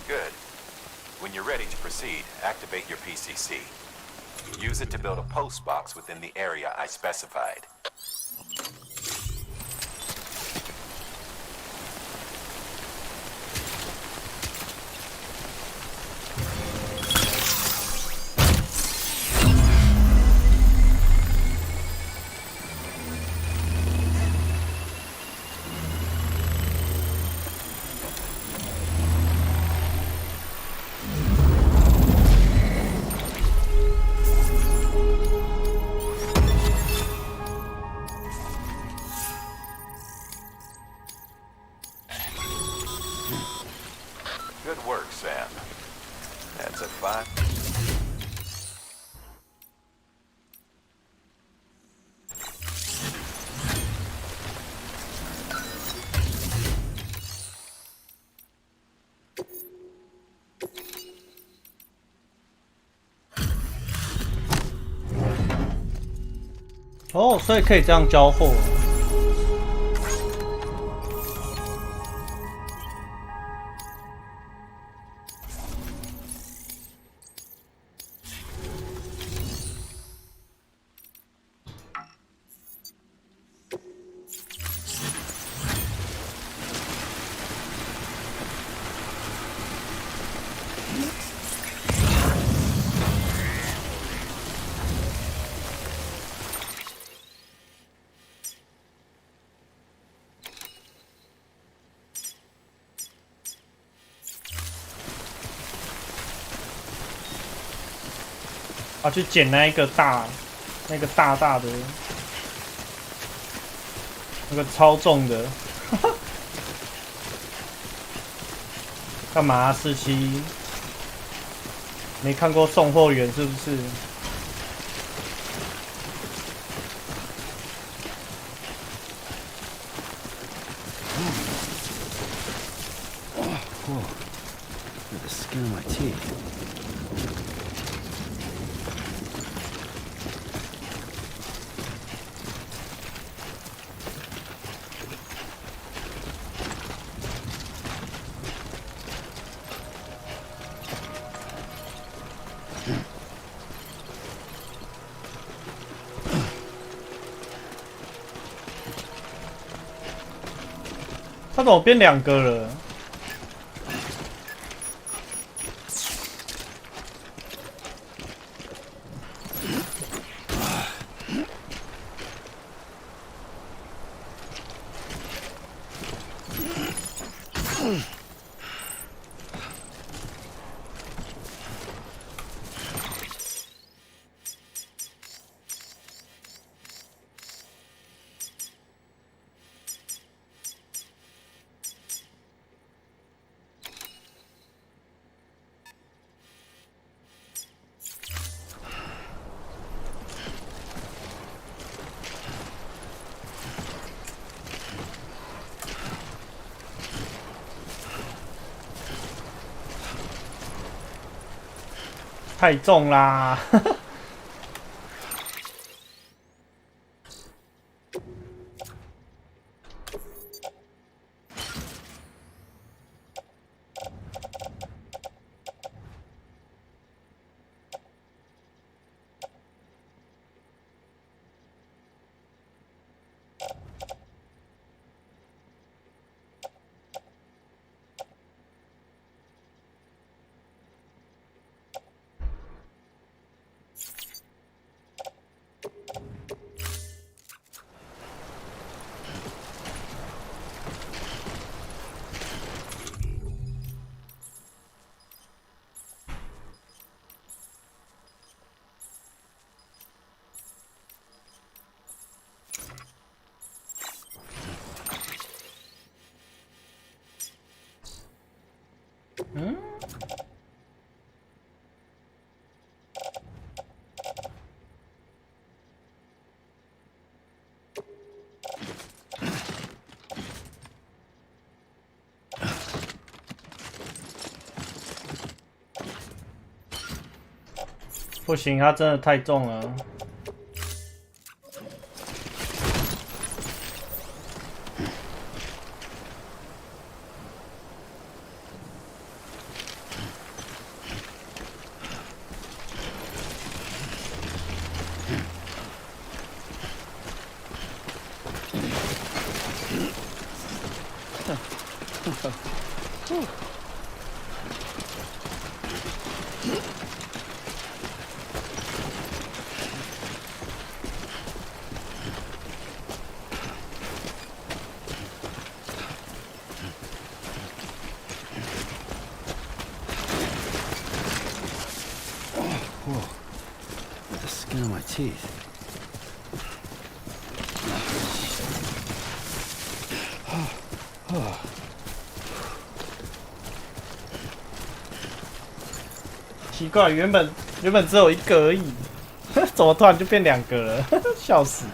Good. When you're ready to proceed, activate your PCC. Use it to build a post box within the area I specified. Good work, Sam. That's a 5.哦，所以可以这样交货。啊，去捡那个大的，那个超重的，干嘛啊？47没看过送货员是不是？Whoa. Look at the skin of my teeth.他怎么变2个了？太重啦！嗯？不行，它真的太重了。The skin on my teeth. Oh. 奇怪，原本只有一个而已，怎么突然就变2个了？笑死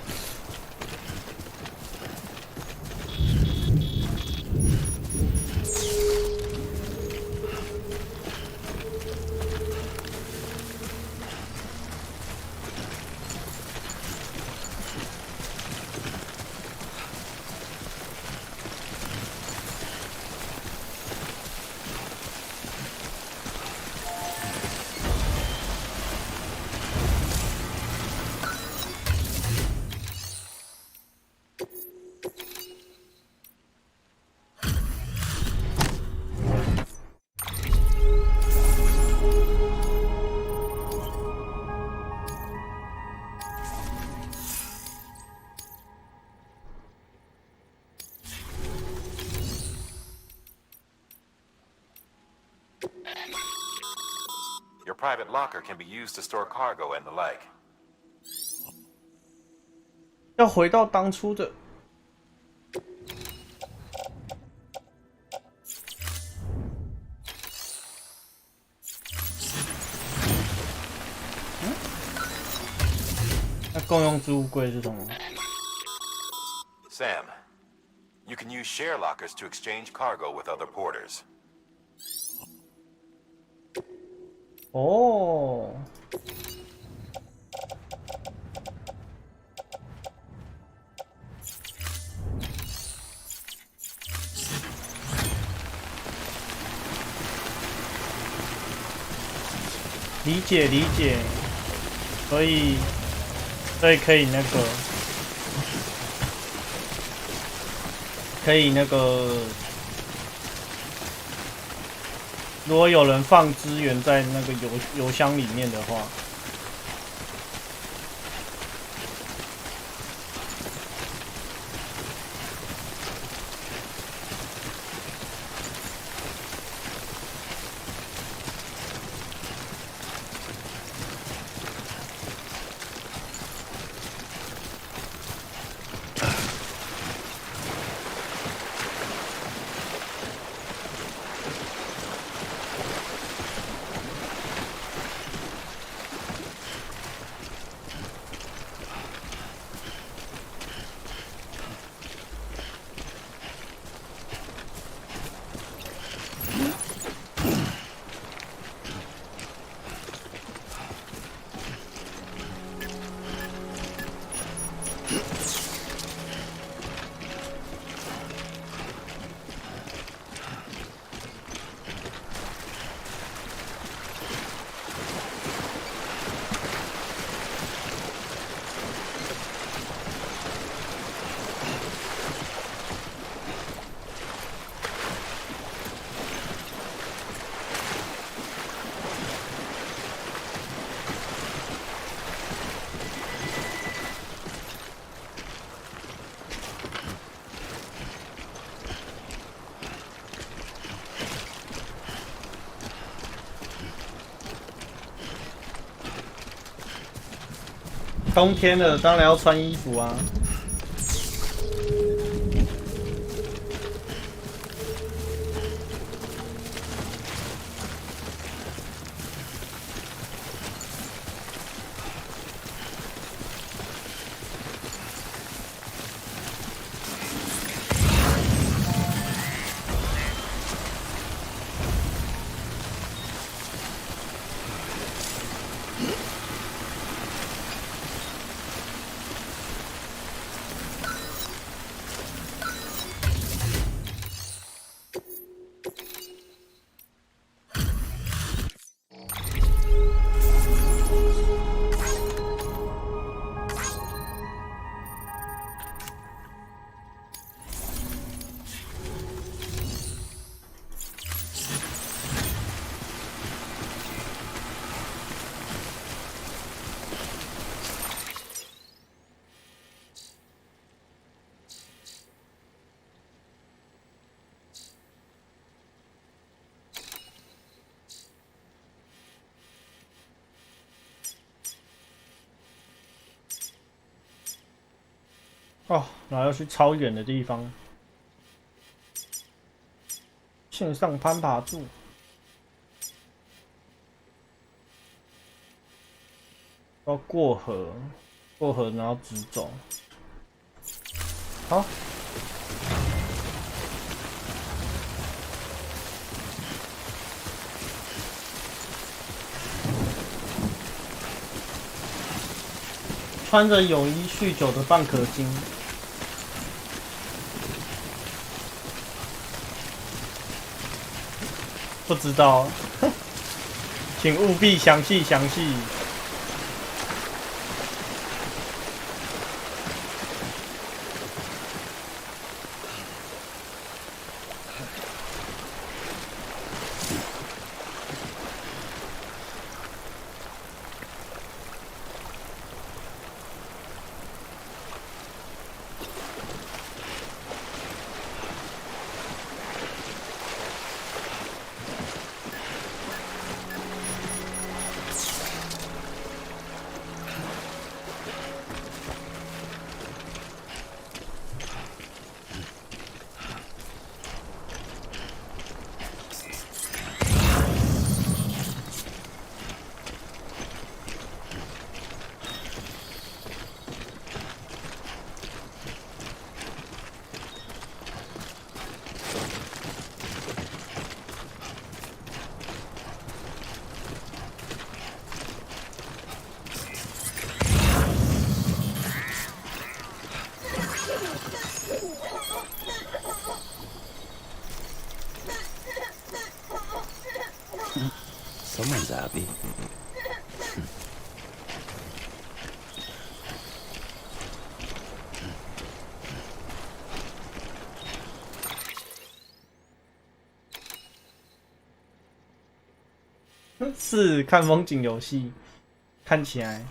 ！Your private locker can be used to store cargo and the like. 要回到当初的。那共用置物柜是什么 Sam, you can use share lockers to exchange cargo with other porters. 哦。理解，所以可以那个，如果有人放资源在那个邮箱里面的话。冬天了，当然要穿衣服啊。哦，然后要去超远的地方，线上攀爬柱。要过河，过河然后直走。好。穿着泳衣酗酒的蚌壳精，不知道，请务必详细。Someone's happy. 是看风景游戏，看起来，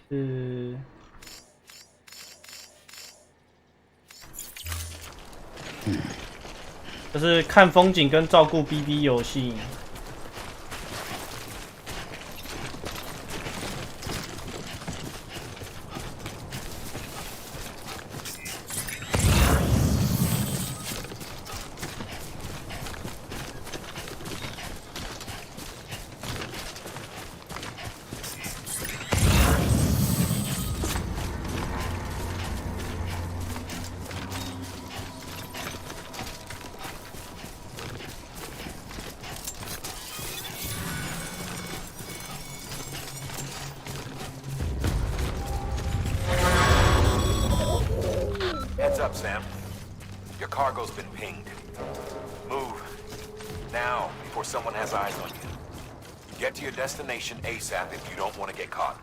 是。就是看风景跟照顾 BB 游戏。Heads up, Sam. Your cargo's been pinged. Move. Now, before someone has eyes on you. Get to your destination ASAP if you don't want to get caught.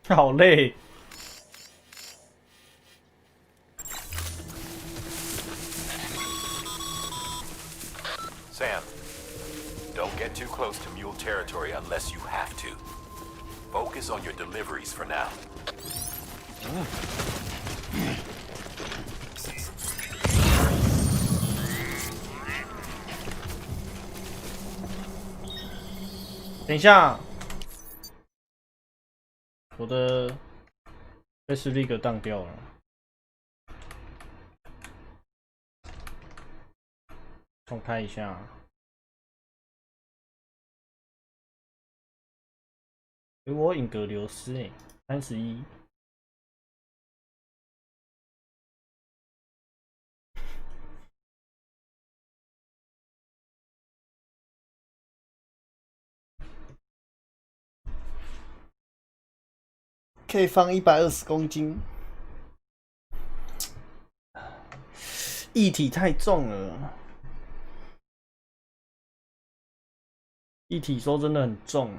"好累。Sam, don't get too close to mule territory unless you have to. Focus on your deliveries for now. 等一下，我的 S League 当掉了。重开一下。我影格流失31。可以放120公斤。液体太重了。液体说真的很重。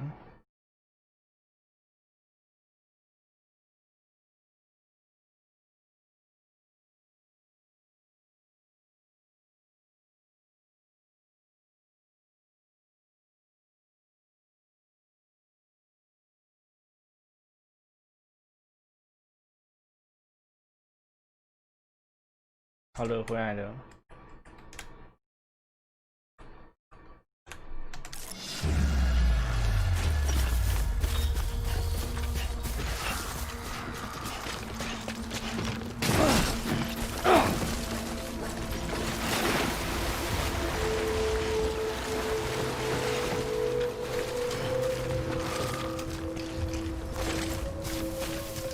好了，回来了。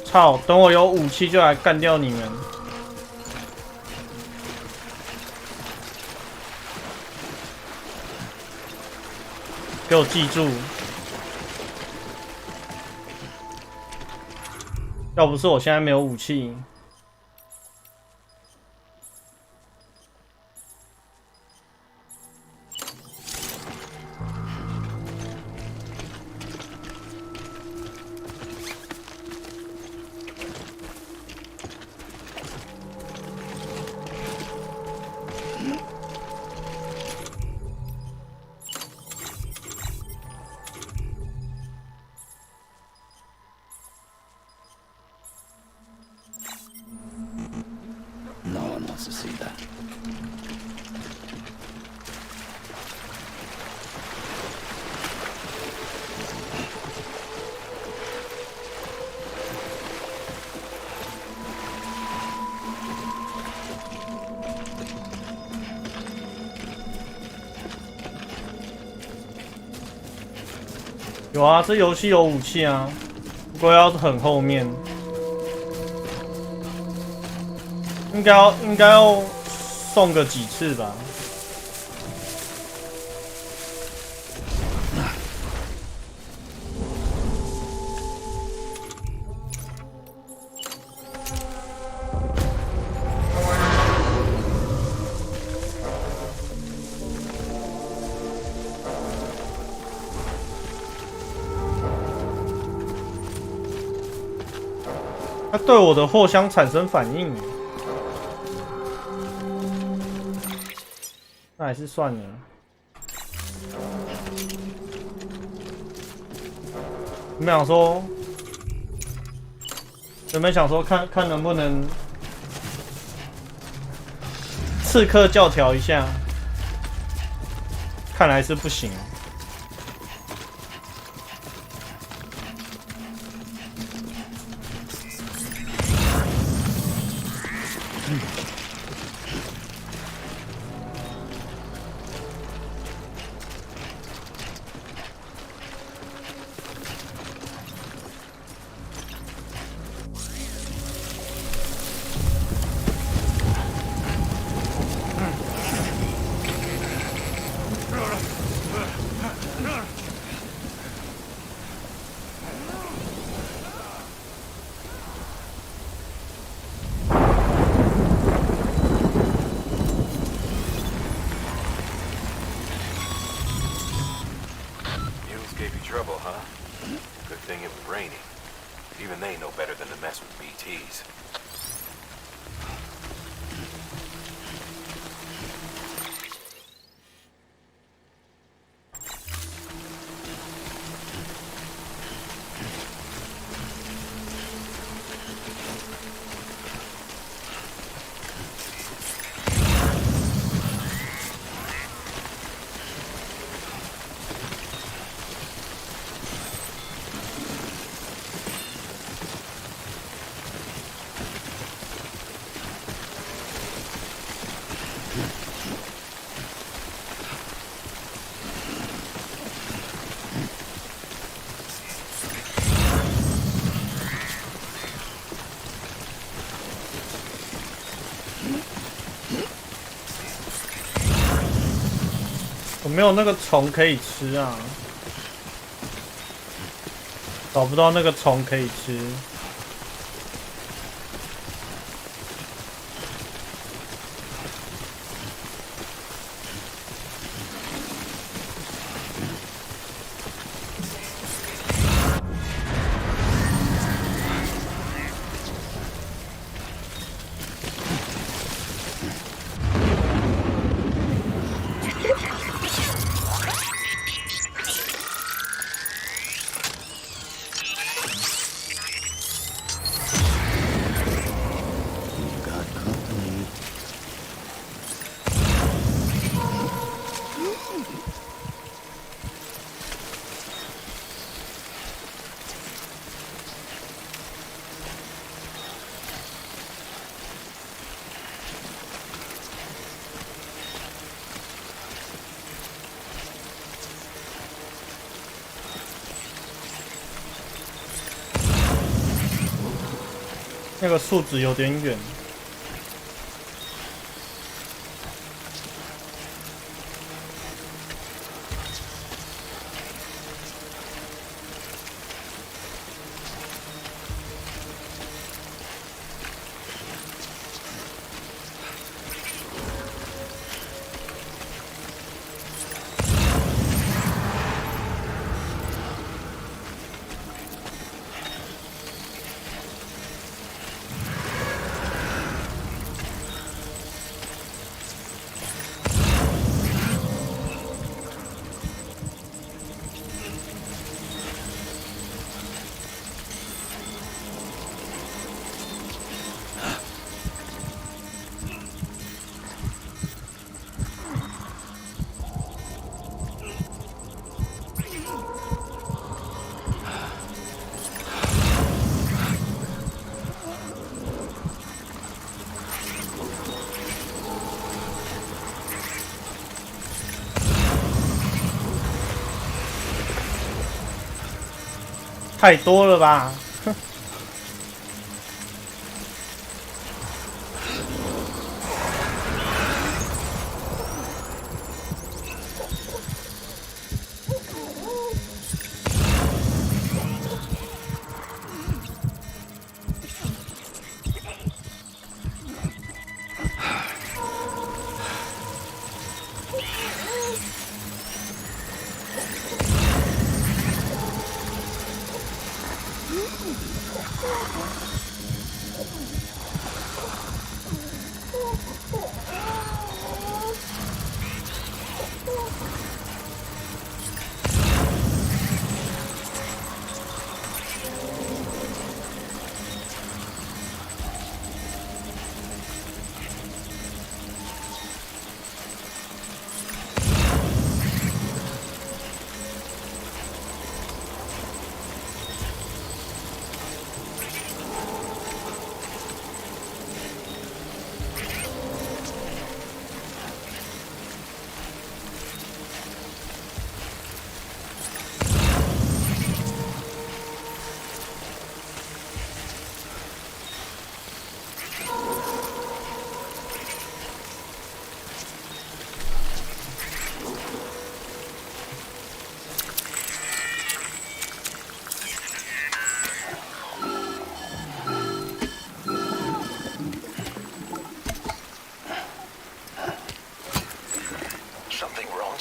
操！等我有武器就来干掉你们！给我记住，要不是我现在没有武器。No one wants to see that. “有啊，这游戏有武器啊，不过要很后面。”应该要送个几次吧。它对我的货箱产生反应。那还是算了。原本想说，看能不能刺客教条一下，看来是不行。我没有那个虫可以吃啊，找不到那个虫可以吃。那个数值有点远。太多了吧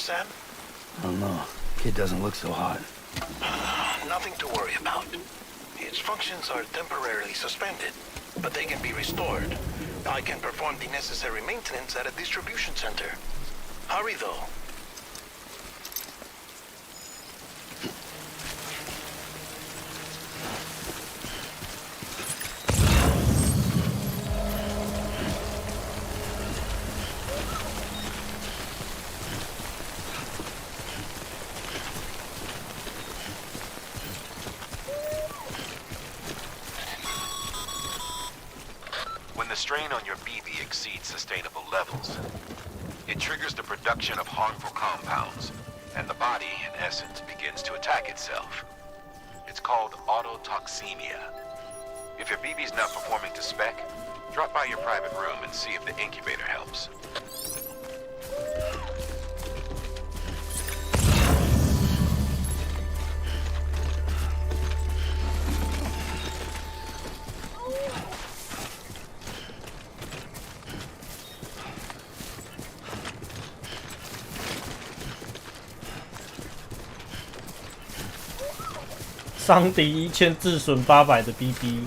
！Sam? I don't know. Kid doesn't look so hot. Nothing to worry about. Its functions are temporarily suspended, but they can be restored. I can perform the necessary maintenance at a distribution center. Hurry, though. The strain on your BB exceeds sustainable levels. It triggers the production of harmful compounds, and the body, in essence, begins to attack itself. It's called autotoxemia. If your BB's not performing to spec, drop by your private room and see if the incubator helps.伤敌1000，自损800的 BB。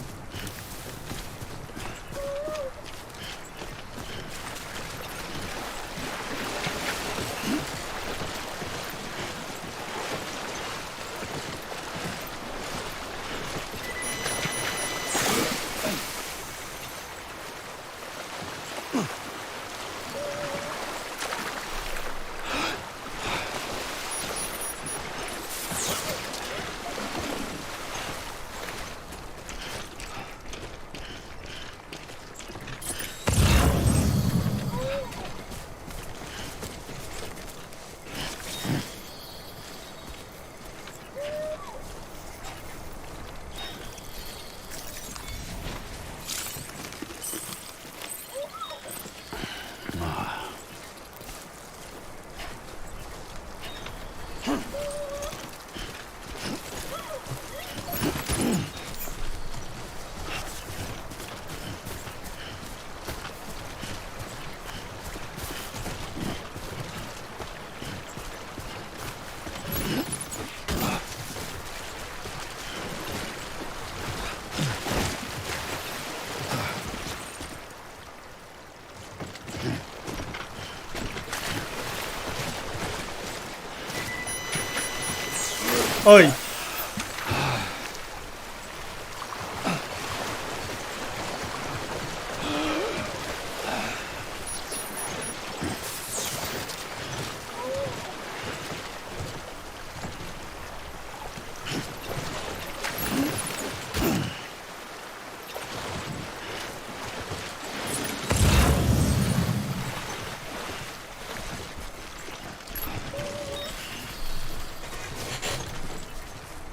哎。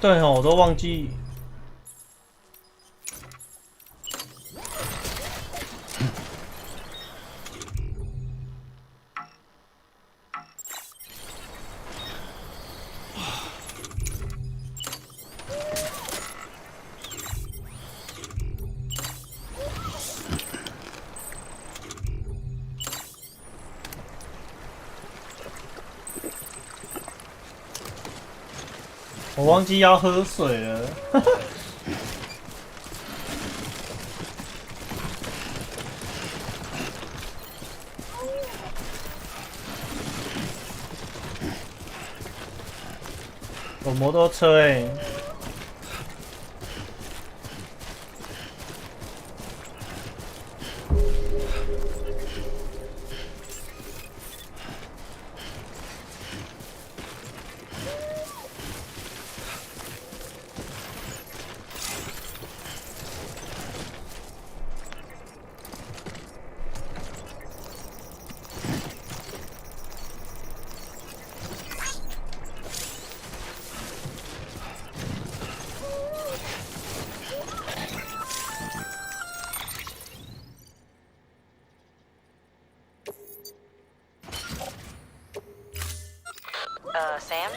对哦，我都忘记。我忘记要喝水了。有摩托车欸。Sam?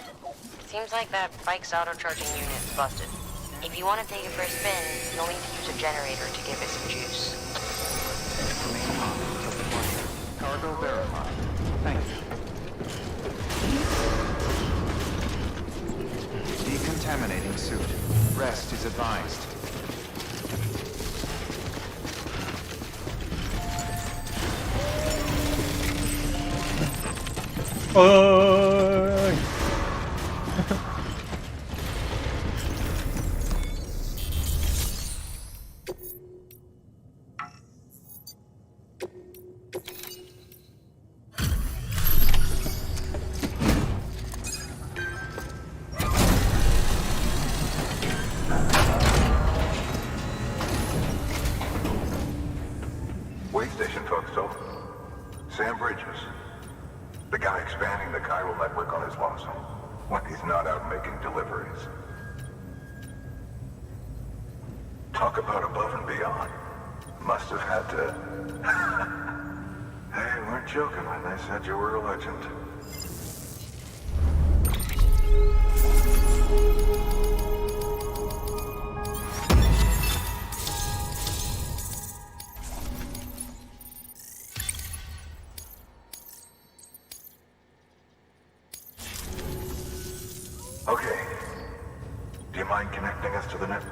Seems like that bike's auto-charging unit's busted. If you want to take it for a spin, you'll need to use a generator to give it some juice. Cargo verified. Thank you. Decontaminating suit. Rest is advised. Way station folks, so Sam Bridges, the guy expanding the chiral network on his lonesome when he's not out making deliveries. Talk about above and beyond. Must have had to... They weren't joking when they said you were a legend. Okay. Do you mind connecting us to the net?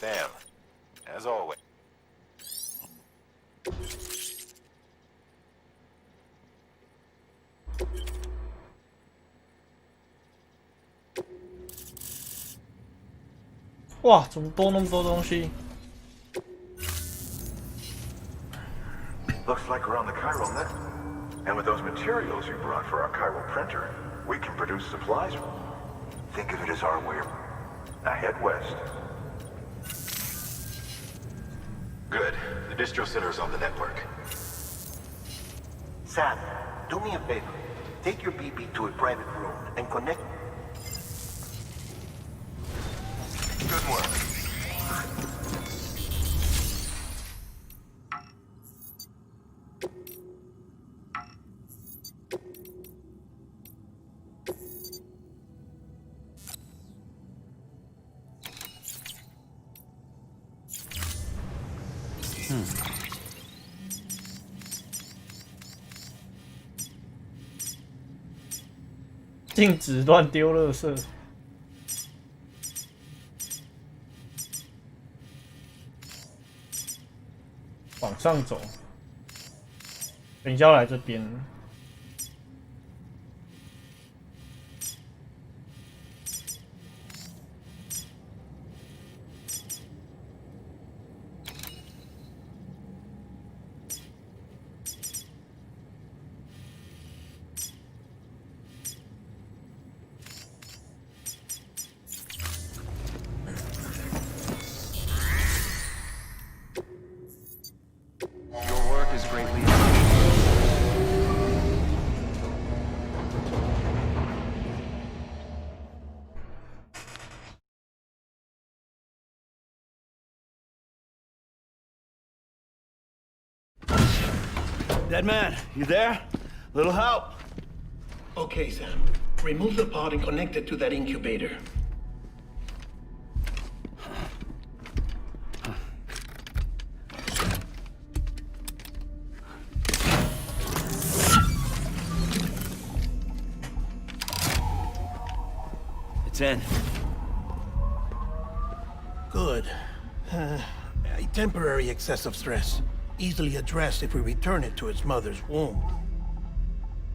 Sam, as always. Wow, 怎么多那么多东西 Looks like we're on the chiral net. And with those materials you brought for our chiral printer, we can produce supplies. Think of it as our way. Now head west. Good. The distro center is on the network. Sam, do me a favor. Take your BB to a private room and connect. Good work. 禁止乱丢垃圾。往上走，等一下要来这边。Dead man, you there? Little help? Okay, Sam. Remove the pod and connect it to that incubator. It's in. Good. A temporary excessive stress. Easily addressed if we return it to its mother's womb.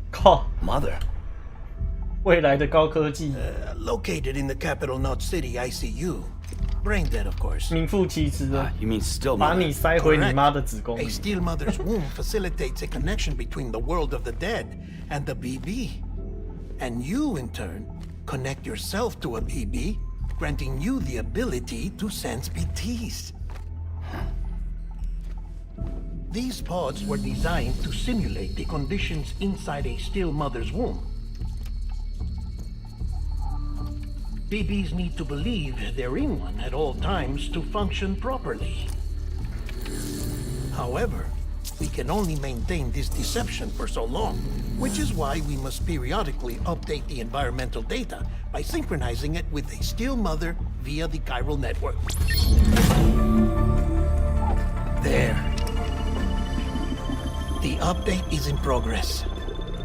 靠 Mother? 未来的高科技 Located in the capital Knot City ICU. Brain dead, of course. 名副其实的 You mean still 把 mother? 你塞回你妈的子宫 A 里。 still mother's womb facilitates a connection between the world of the dead and the BB. And you, in turn, connect yourself to a BB, granting you the ability to sense BTs. These pods were designed to simulate the conditions inside a still mother's womb. BBs need to believe they're in one at all times to function properly. However, we can only maintain this deception for so long, which is why we must periodically update the environmental data by synchronizing it with a still mother via the chiral network. There. The update is in progress.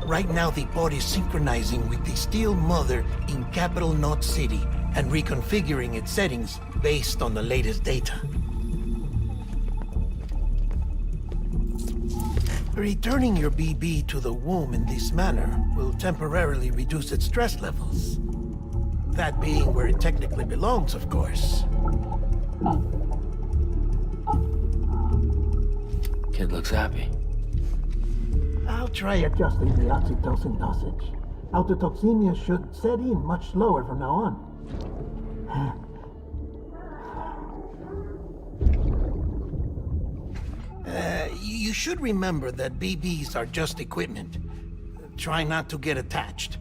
Right now, the pod is synchronizing with the still mother in capital Knot City and reconfiguring its settings based on the latest data. Returning your BB to the womb in this manner will temporarily reduce its stress levels. That being where it technically belongs, of course. Kid looks happy. I'll try adjusting the oxytocin dosage. Autotoxemia should set in much slower from now on. You should remember that BBs are just equipment. Try not to get attached.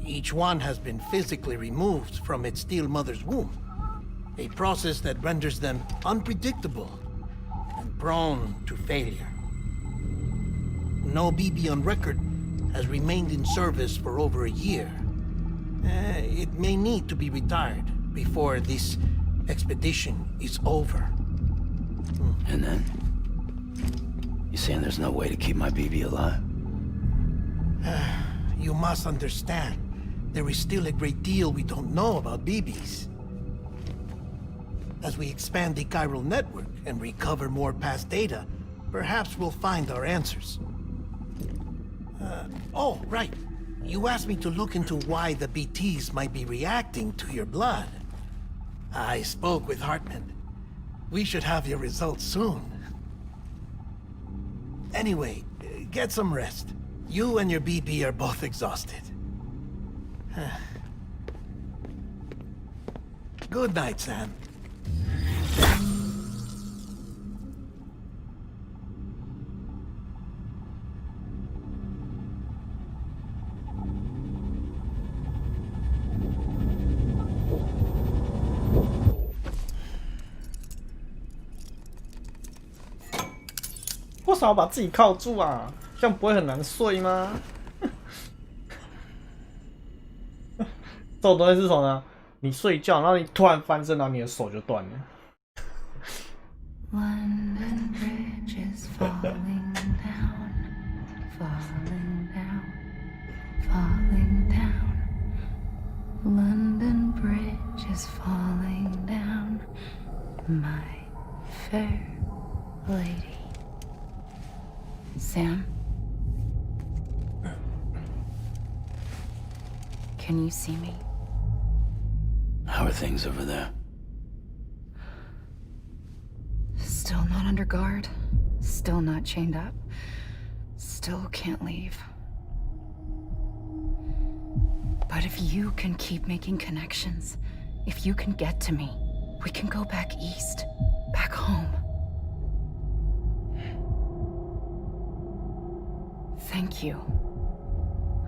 Each one has been physically removed from its still mother's womb. A process that renders them unpredictable and prone to failure. No BB on record has remained in service for over a year. It may need to be retired before this expedition is over. And then? You saying there's no way to keep my BB alive? You must understand, there is still a great deal we don't know about BBs. As we expand the chiral network and recover more past data, perhaps we'll find our answers. Oh, right. You asked me to look into why the BTs might be reacting to your blood. I spoke with Hartman. We should have your results soon. Anyway, get some rest. You and your BB are both exhausted. Good night, Sam. "为什么要把自己铐住啊？这样不会很难睡吗？"这种东西是什么呢？你睡觉，然后你突然翻身，然后你的手就断了。London Bridge is falling down, falling down, falling down. My fair lady. Sam? Can you see me? How are things over there? Still not under guard. Still not chained up. Still can't leave. But if you can keep making connections, if you can get to me, we can go back east, back home. Thank you.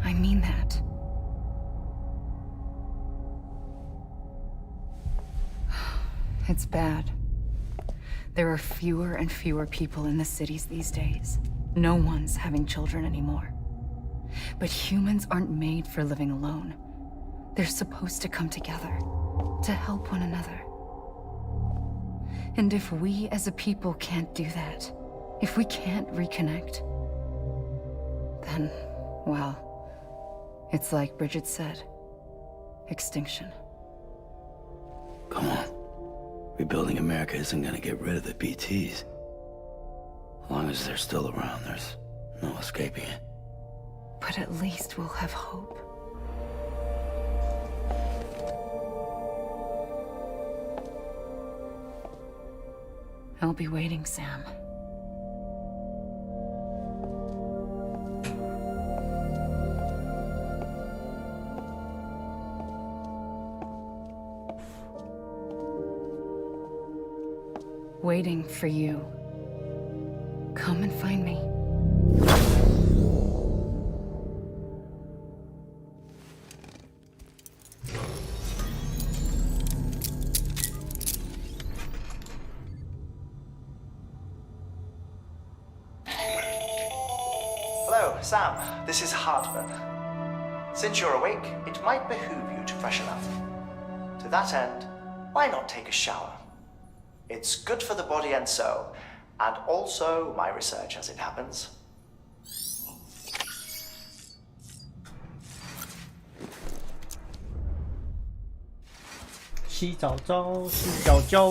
I mean that. It's bad. There are fewer and fewer people in the cities these days. No one's having children anymore. But humans aren't made for living alone. They're supposed to come together, to help one another. And if we as a people can't do that, if we can't reconnect, then, well, it's like Bridget said, extinction. Come on. Rebuilding America isn't gonna get rid of the BTs. As long as they're still around, there's no escaping it. But at least we'll have hope. I'll be waiting, Sam. Waiting for you. Come and find me. Hello, Sam. This is Hartman. Since you're awake, it might behoove you to freshen up. To that end, why not take a shower? It's good for the body and soul, and also my research as it happens. 洗澡澡，洗脚脚。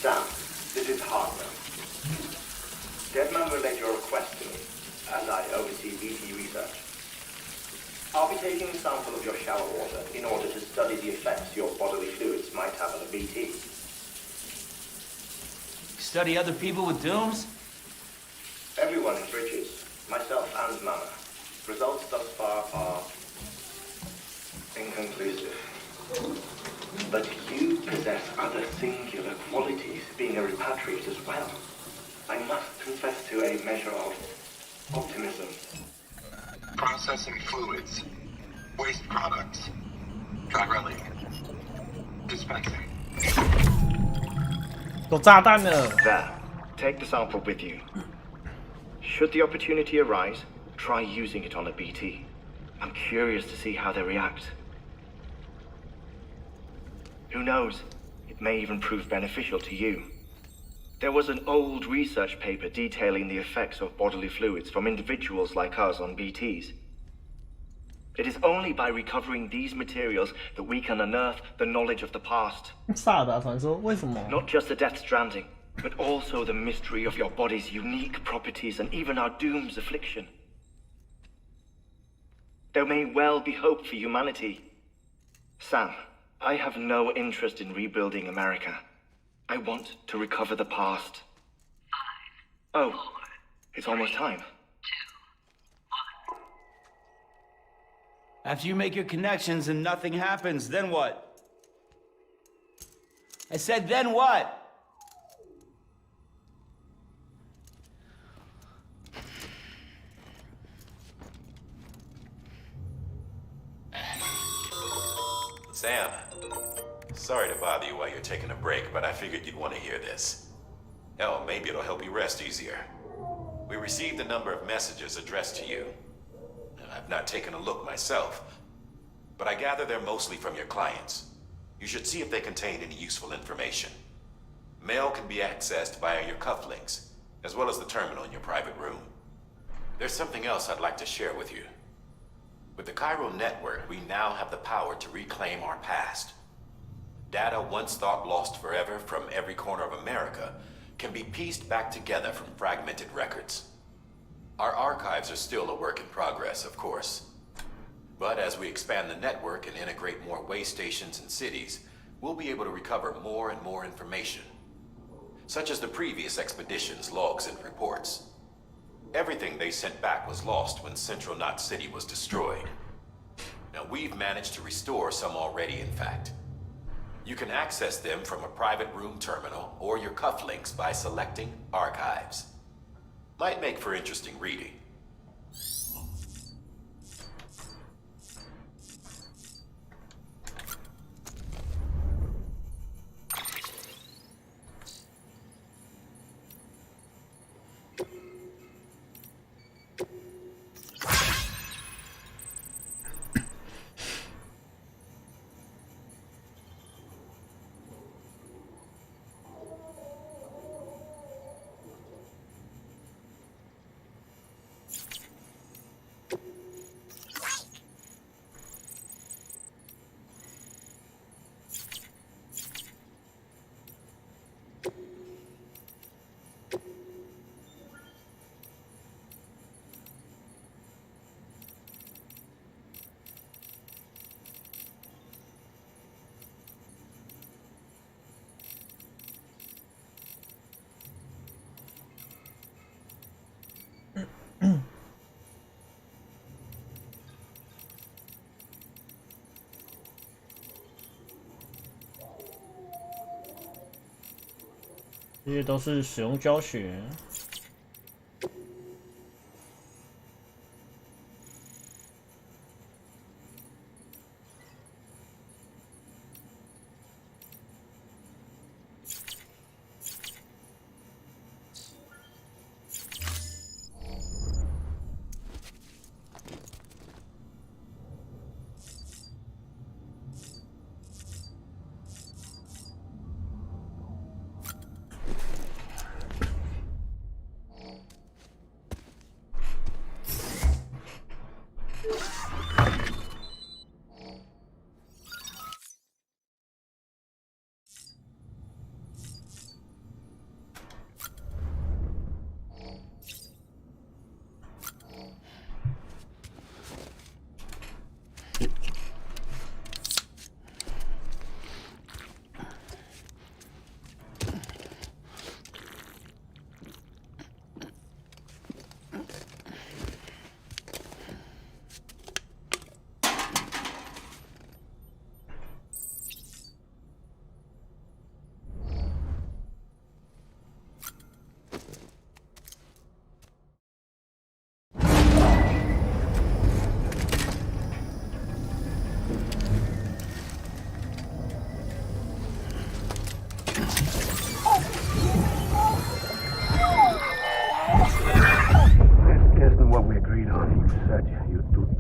Sam, this is Hartman. Deadman relayed your request to me, as I oversee BT research. I'll be taking a sample of your shower water in order to study the effects your bodily fluids might have on a BT. Study other people with dooms? Everyone in Bridges, myself and Mama. Results thus far are inconclusive. But you possess other singular qualities, being a repatriate as well. I must confess to a measure of optimism. Processing fluids, waste products, dry dispensing. 有炸弹了。 There, take the sample with you. Should the opportunity arise, try using it on a BT. I'm curious to see how they react. Who knows? It may even prove beneficial to you. There was an old research paper detailing the effects of bodily fluids from individuals like us on BTs. It is only by recovering these materials that we can unearth the knowledge of the past. 萨达传说为什么？ Not just the death stranding, but also the mystery of your body's unique properties and even our doom's affliction. There may well be hope for humanity. Sam, I have no interest in rebuilding America. I want to recover the past. 5, 4, it's almost time. 2, 1. After you make your connections and nothing happens, then what? I said, then what? Sam, sorry to bother you while you're taking a break, but I figured you'd want to hear this. Hell, maybe it'll help you rest easier. We received a number of messages addressed to you. I've not taken a look myself, but I gather they're mostly from your clients. You should see if they contain any useful information. Mail can be accessed via your cufflinks, as well as the terminal in your private room. There's something else I'd like to share with you. With the Chiral network, we now have the power to reclaim our past. Data once thought lost forever from every corner of America can be pieced back together from fragmented records. Our archives are still a work in progress, of course. But as we expand the network and integrate more way stations and cities, we'll be able to recover more and more information, such as the previous expedition's logs and reports. Everything they sent back was lost when Central Knot City was destroyed. Now we've managed to restore some already, in fact. You can access them from a private room terminal or your cufflinks by selecting Archives. Might make for interesting reading. 这些都是使用教学。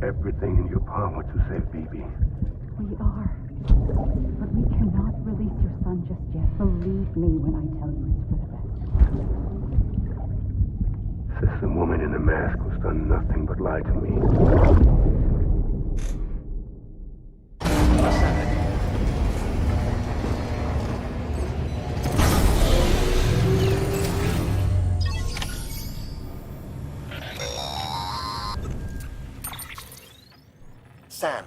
Everything in your power to save BB. We are. But we cannot release your son just yet. Believe me when I tell you it's for the best. Says the woman in the mask who's done nothing but lie to me. Sam,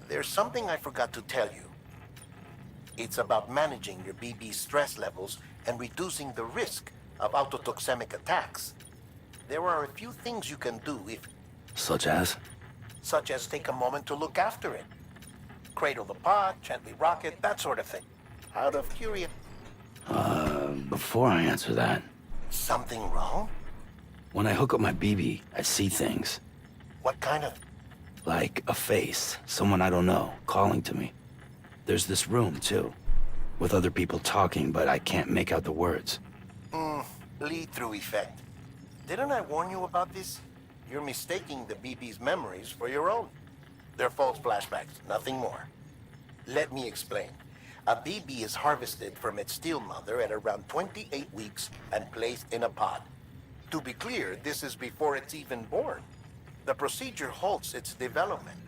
there's something I forgot to tell you. It's about managing your BB stress levels and reducing the risk of autotoxemic attacks. There are a few things you can do if... Such as? Such as take a moment to look after it. Cradle the pod, gently rock it, that sort of thing. Out of curiosity... Before I answer that... Something wrong? When I hook up my BB, I see things. What kind of... Like a face, someone I don't know, calling to me. There's this room, too, with other people talking, but I can't make out the words. Lead-through effect. Didn't I warn you about this? You're mistaking the BB's memories for your own. They're false flashbacks, nothing more. Let me explain. A BB is harvested from its steel mother at around 28 weeks and placed in a pod. To be clear, this is before it's even born. The procedure halts its development.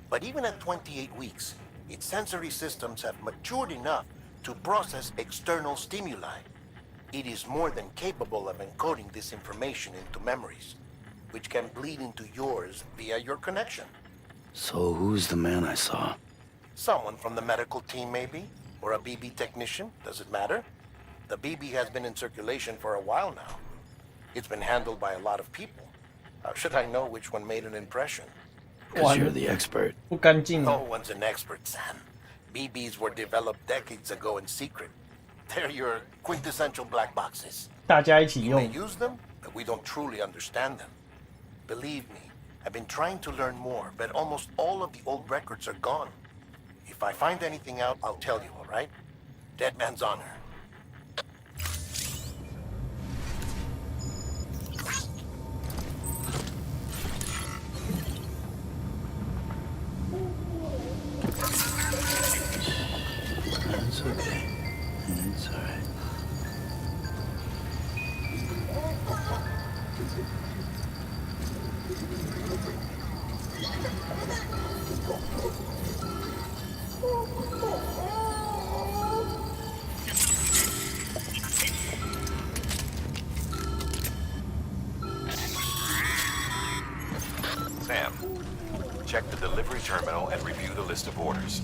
But even at 28 weeks, its sensory systems have matured enough to process external stimuli. It is more than capable of encoding this information into memories, which can bleed into yours via your connection. So who's the man I saw? Someone from the medical team, maybe? Or a BB technician? Does it matter? The BB has been in circulation for a while now. It's been handled by a lot of people. How should I know which one made an impression? Because you're the expert. No one's an expert, Sam. BBs were developed decades ago in secret. They're your quintessential black boxes. 大家一起 We may 用。 use them, but we don't truly understand them. Believe me, I've been trying to learn more, but almost all of the old records are gone. If I find anything out, I'll tell you, all right? Dead man's honor. It's okay. It's all right. Sam, check the delivery terminal and review the list of orders.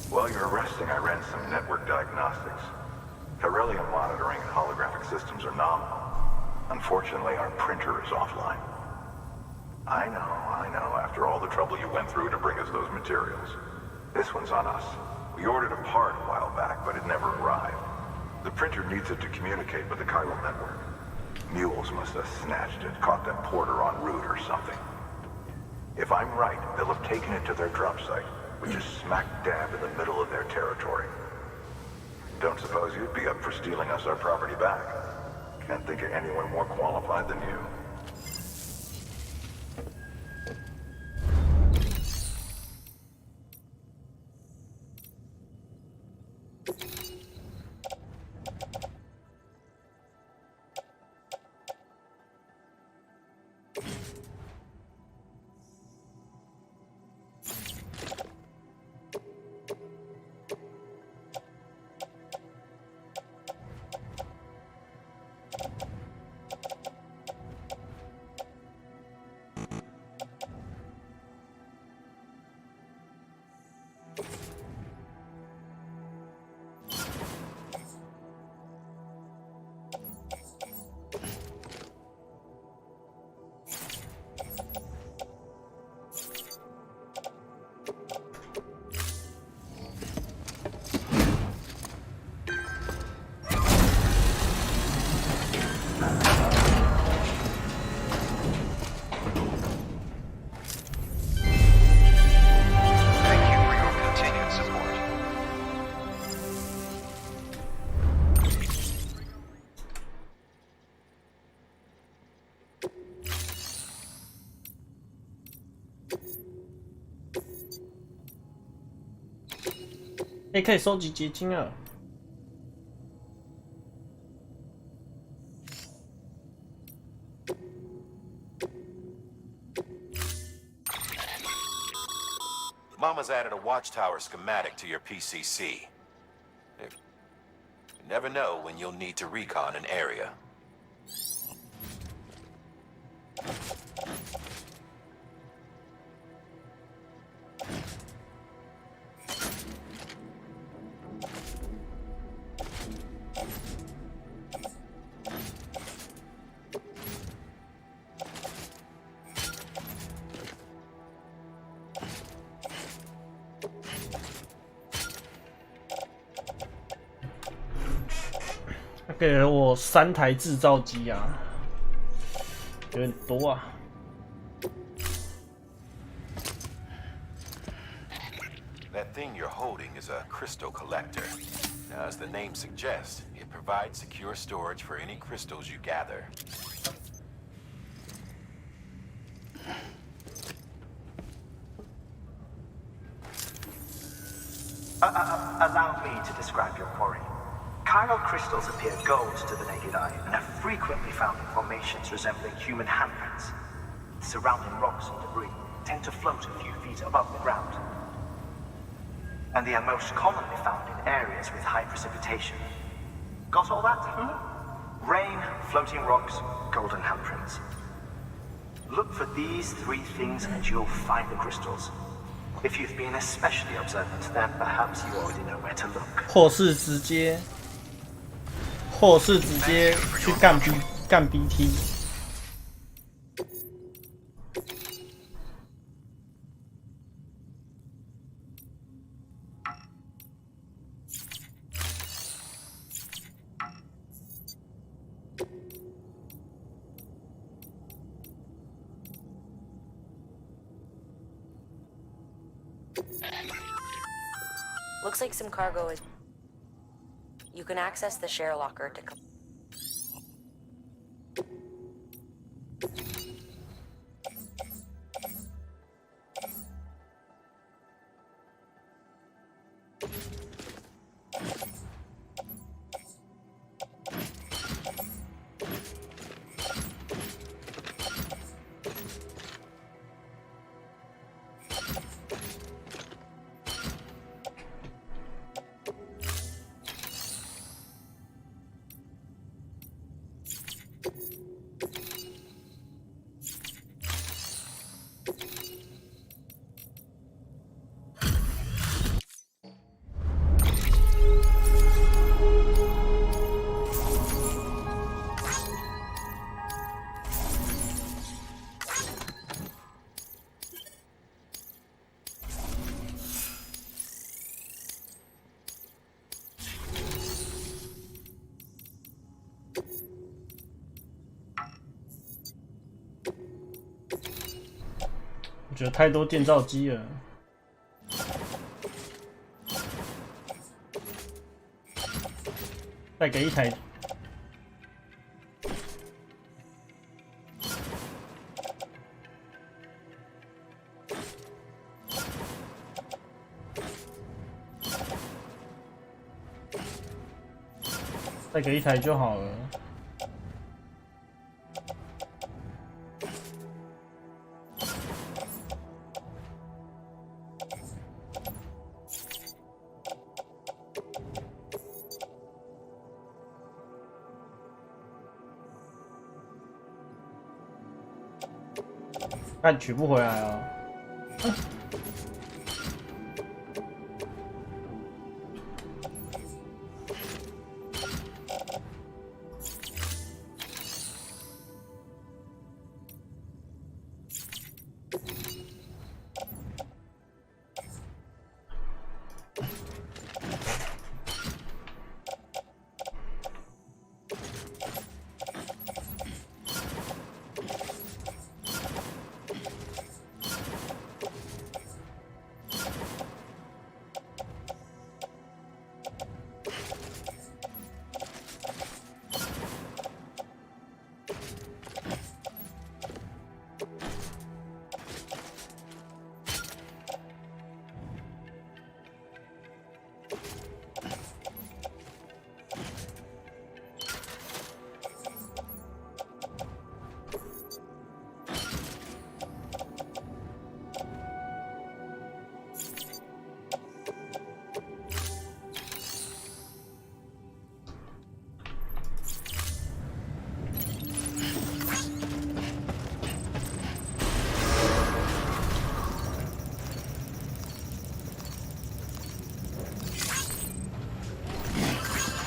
While you're resting, I ran some network diagnostics. Beryllium monitoring and holographic systems are nominal. Unfortunately, our printer is offline. I know. After all the trouble you went through to bring us those materials. This one's on us. We ordered a part a while back, but it never arrived. The printer needs it to communicate with the chiral network. Mules must have snatched it, caught that porter en route or something. If I'm right, they'll have taken it to their drop site, which is smack dab in the middle of their territory. Don't suppose you'd be up for stealing us our property back? Can't think of anyone more qualified than you.可以收集结晶了。Mama's added a watchtower schematic to your PCC. You never know when you'll need to recon an area.给了我3台制造机啊，有点多啊。That thing you're holding is a crystal collector. Now, as the name suggests, it provides secure storage for any crystals you gather. Allow me to describe your quarry. Chiral crystals appear gold to the naked eye and are frequently found in formations resembling human handprints. Surrounding rocks and debris tend to float a few feet above the ground. And they are most commonly found in areas with high precipitation. Got all that? Rain, floating rocks, golden handprints. Look for these three things and you'll find the crystals. If you've been especially observant, then perhaps you already know where to look. 或是直接去干 BT。Looks like some cargo is... You can access the share locker to...我觉得太多建造机了，再给一台。再给一台就好了。但取不回来哦。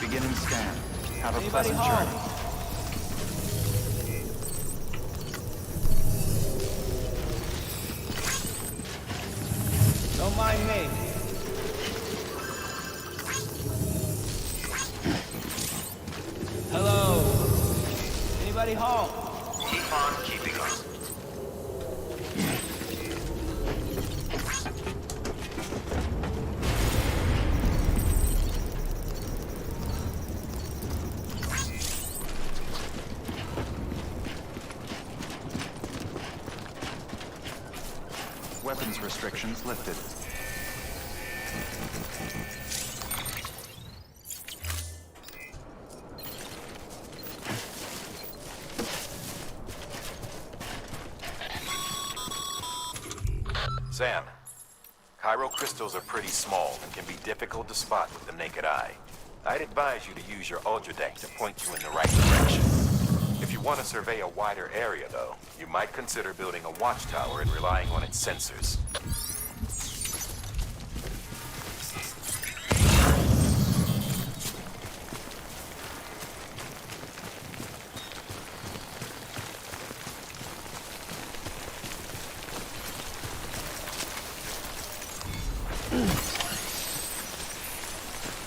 Beginning scan. Have a pleasant journey. Don't mind me. Hello. Anybody home? Keep on keeping on. Weapons restrictions lifted. Sam, chiral crystals are pretty small and can be difficult to spot with the naked eye. I'd advise you to use your ultradeck to point you in the right direction. If you want to survey a wider area, though, you might consider building a watchtower and relying on its sensors.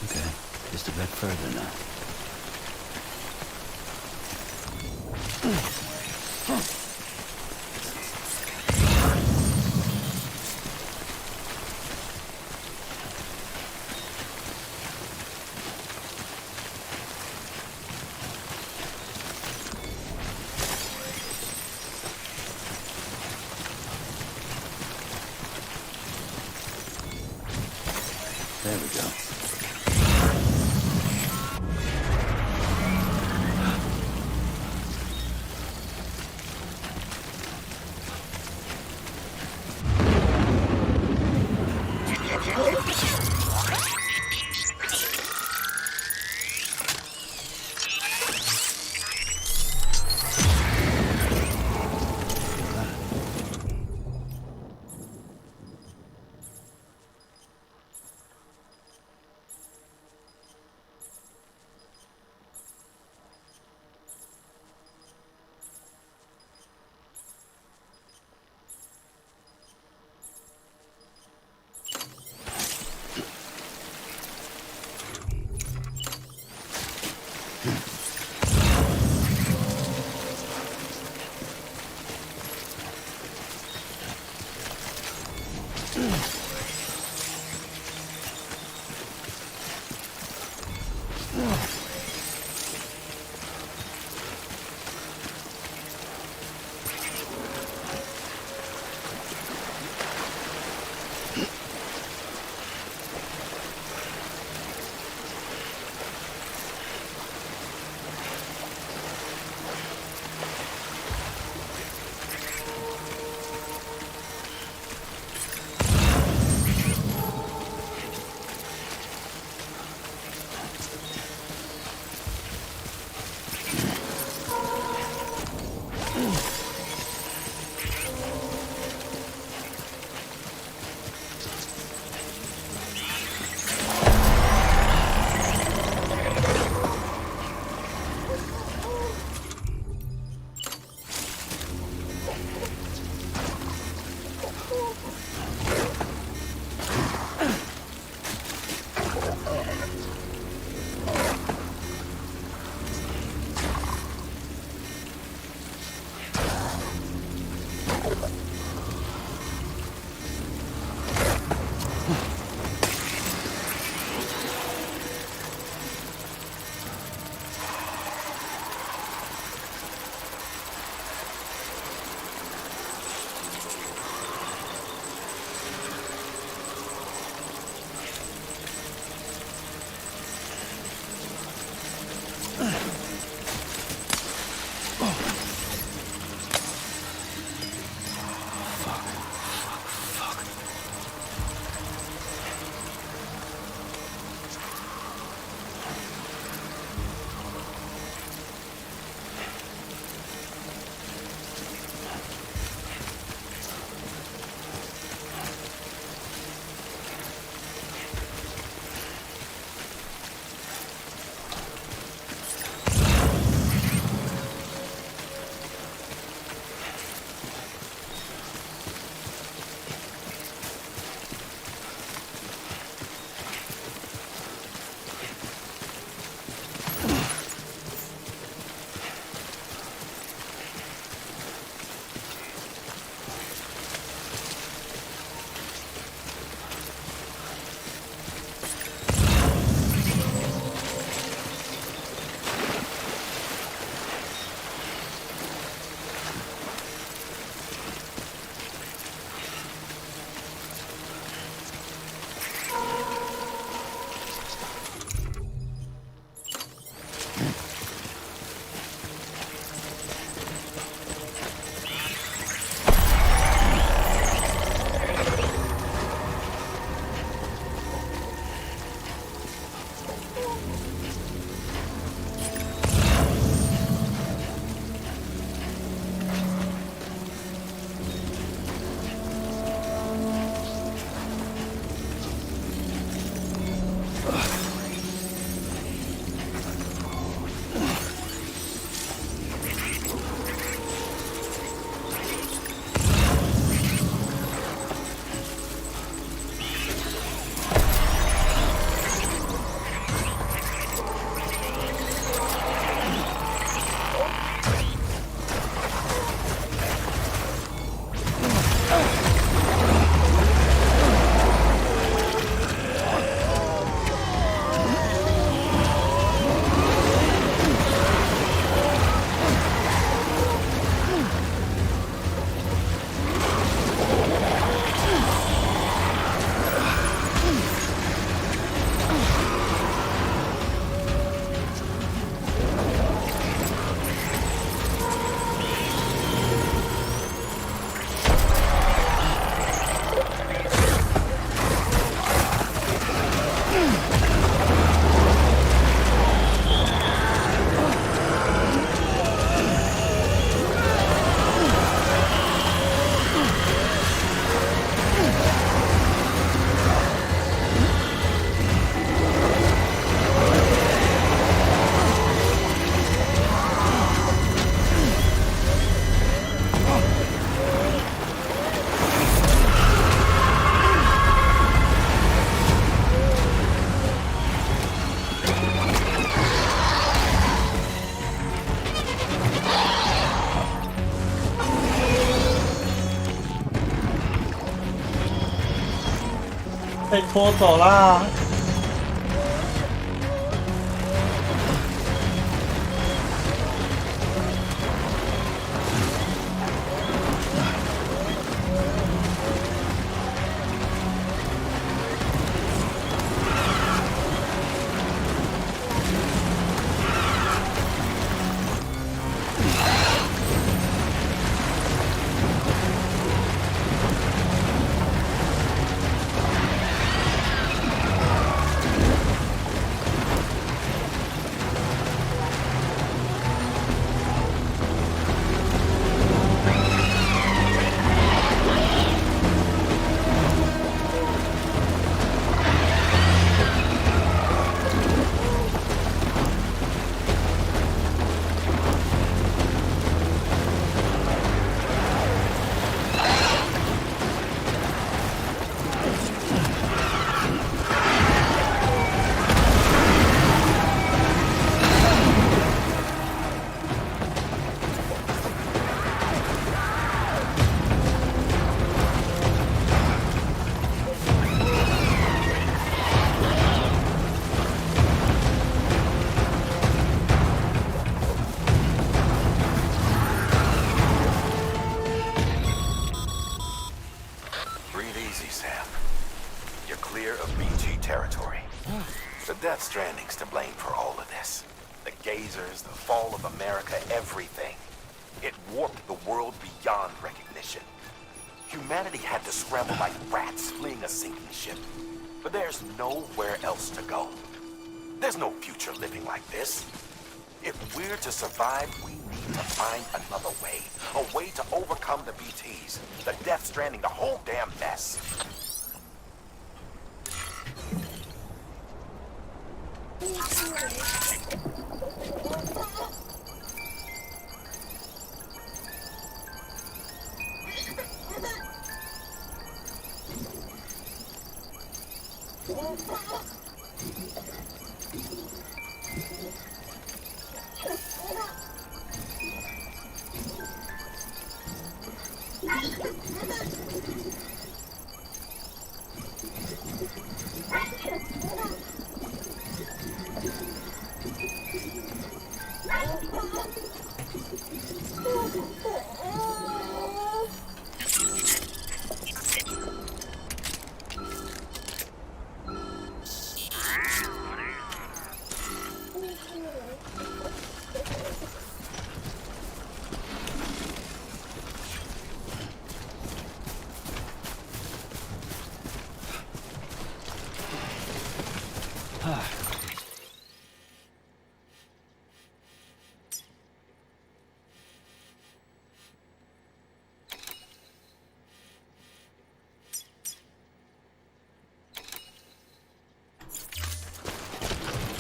Okay, just a bit further now. There we go. 被拖走啦！Stranding's to blame for all of this. The gazers, the fall of America, everything. It warped the world beyond recognition. Humanity had to scramble like rats fleeing a sinking ship. But there's nowhere else to go. There's no future living like this. If we're to survive, we need to find another way. A way to overcome the BTs, the Death Stranding, the whole damn mess.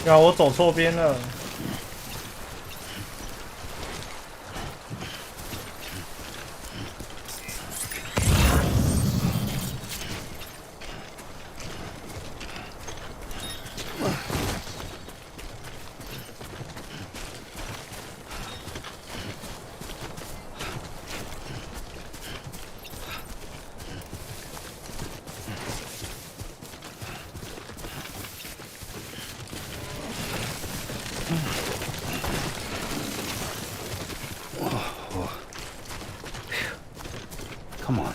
呀，我走错边了。Come on.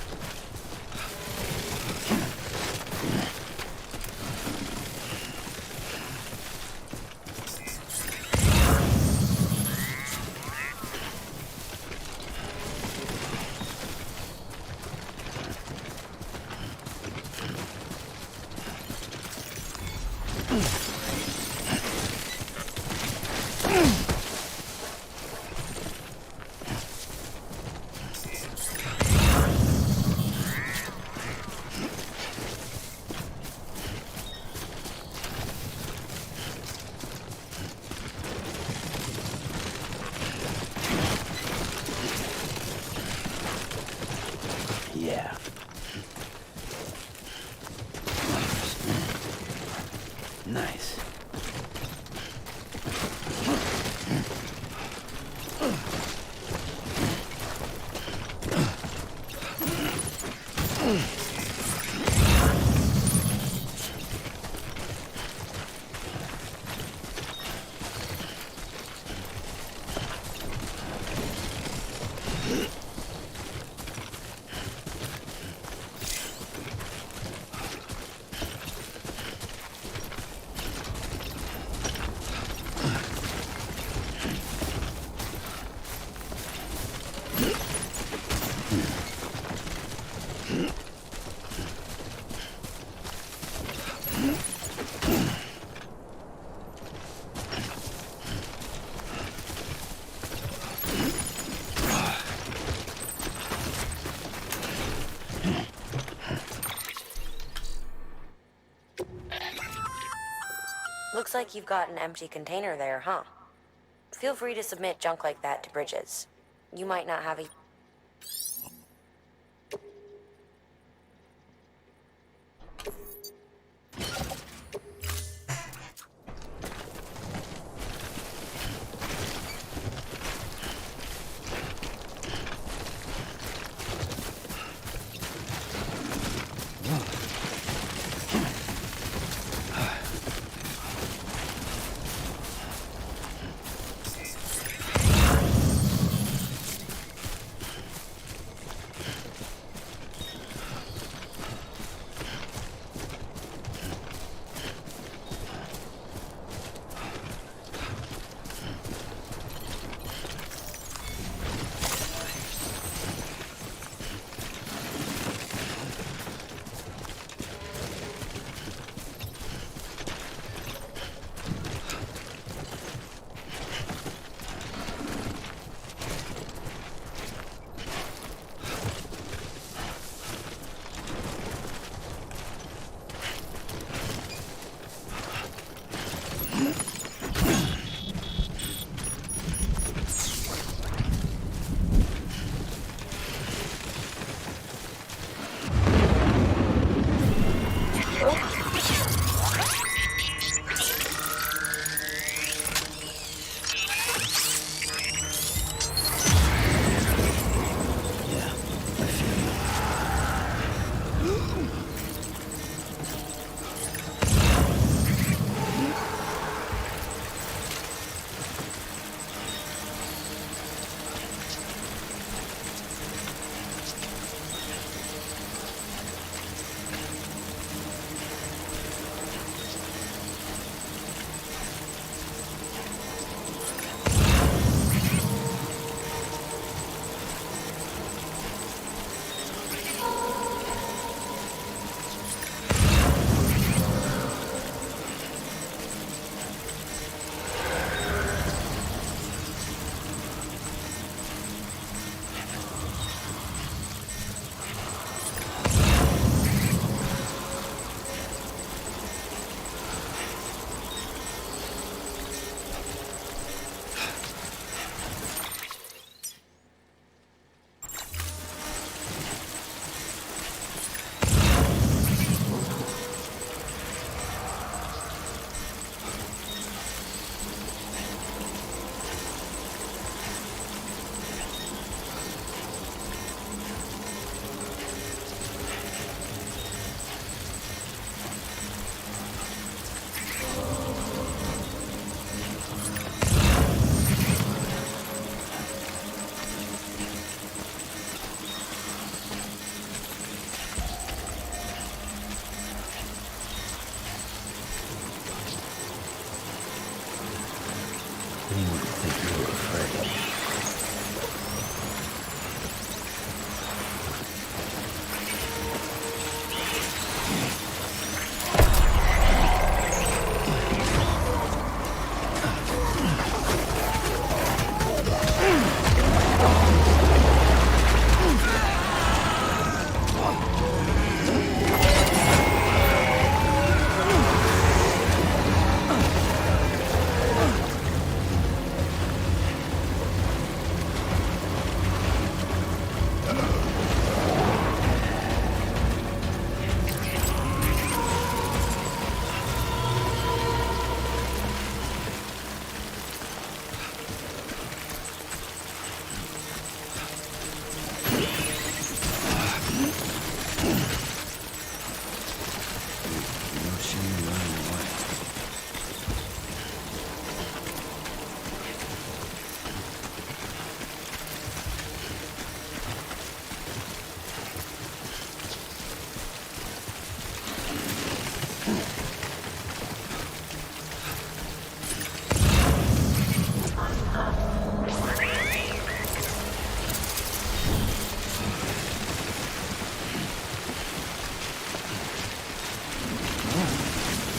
Yeah. Nice. Looks like you've got an empty container there, huh? Feel free to submit junk like that to Bridges. You might not have a...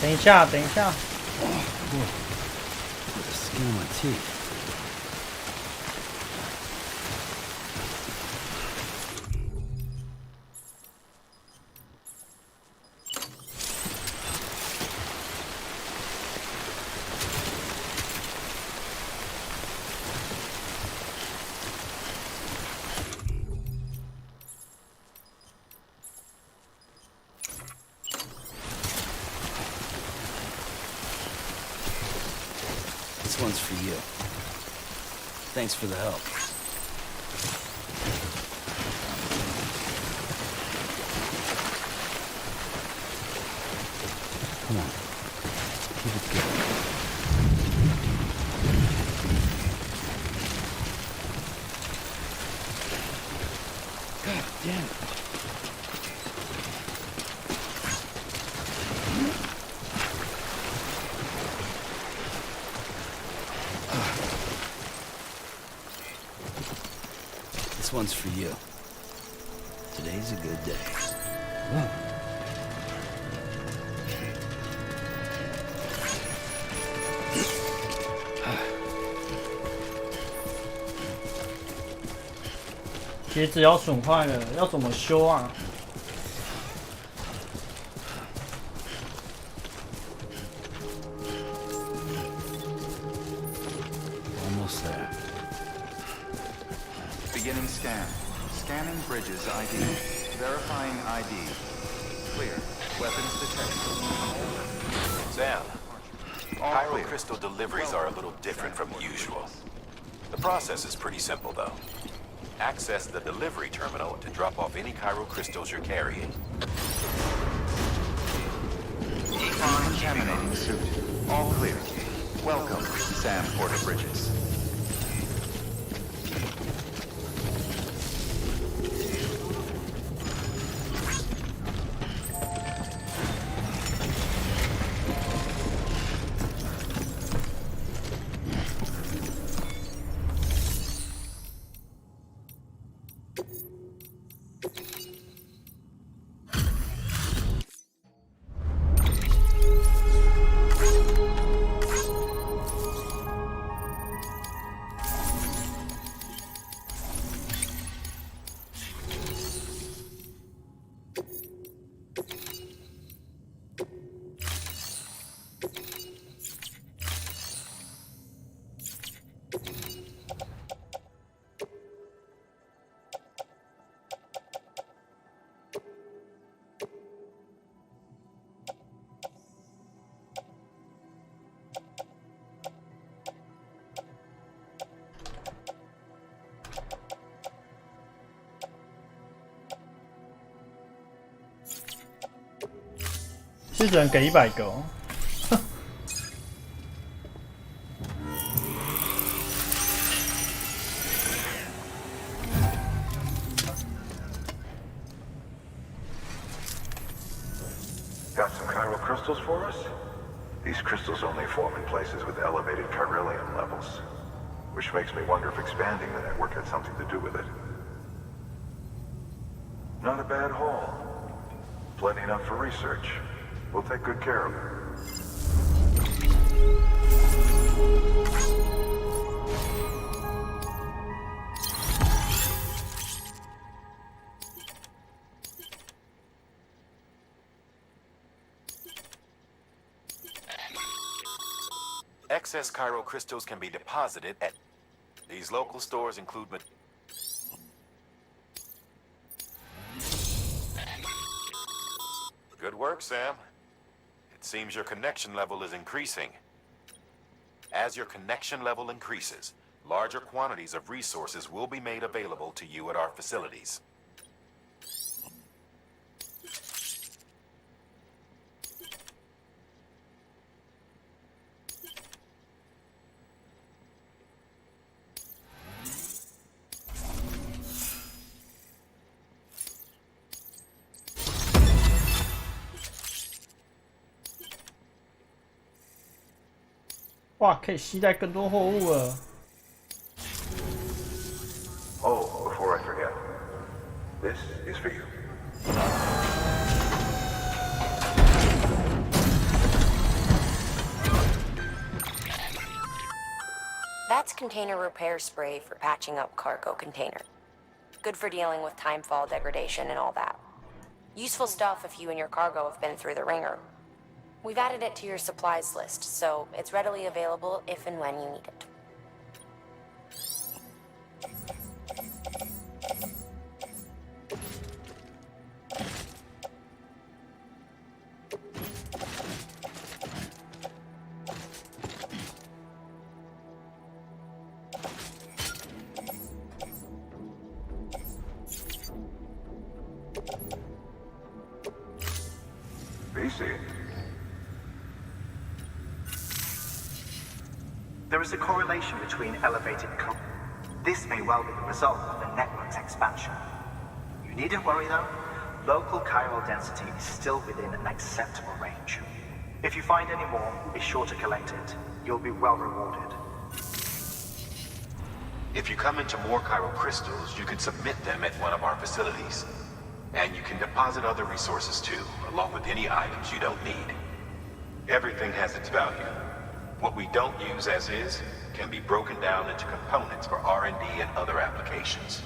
等一下，等一下。The skin on my teeth. This one's for you. Thanks for the help. Come on. Keep it going. God damn it. This one's for you. Today's a good day. Whoa. 鞋子要损坏了，要怎么修啊？ Almost there. Beginning scan. Scanning bridges ID. Verifying ID. Clear. Weapons detected. Sam, Pyro crystal deliveries are a little different from usual. The process is pretty simple, though. Access the delivery terminal to drop off any Cairo crystals you're carrying. Contaminating suit. All clear. Welcome, Sam Porter Bridges.是只能给100个哦。Got some chiral crystals for us? These crystals only form in places with elevated chiralium levels, which makes me wonder if expanding the network had something to do with it. Not a bad haul. Plenty enough for research. We'll take good care of it. Excess Cairo crystals can be deposited at these local stores include Good work, Sam. It seems your connection level is increasing. As your connection level increases, larger quantities of resources will be made available to you at our facilities.哇，可以携带更多货物了。Oh, before I forget, this is for you. container repair spray for patching up cargo container. Good for dealing with timefall degradation and all that. Useful stuff if you and your cargo have been through the ringer. We've added it to your supplies list, so it's readily available if and when you need it. There is a correlation between elevated current. This may well be the result of the network's expansion. You needn't worry though. Local chiral density is still within an acceptable range. If you find any more, be sure to collect it. You'll be well rewarded. If you come into more chiral crystals, you can submit them at one of our facilities. And you can deposit other resources too, along with any items you don't need. Everything has its value. What we don't use as is can be broken down into components for R&D and other applications.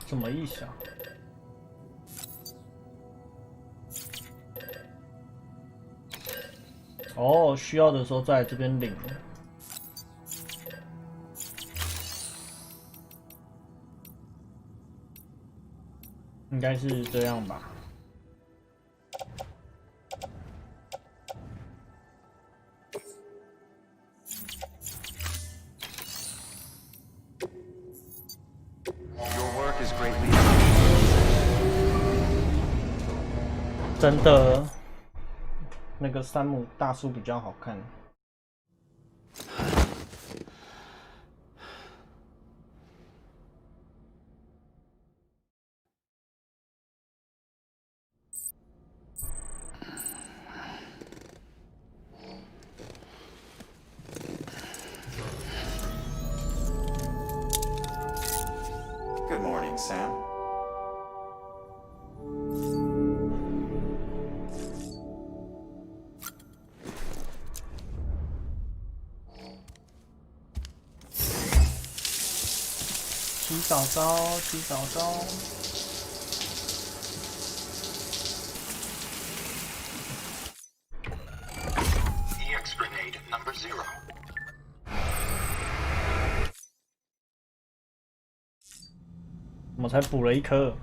什么意思啊？哦，需要的时候在这边领。应该是这样吧。真的，那个山姆大叔比较好看。Good morning, Sam.洗澡澡，洗澡澡。EX grenade number 0. 我才补了一颗。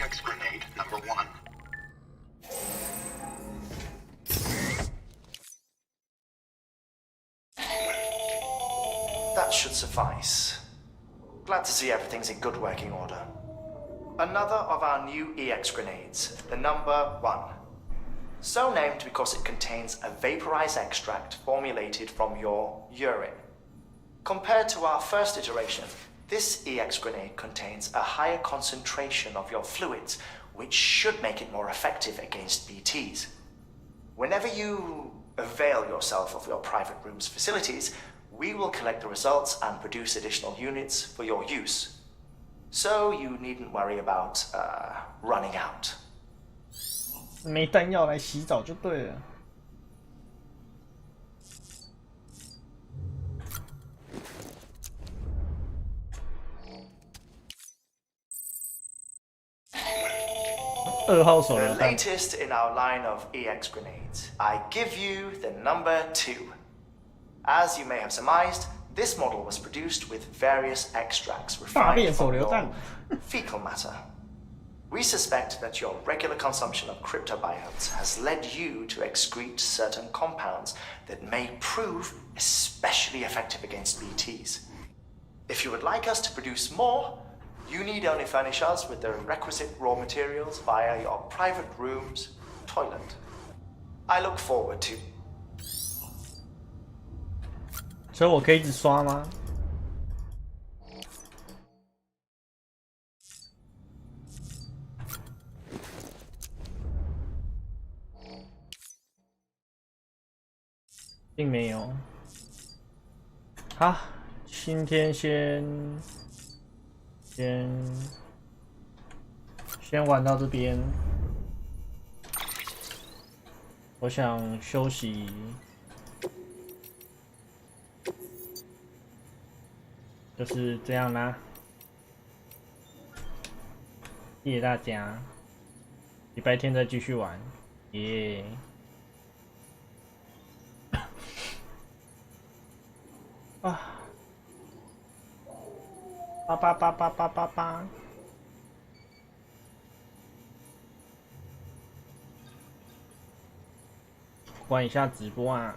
EX grenade number 1. That should suffice. Glad to see everything's in good working order. Another of our new EX grenades, the number 1. So named because it contains a vaporized extract formulated from your urine. Compared to our first iteration, this EX grenade contains a higher concentration of your fluids, which should make it more effective against BTs. Whenever you avail yourself of your private room's facilities, we will collect the results and produce additional units for your use. so you needn't worry about running out. 没弹药来洗澡就对了。2号手榴 The 弹。 latest in our line of EX grenades. I give you the number 2. As you may have surmised, this model was produced with various extracts 大 refined 便手 from 榴弹 your。fecal matter. We suspect that your regular consumption of cryptobiotes has led you to excrete certain compounds that may prove especially effective against BTs. If you would like us to produce more, you need only furnish us with the requisite raw materials via your private room's toilet. I look forward to. 所以我可以一直刷吗？并没有。好，今天先玩到这边。我想休息，就是这样啦。谢谢大家，礼拜天再继续玩，耶、啊！8888888，关一下直播啊！